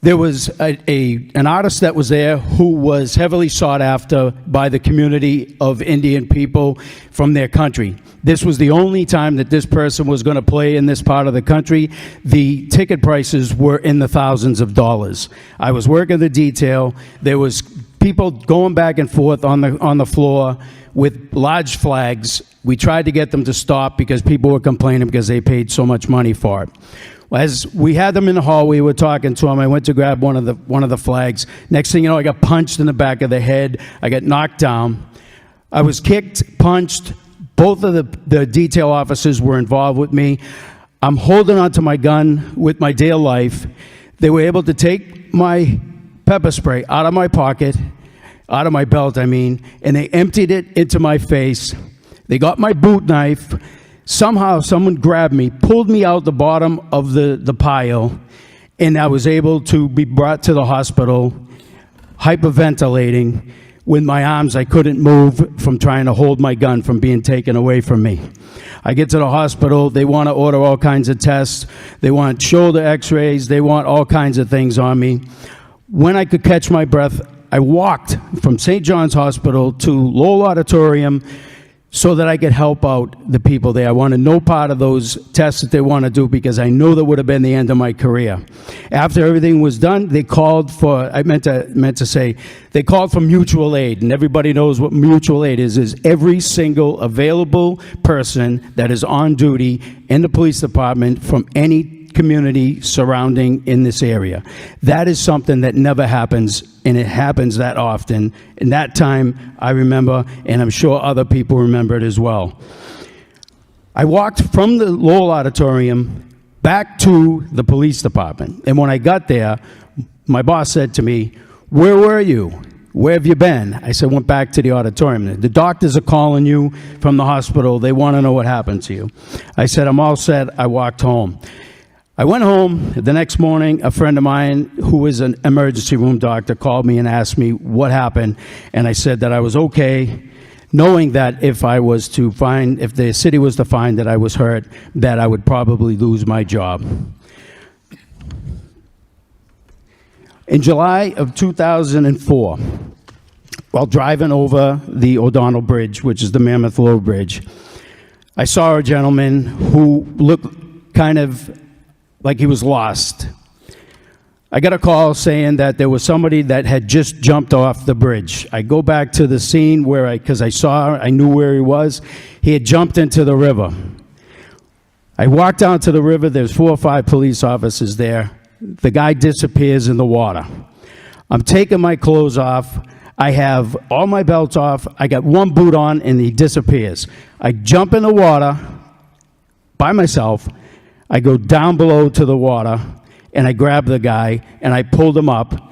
There was an artist that was there who was heavily sought after by the community of Indian people from their country. This was the only time that this person was going to play in this part of the country. The ticket prices were in the thousands of dollars. I was working the detail. There was people going back and forth on the floor with large flags. We tried to get them to stop because people were complaining because they paid so much money for it. As we had them in the hall, we were talking to them. I went to grab one of the flags. Next thing you know, I got punched in the back of the head. I got knocked down. I was kicked, punched. Both of the detail officers were involved with me. I'm holding onto my gun with my dear life. They were able to take my pepper spray out of my pocket, out of my belt, I mean, and they emptied it into my face. They got my boot knife. Somehow someone grabbed me, pulled me out the bottom of the pile, and I was able to be brought to the hospital, hyperventilating. With my arms, I couldn't move from trying to hold my gun from being taken away from me. I get to the hospital, they want to order all kinds of tests. They want shoulder x-rays, they want all kinds of things on me. When I could catch my breath, I walked from St. John's Hospital to Lowell Auditorium so that I could help out the people there. I wanted no part of those tests that they want to do because I know that would have been the end of my career. After everything was done, they called for, I meant to say, they called for mutual aid, and everybody knows what mutual aid is every single available person that is on duty in the police department from any community surrounding in this area. That is something that never happens, and it happens that often. In that time, I remember, and I'm sure other people remember it as well. I walked from the Lowell Auditorium back to the police department, and when I got there, my boss said to me, "Where were you? Where have you been?" I said, "Went back to the auditorium. The doctors are calling you from the hospital. They want to know what happened to you." I said, "I'm all set." I walked home. I went home. The next morning, a friend of mine who is an emergency room doctor called me and asked me what happened, and I said that I was okay, knowing that if the city was to find that I was hurt, that I would probably lose my job. In July of 2004, while driving over the O'Donnell Bridge, which is the Mammoth Low Bridge, I saw a gentleman who looked kind of like he was lost. I got a call saying that there was somebody that had just jumped off the bridge. I go back to the scene because I knew where he was. He had jumped into the river. I walked down to the river. There's 4 or 5 police officers there. The guy disappears in the water. I'm taking my clothes off. I have all my belts off. I got one boot on, and he disappears. I jump in the water by myself. I go down below to the water, and I grab the guy, and I pulled him up.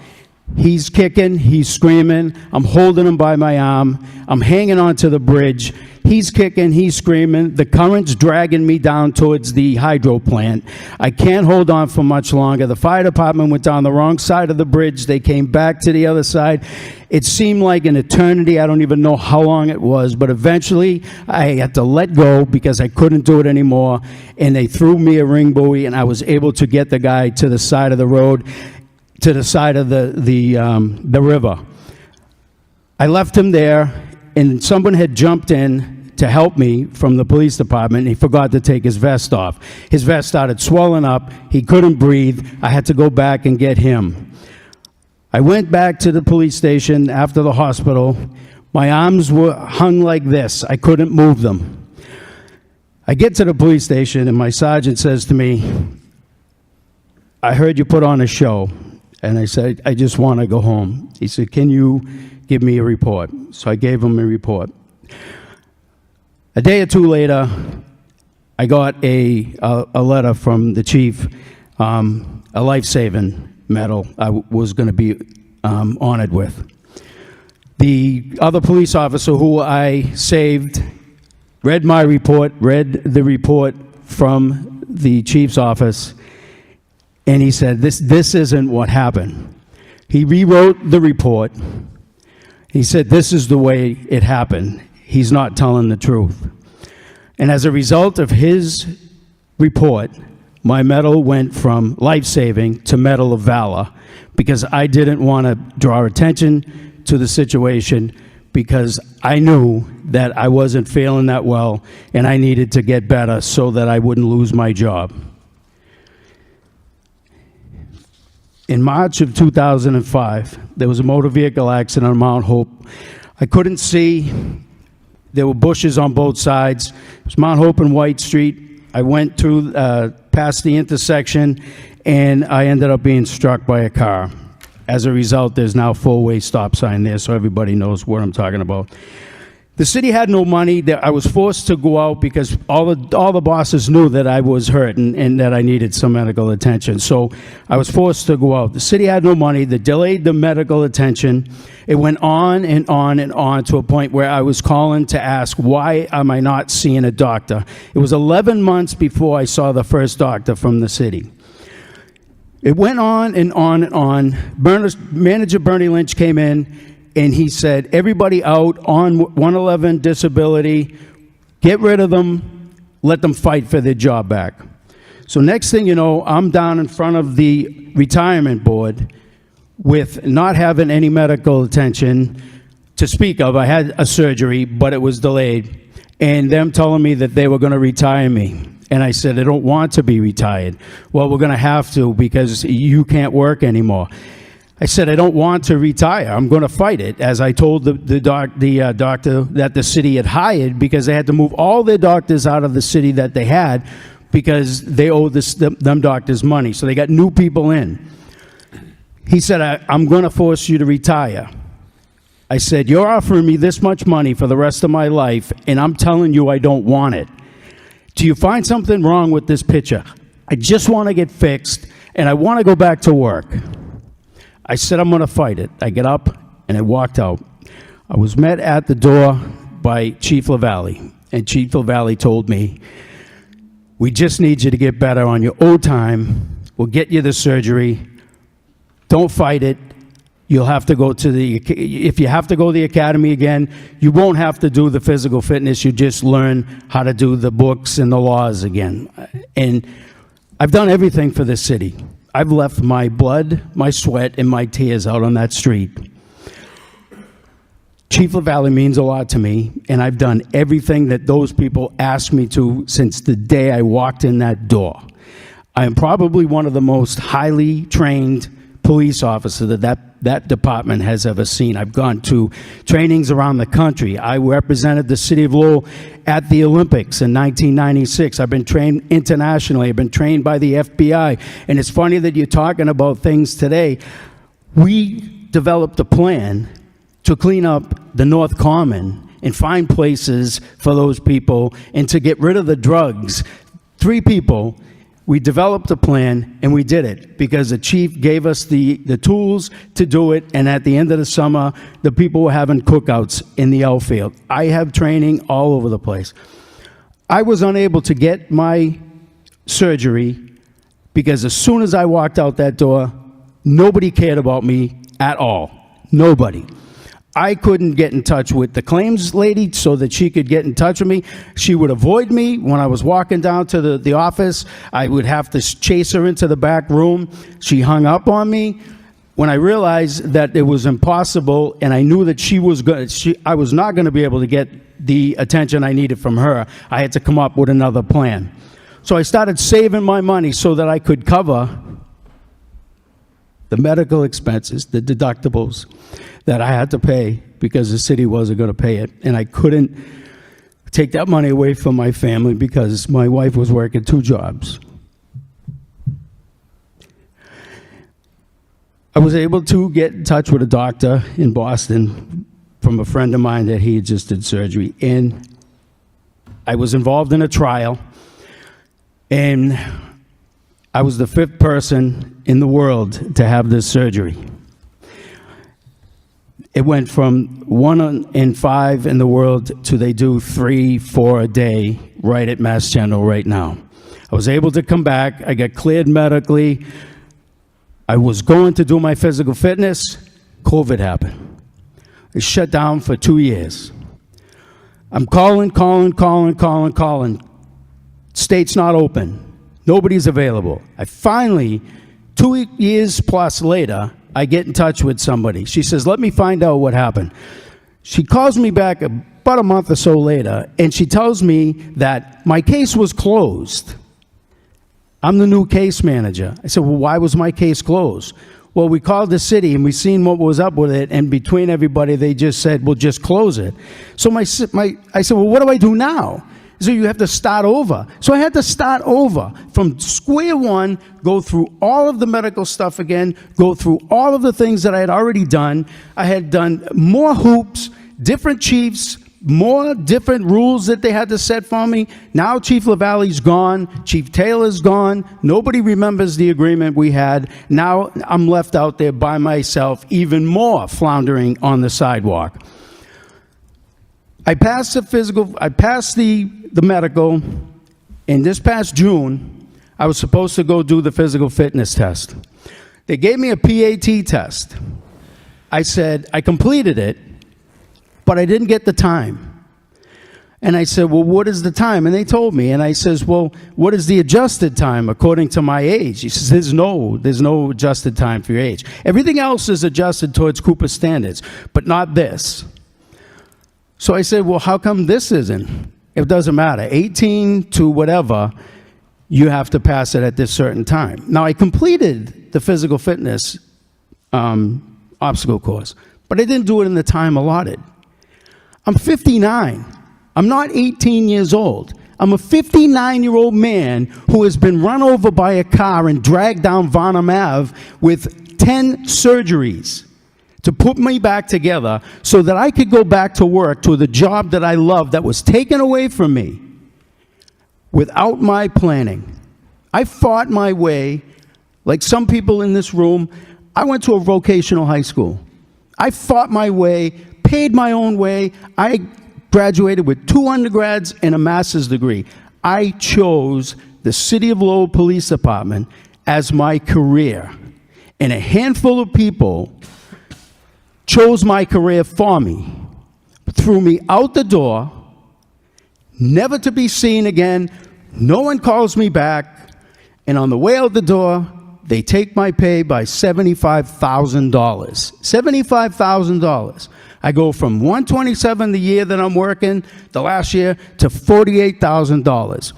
He's kicking, he's screaming. I'm holding him by my arm. I'm hanging onto the bridge. He's kicking, he's screaming. The current's dragging me down towards the hydro plant. I can't hold on for much longer. The fire department went down the wrong side of the bridge. They came back to the other side. It seemed like an eternity. I don't even know how long it was, but eventually I had to let go because I couldn't do it anymore, and they threw me a ring buoy, and I was able to get the guy to the side of the road, to the side of the river. I left him there, and someone had jumped in to help me from the police department, and he forgot to take his vest off. His vest started swelling up. He couldn't breathe. I had to go back and get him. I went back to the police station after the hospital. My arms were hung like this. I couldn't move them. I get to the police station, and my sergeant says to me, "I heard you put on a show." And I said, "I just want to go home." He said, "Can you give me a report?" So I gave him a report. A day or two later, I got a letter from the chief, a life-saving medal I was going to be honored with. The other police officer who I saved read my report, read the report from the chief's office, and he said, this isn't what happened. He rewrote the report. He said, "This is the way it happened. He's not telling the truth." And as a result of his report, my medal went from life-saving to Medal of Valor, because I didn't want to draw attention to the situation, because I knew that I wasn't feeling that well and I needed to get better so that I wouldn't lose my job. In March of 2005, there was a motor vehicle accident on Mount Hope. I couldn't see. There were bushes on both sides. It was Mount Hope and White Street. I went through past the intersection, and I ended up being struck by a car. As a result, there's now a four-way stop sign there, so everybody knows what I'm talking about. The city had no money. I was forced to go out because all the bosses knew that I was hurt and that I needed some medical attention. So I was forced to go out. The city had no money. They delayed the medical attention. It went on and on and on to a point where I was calling to ask, why am I not seeing a doctor? It was 11 months before I saw the first doctor from the city. It went on and on and on. Manager Bernie Lynch came in, and he said, everybody out on 111 disability, get rid of them, let them fight for their job back. So next thing you know, I'm down in front of the retirement board with not having any medical attention to speak of. I had a surgery, but it was delayed, and them telling me that they were going to retire me. And I said, I don't want to be retired. Well, we're going to have to, because you can't work anymore. I said, I don't want to retire. I'm going to fight it, as I told the doctor that the city had hired, because they had to move all their doctors out of the city that they had because they owed them doctors money. So they got new people in. He said, I'm going to force you to retire. I said, you're offering me this much money for the rest of my life, and I'm telling you I don't want it. Do you find something wrong with this picture? I just want to get fixed, and I want to go back to work. I said, I'm going to fight it. I get up, and I walked out. I was met at the door by Chief LaValle, and Chief LaValle told me, we just need you to get better on your own time. We'll get you the surgery. Don't fight it. You'll have to go to if you have to go to the academy again, you won't have to do the physical fitness. You just learn how to do the books and the laws again. And I've done everything for this city. I've left my blood, my sweat, and my tears out on that street. Chief LaValle means a lot to me, and I've done everything that those people asked me to since the day I walked in that door. I am probably one of the most highly trained police officer that department has ever seen. I've gone to trainings around the country. I represented the city of Lowell at the Olympics in 1996. I've been trained internationally. I've been trained by the FBI. And it's funny that you're talking about things today. We developed a plan to clean up the North Common and find places for those people and to get rid of the drugs. 3 people. We developed a plan, and we did it because the chief gave us the tools to do it, and at the end of the summer, the people were having cookouts in the outfield. I have training all over the place. I was unable to get my surgery because as soon as I walked out that door, nobody cared about me at all. Nobody. I couldn't get in touch with the claims lady so that she could get in touch with me. She would avoid me when I was walking down to the office. I would have to chase her into the back room. She hung up on me. When I realized that it was impossible and I knew that I was not going to be able to get the attention I needed from her, I had to come up with another plan. So I started saving my money so that I could cover the medical expenses, the deductibles that I had to pay because the city wasn't going to pay it. And I couldn't take that money away from my family because my wife was working 2 jobs. I was able to get in touch with a doctor in Boston from a friend of mine that he had just did surgery. And I was involved in a trial. And I was the 5th person in the world to have this surgery. It went from 1 in 5 in the world to they do 3, 4 a day right at Mass General right now. I was able to come back. I got cleared medically. I was going to do my physical fitness. COVID happened. It shut down for 2 years. I'm calling. State's not open. Nobody's available. I finally, 2 years plus later, I get in touch with somebody. She says, let me find out what happened. She calls me back about a month or so later, and she tells me that my case was closed. I'm the new case manager. I said, well, why was my case closed? Well, we called the city, and we seen what was up with it, and between everybody, they just said, well, just close it. So I said, well, what do I do now? So you have to start over. So I had to start over from square one, go through all of the medical stuff again, go through all of the things that I had already done. I had done more hoops, different chiefs, more different rules that they had to set for me. Now Chief LaValle's gone, Chief Taylor's gone. Nobody remembers the agreement we had. Now I'm left out there by myself, even more floundering on the sidewalk. I passed the physical, I passed the medical, and this past June, I was supposed to go do the physical fitness test. They gave me a PAT test. I said, I completed it, but I didn't get the time. And I said, well, what is the time? And they told me, and I says, well, what is the adjusted time according to my age? He says, there's no adjusted time for your age. Everything else is adjusted towards Cooper standards, but not this. So I said, well, how come this isn't? It doesn't matter. 18 to whatever, you have to pass it at this certain time. Now, I completed the physical fitness obstacle course, but I didn't do it in the time allotted. I'm 59. I'm not 18 years old. I'm a 59-year-old man who has been run over by a car and dragged down Varnum Ave with 10 surgeries to put me back together so that I could go back to work to the job that I love that was taken away from me without my planning. I fought my way, like some people in this room. I went to a vocational high school. I fought my way, paid my own way. I graduated with 2 undergrads and a master's degree. I chose the City of Lowell Police Department as my career. And a handful of people chose my career for me, threw me out the door, never to be seen again. No one calls me back. And on the way out the door, they take my pay by $75,000. $75,000. I go from $127,000 the year that I'm working, the last year, to $48,000.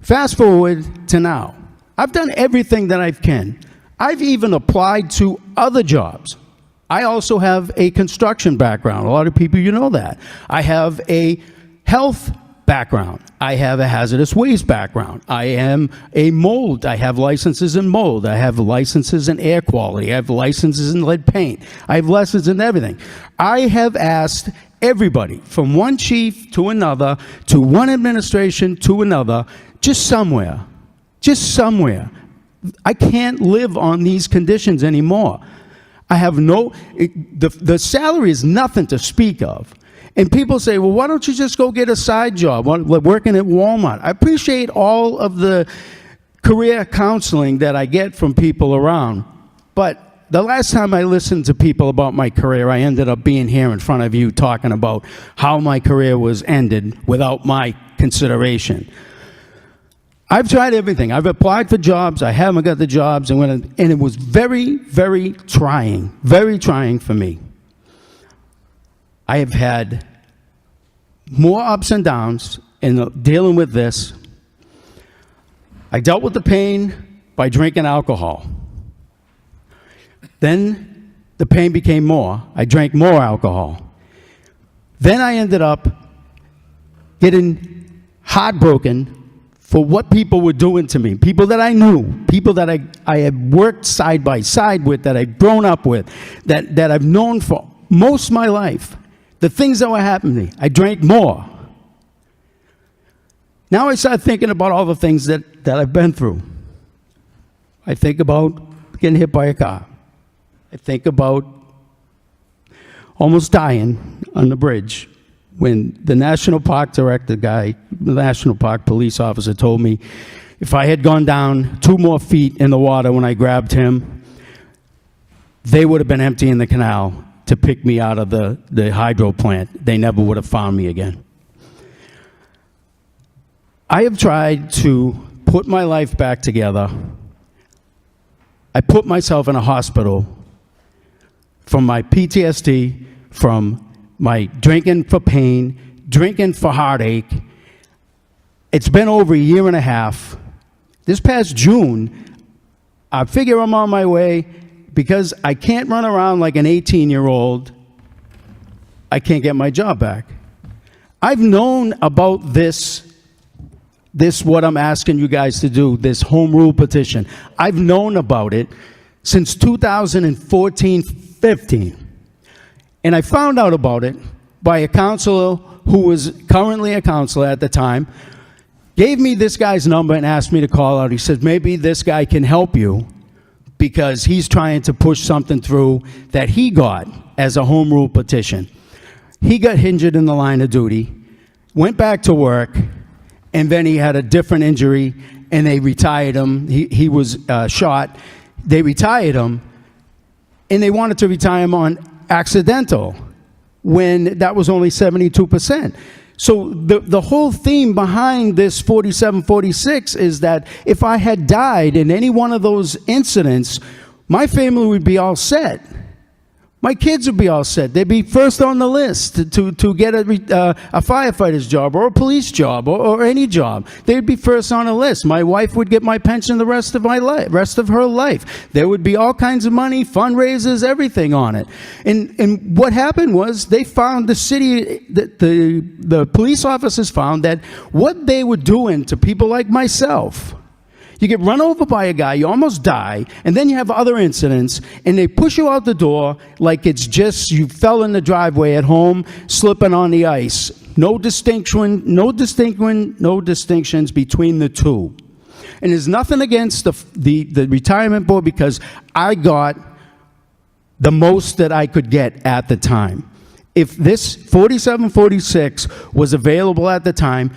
Fast forward to now. I've done everything that I can. I've even applied to other jobs. I also have a construction background. A lot of people, you know that. I have a health background. I have a hazardous waste background. I am a mold. I have licenses in mold. I have licenses in air quality. I have licenses in lead paint. I have licenses in everything. I have asked everybody, from one chief to another, to one administration to another, just somewhere. I can't live on these conditions anymore. I have the salary is nothing to speak of. And people say, well, why don't you just go get a side job, working at Walmart? I appreciate all of the career counseling that I get from people around. But the last time I listened to people about my career, I ended up being here in front of you talking about how my career was ended without my consideration. I've tried everything. I've applied for jobs. I haven't got the jobs. And it was very, very trying for me. I have had more ups and downs in dealing with this. I dealt with the pain by drinking alcohol. Then the pain became more. I drank more alcohol. Then I ended up getting heartbroken for what people were doing to me, people that I knew, people that I had worked side by side with, that I've grown up with, that I've known for most of my life. The things that were happening to me, I drank more. Now I start thinking about all the things that I've been through. I think about getting hit by a car. I think about almost dying on the bridge when the National Park director guy, the National Park police officer told me if I had gone down 2 more feet in the water when I grabbed him, they would have been emptying the canal to pick me out of the hydro plant. They never would have found me again. I have tried to put my life back together. I put myself in a hospital from my PTSD, from my drinking for pain, drinking for heartache. It's been over 1.5 years. This past June, I figure I'm on my way because I can't run around like an 18-year-old. I can't get my job back. I've known about this what I'm asking you guys to do, this home rule petition. I've known about it since 2014-15. And I found out about it by a counselor who was currently a counselor at the time, gave me this guy's number and asked me to call out. He said, maybe this guy can help you because he's trying to push something through that he got as a home rule petition. He got injured in the line of duty, went back to work, and then he had a different injury, and they retired him. He was shot. They retired him, and they wanted to retire him on accidental when that was only 72%. So the whole theme behind this 4746 is that if I had died in any one of those incidents, my family would be all set. My kids would be all set. They'd be first on the list to get a firefighter's job or a police job or any job. They'd be first on the list. My wife would get my pension the rest of her life. There would be all kinds of money, fundraisers, everything on it. And what happened was they found the police officers found that what they were doing to people like myself. You get run over by a guy, you almost die, and then you have other incidents, and they push you out the door like it's just you fell in the driveway at home, slipping on the ice. No distinctions between the two. And there's nothing against the retirement board because I got the most that I could get at the time. If this 4746 was available at the time,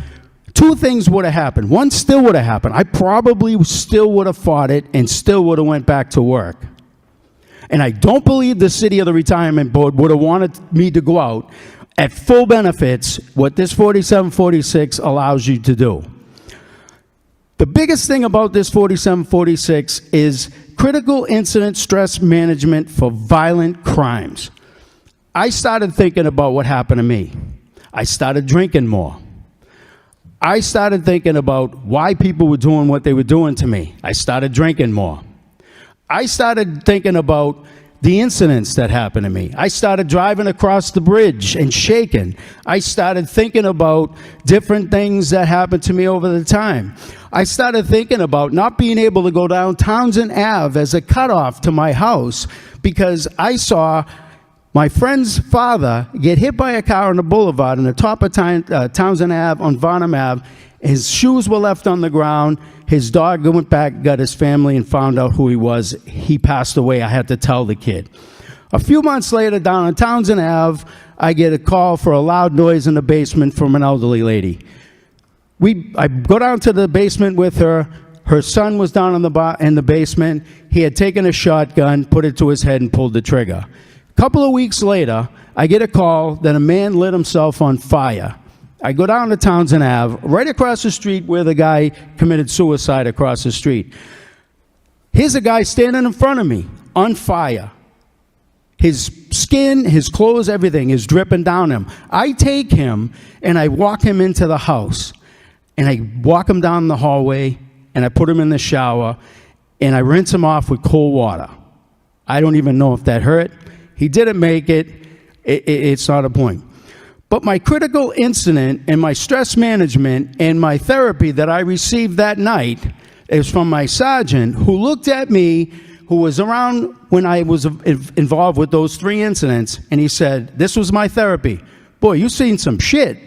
2 things would have happened. One still would have happened. I probably still would have fought it and still would have went back to work. And I don't believe the city of the retirement board would have wanted me to go out at full benefits, what this 4746 allows you to do. The biggest thing about this 4746 is critical incident stress management for violent crimes. I started thinking about what happened to me. I started drinking more. I started thinking about why people were doing what they were doing to me. I started drinking more. I started thinking about the incidents that happened to me. I started driving across the bridge and shaking. I started thinking about different things that happened to me over the time. I started thinking about not being able to go down Townsend Ave as a cutoff to my house because I saw my friend's father get hit by a car on the boulevard on the top of Townsend Ave on Varnum Ave. His shoes were left on the ground. His dog went back, got his family, and found out who he was. He passed away. I had to tell the kid. A few months later, down on Townsend Ave, I get a call for a loud noise in the basement from an elderly lady. I go down to the basement with her. Her son was down in the basement. He had taken a shotgun, put it to his head, and pulled the trigger. A couple of weeks later, I get a call that a man lit himself on fire. I go down to Townsend Ave, right across the street where the guy committed suicide across the street. Here's a guy standing in front of me, on fire. His skin, his clothes, everything is dripping down him. I take him and I walk him into the house. And I walk him down the hallway and I put him in the shower and I rinse him off with cold water. I don't even know if that hurt. He didn't make it. It's not a point. But my critical incident and my stress management and my therapy that I received that night is from my sergeant who looked at me, who was around when I was involved with those 3 incidents, and he said, "This was my therapy. Boy, you've seen some shit."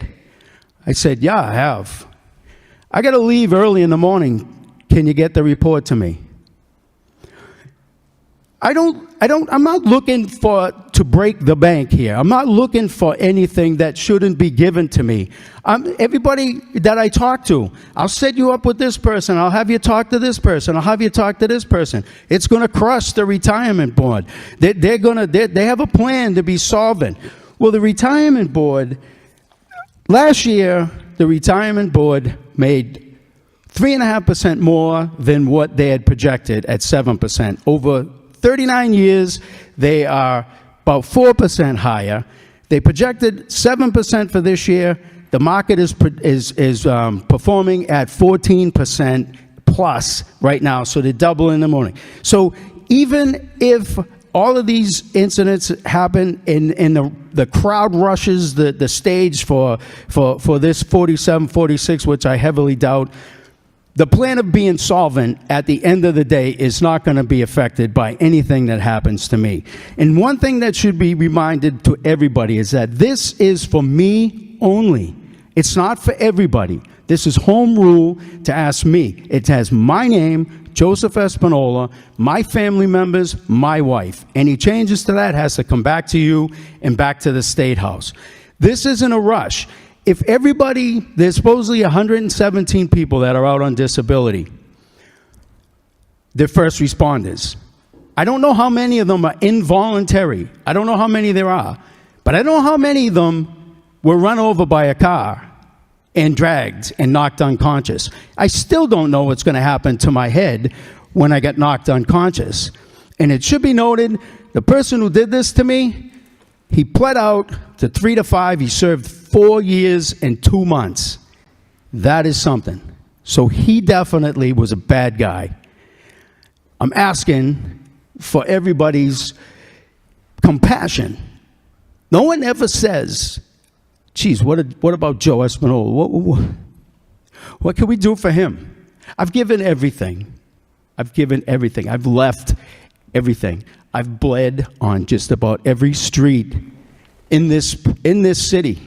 I said, "Yeah, I have. I got to leave early in the morning. Can you get the report to me?" I'm not looking to break the bank here. I'm not looking for anything that shouldn't be given to me. Everybody that I talk to, I'll set you up with this person. I'll have you talk to this person. I'll have you talk to this person. It's going to crush the retirement board. They have a plan to be solvent. Well, the retirement board, last year, the retirement board made 3.5% more than what they had projected at 7%. Over 39 years, they are about 4% higher. They projected 7% for this year. The market is performing at 14% plus right now, so they're doubling the morning. So even if all of these incidents happen and the crowd rushes the stage for this 47, 46, which I heavily doubt, the plan of being solvent at the end of the day is not going to be affected by anything that happens to me. And one thing that should be reminded to everybody is that this is for me only. It's not for everybody. This is home rule to ask me. It has my name, Joseph Espinola, my family members, my wife. Any changes to that has to come back to you and back to the State House. This isn't a rush. If everybody, there's supposedly 117 people that are out on disability, they're first responders. I don't know how many of them are involuntary. I don't know how many there are. But I know how many of them were run over by a car and dragged and knocked unconscious. I still don't know what's going to happen to my head when I get knocked unconscious. And it should be noted, the person who did this to me, he pled out to 3 to 5. He served 4 years and 2 months. That is something. So he definitely was a bad guy. I'm asking for everybody's compassion. No one ever says, geez, what about Joe Espinola? What can we do for him? I've given everything. I've given everything. I've left everything. I've bled on just about every street in this city.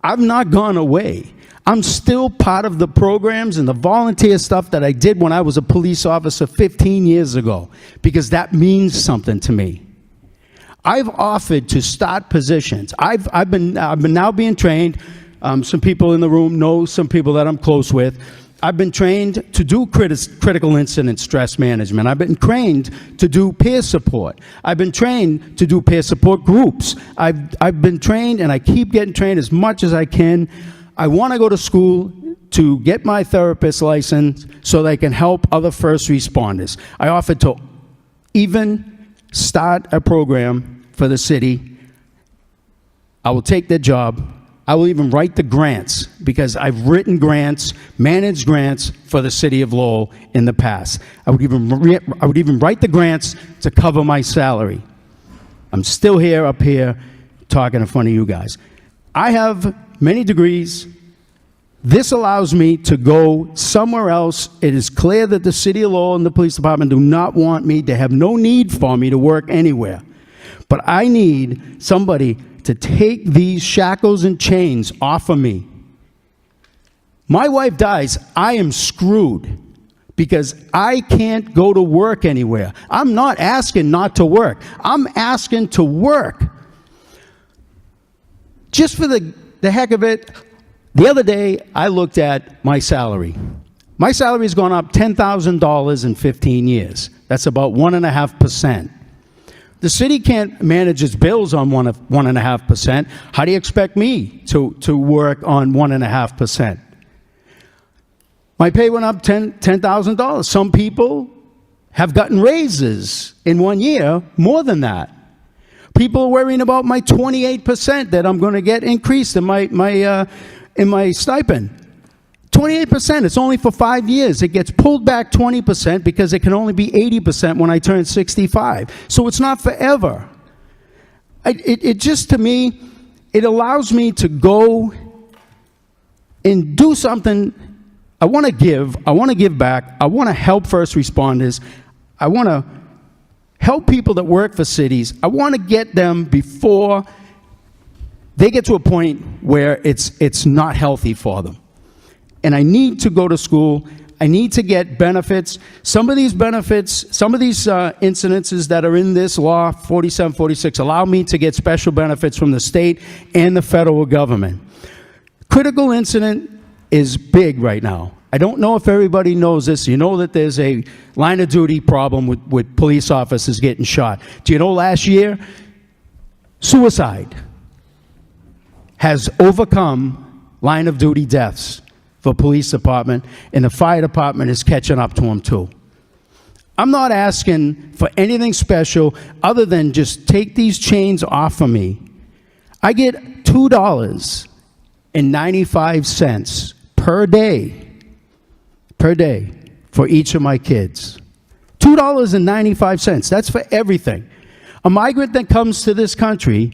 I've not gone away. I'm still part of the programs and the volunteer stuff that I did when I was a police officer 15 years ago, because that means something to me. I've offered to start positions. I've been now being trained. Some people in the room know some people that I'm close with. I've been trained to do critical incident stress management. I've been trained to do peer support. I've been trained to do peer support groups. I've been trained, and I keep getting trained as much as I can. I want to go to school to get my therapist license so that I can help other first responders. I offered to even start a program for the city. I will take the job I will even write the grants, because I've written grants, managed grants for the city of Lowell in the past. I would even write the grants to cover my salary. I'm still up here, talking in front of you guys. I have many degrees. This allows me to go somewhere else. It is clear that the city of Lowell and the police department do not want me. They have no need for me to work anywhere. But I need somebody to take these shackles and chains off of me. My wife dies, I am screwed, because I can't go to work anywhere. I'm not asking not to work. I'm asking to work. Just for the heck of it, the other day I looked at my salary. My salary has gone up $10,000 in 15 years. That's about 1.5%. The city can't manage its bills on 1.5%. How do you expect me to work on 1.5%? My pay went up $10,000. Some people have gotten raises in 1 year more than that. People are worrying about my 28% that I'm going to get increased in my stipend. 28%, it's only for 5 years. It gets pulled back 20% because it can only be 80% when I turn 65. So it's not forever. It just, to me, it allows me to go and do something. I want to give back. I want to help first responders. I want to help people that work for cities. I want to get them before they get to a point where it's not healthy for them. And I need to go to school. I need to get benefits. Some of these benefits, some of these incidences that are in this law, 4746, allow me to get special benefits from the state and the federal government. Critical incident is big right now. I don't know if everybody knows this. You know that there's a line of duty problem with police officers getting shot. Do you know last year, suicide has overcome line of duty deaths for police department, and the fire department is catching up to them too. I'm not asking for anything special other than just take these chains off of me. I get $2.95 per day for each of my kids. $2.95, that's for everything. A migrant that comes to this country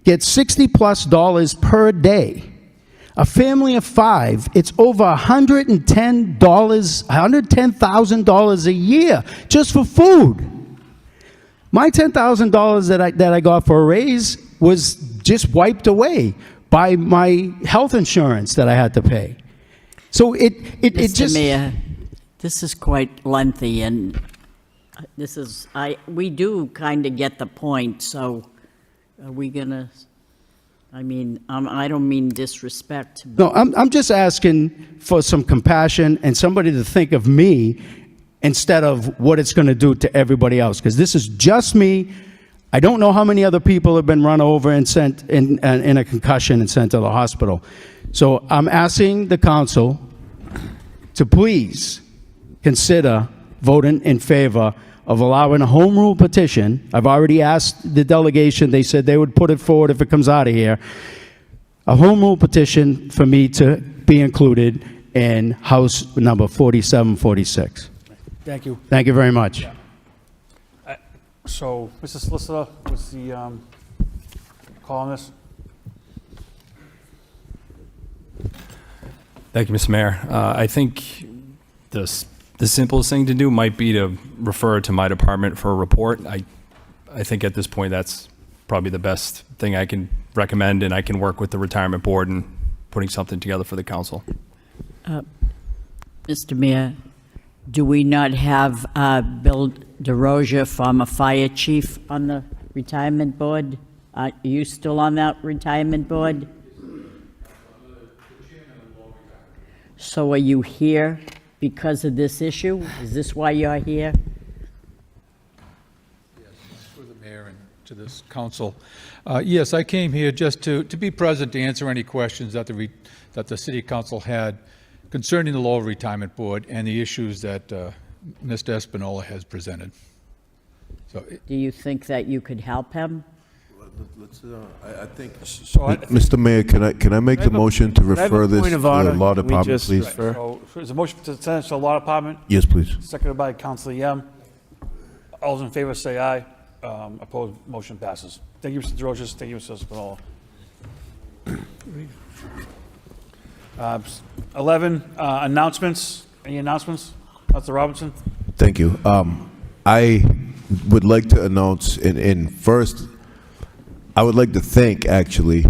gets $60+ per day. A family of 5, it's over $110,000 a year just for food. My $10,000 that I got for a raise was just wiped away by my health insurance that I had to pay. So it Mr. just... Mayor, this is quite lengthy, and we do kind of get the point, so are we gonna... I don't mean disrespect. No, I'm just asking for some compassion and somebody to think of me instead of what it's going to do to everybody else, because this is just me. I don't know how many other people have been run over and sent in a concussion and sent to the hospital. So I'm asking the council to please consider voting in favor of allowing a home rule petition. I've already asked the delegation. They said they would put it forward if it comes out of here. A home rule petition for me to be included in House number 4746. Thank you. Thank you very much. So, Mr. Solicitor, what's the call on this? Thank you, Mr. Mayor. I think the simplest thing to do might be to refer to my department for a report. I think at this point that's probably the best thing I can recommend, and I can work with the retirement board in putting something together for the council. Mr. Mayor, do we not have Bill DeRosa, former fire chief, on the retirement board? Are you still on that retirement board? So are you here because of this issue? Is this why you're here? Yes, for the mayor and to this council. Yes, I came here just to be present to answer any questions that the city council had concerning the Lowell Retirement Board and the issues that Mr. Espinola has presented. So, do you think that you could help him? I think, So Mr. Mayor, can I make the motion to I have a refer this point to of order? the law Can we department, just please? refer- So there's a motion to send it to the law department, Yes, please. seconded by Councilor Yem. All those in favor say aye. Opposed, motion passes. Thank you, Mr. DeRoches. Thank you, Mr. Espinola. 11, announcements. Any announcements? Councilor Robinson? Thank you. I would like to announce, and first, I would like to thank, actually,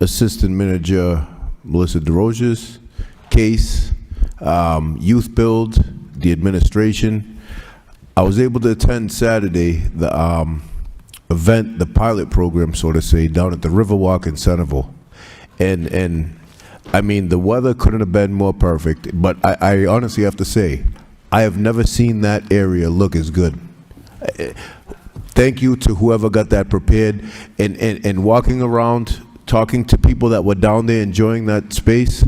Assistant Manager Melissa DeRoches, Case, Youth Build, the administration. I was able to attend Saturday the event, the pilot program, so to say, down at the Riverwalk in Centerville. And I mean, the weather couldn't have been more perfect, but I honestly have to say, I have never seen that area look as good. Thank you to whoever got that prepared, and walking around, talking to people that were down there enjoying that space.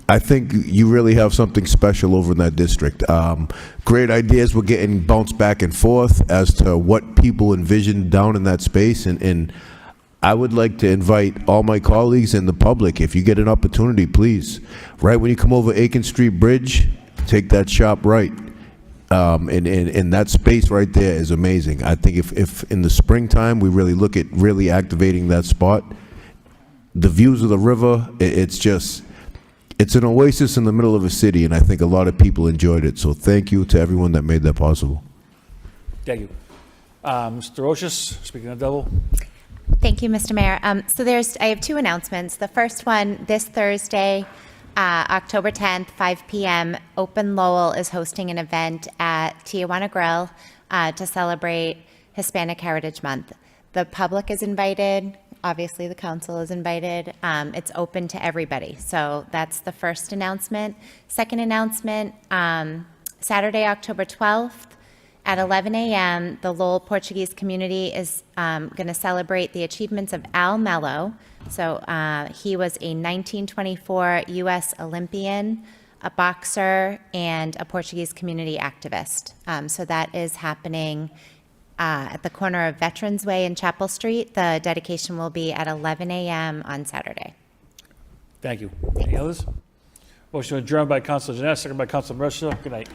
I think you really have something special over in that district. Great ideas were getting bounced back and forth as to what people envisioned down in that space, and I would like to invite all my colleagues and the public, if you get an opportunity, please, right when you come over Perkins Street Bridge, take that sharp right. And that space right there is amazing. I think if in the springtime we really look at really activating that spot, the views of the river, it's an oasis in the middle of a city, and I think a lot of people enjoyed it. So thank you to everyone that made that possible. Thank you. Mr. Roches, speaking of devil. Thank you, Mr. Mayor. I have two announcements. The first one, this Thursday, October 10th, 5 p.m., Open Lowell is hosting an event at Tijuana Grill to celebrate Hispanic Heritage Month. The public is invited. Obviously, the council is invited. It's open to everybody. So that's the first announcement. Second announcement, Saturday, October 12th, at 11 a.m., the Lowell Portuguese community is going to celebrate the achievements of Al Mello. So he was a 1924 U.S. Olympian, a boxer, and a Portuguese community activist. So that is happening at the corner of Veterans Way and Chapel Street. The dedication will be at 11 a.m. on Saturday. Thank you. Any others? Motion adjourned by Councilor Jeanette, second by Councilor Mercer. Good night.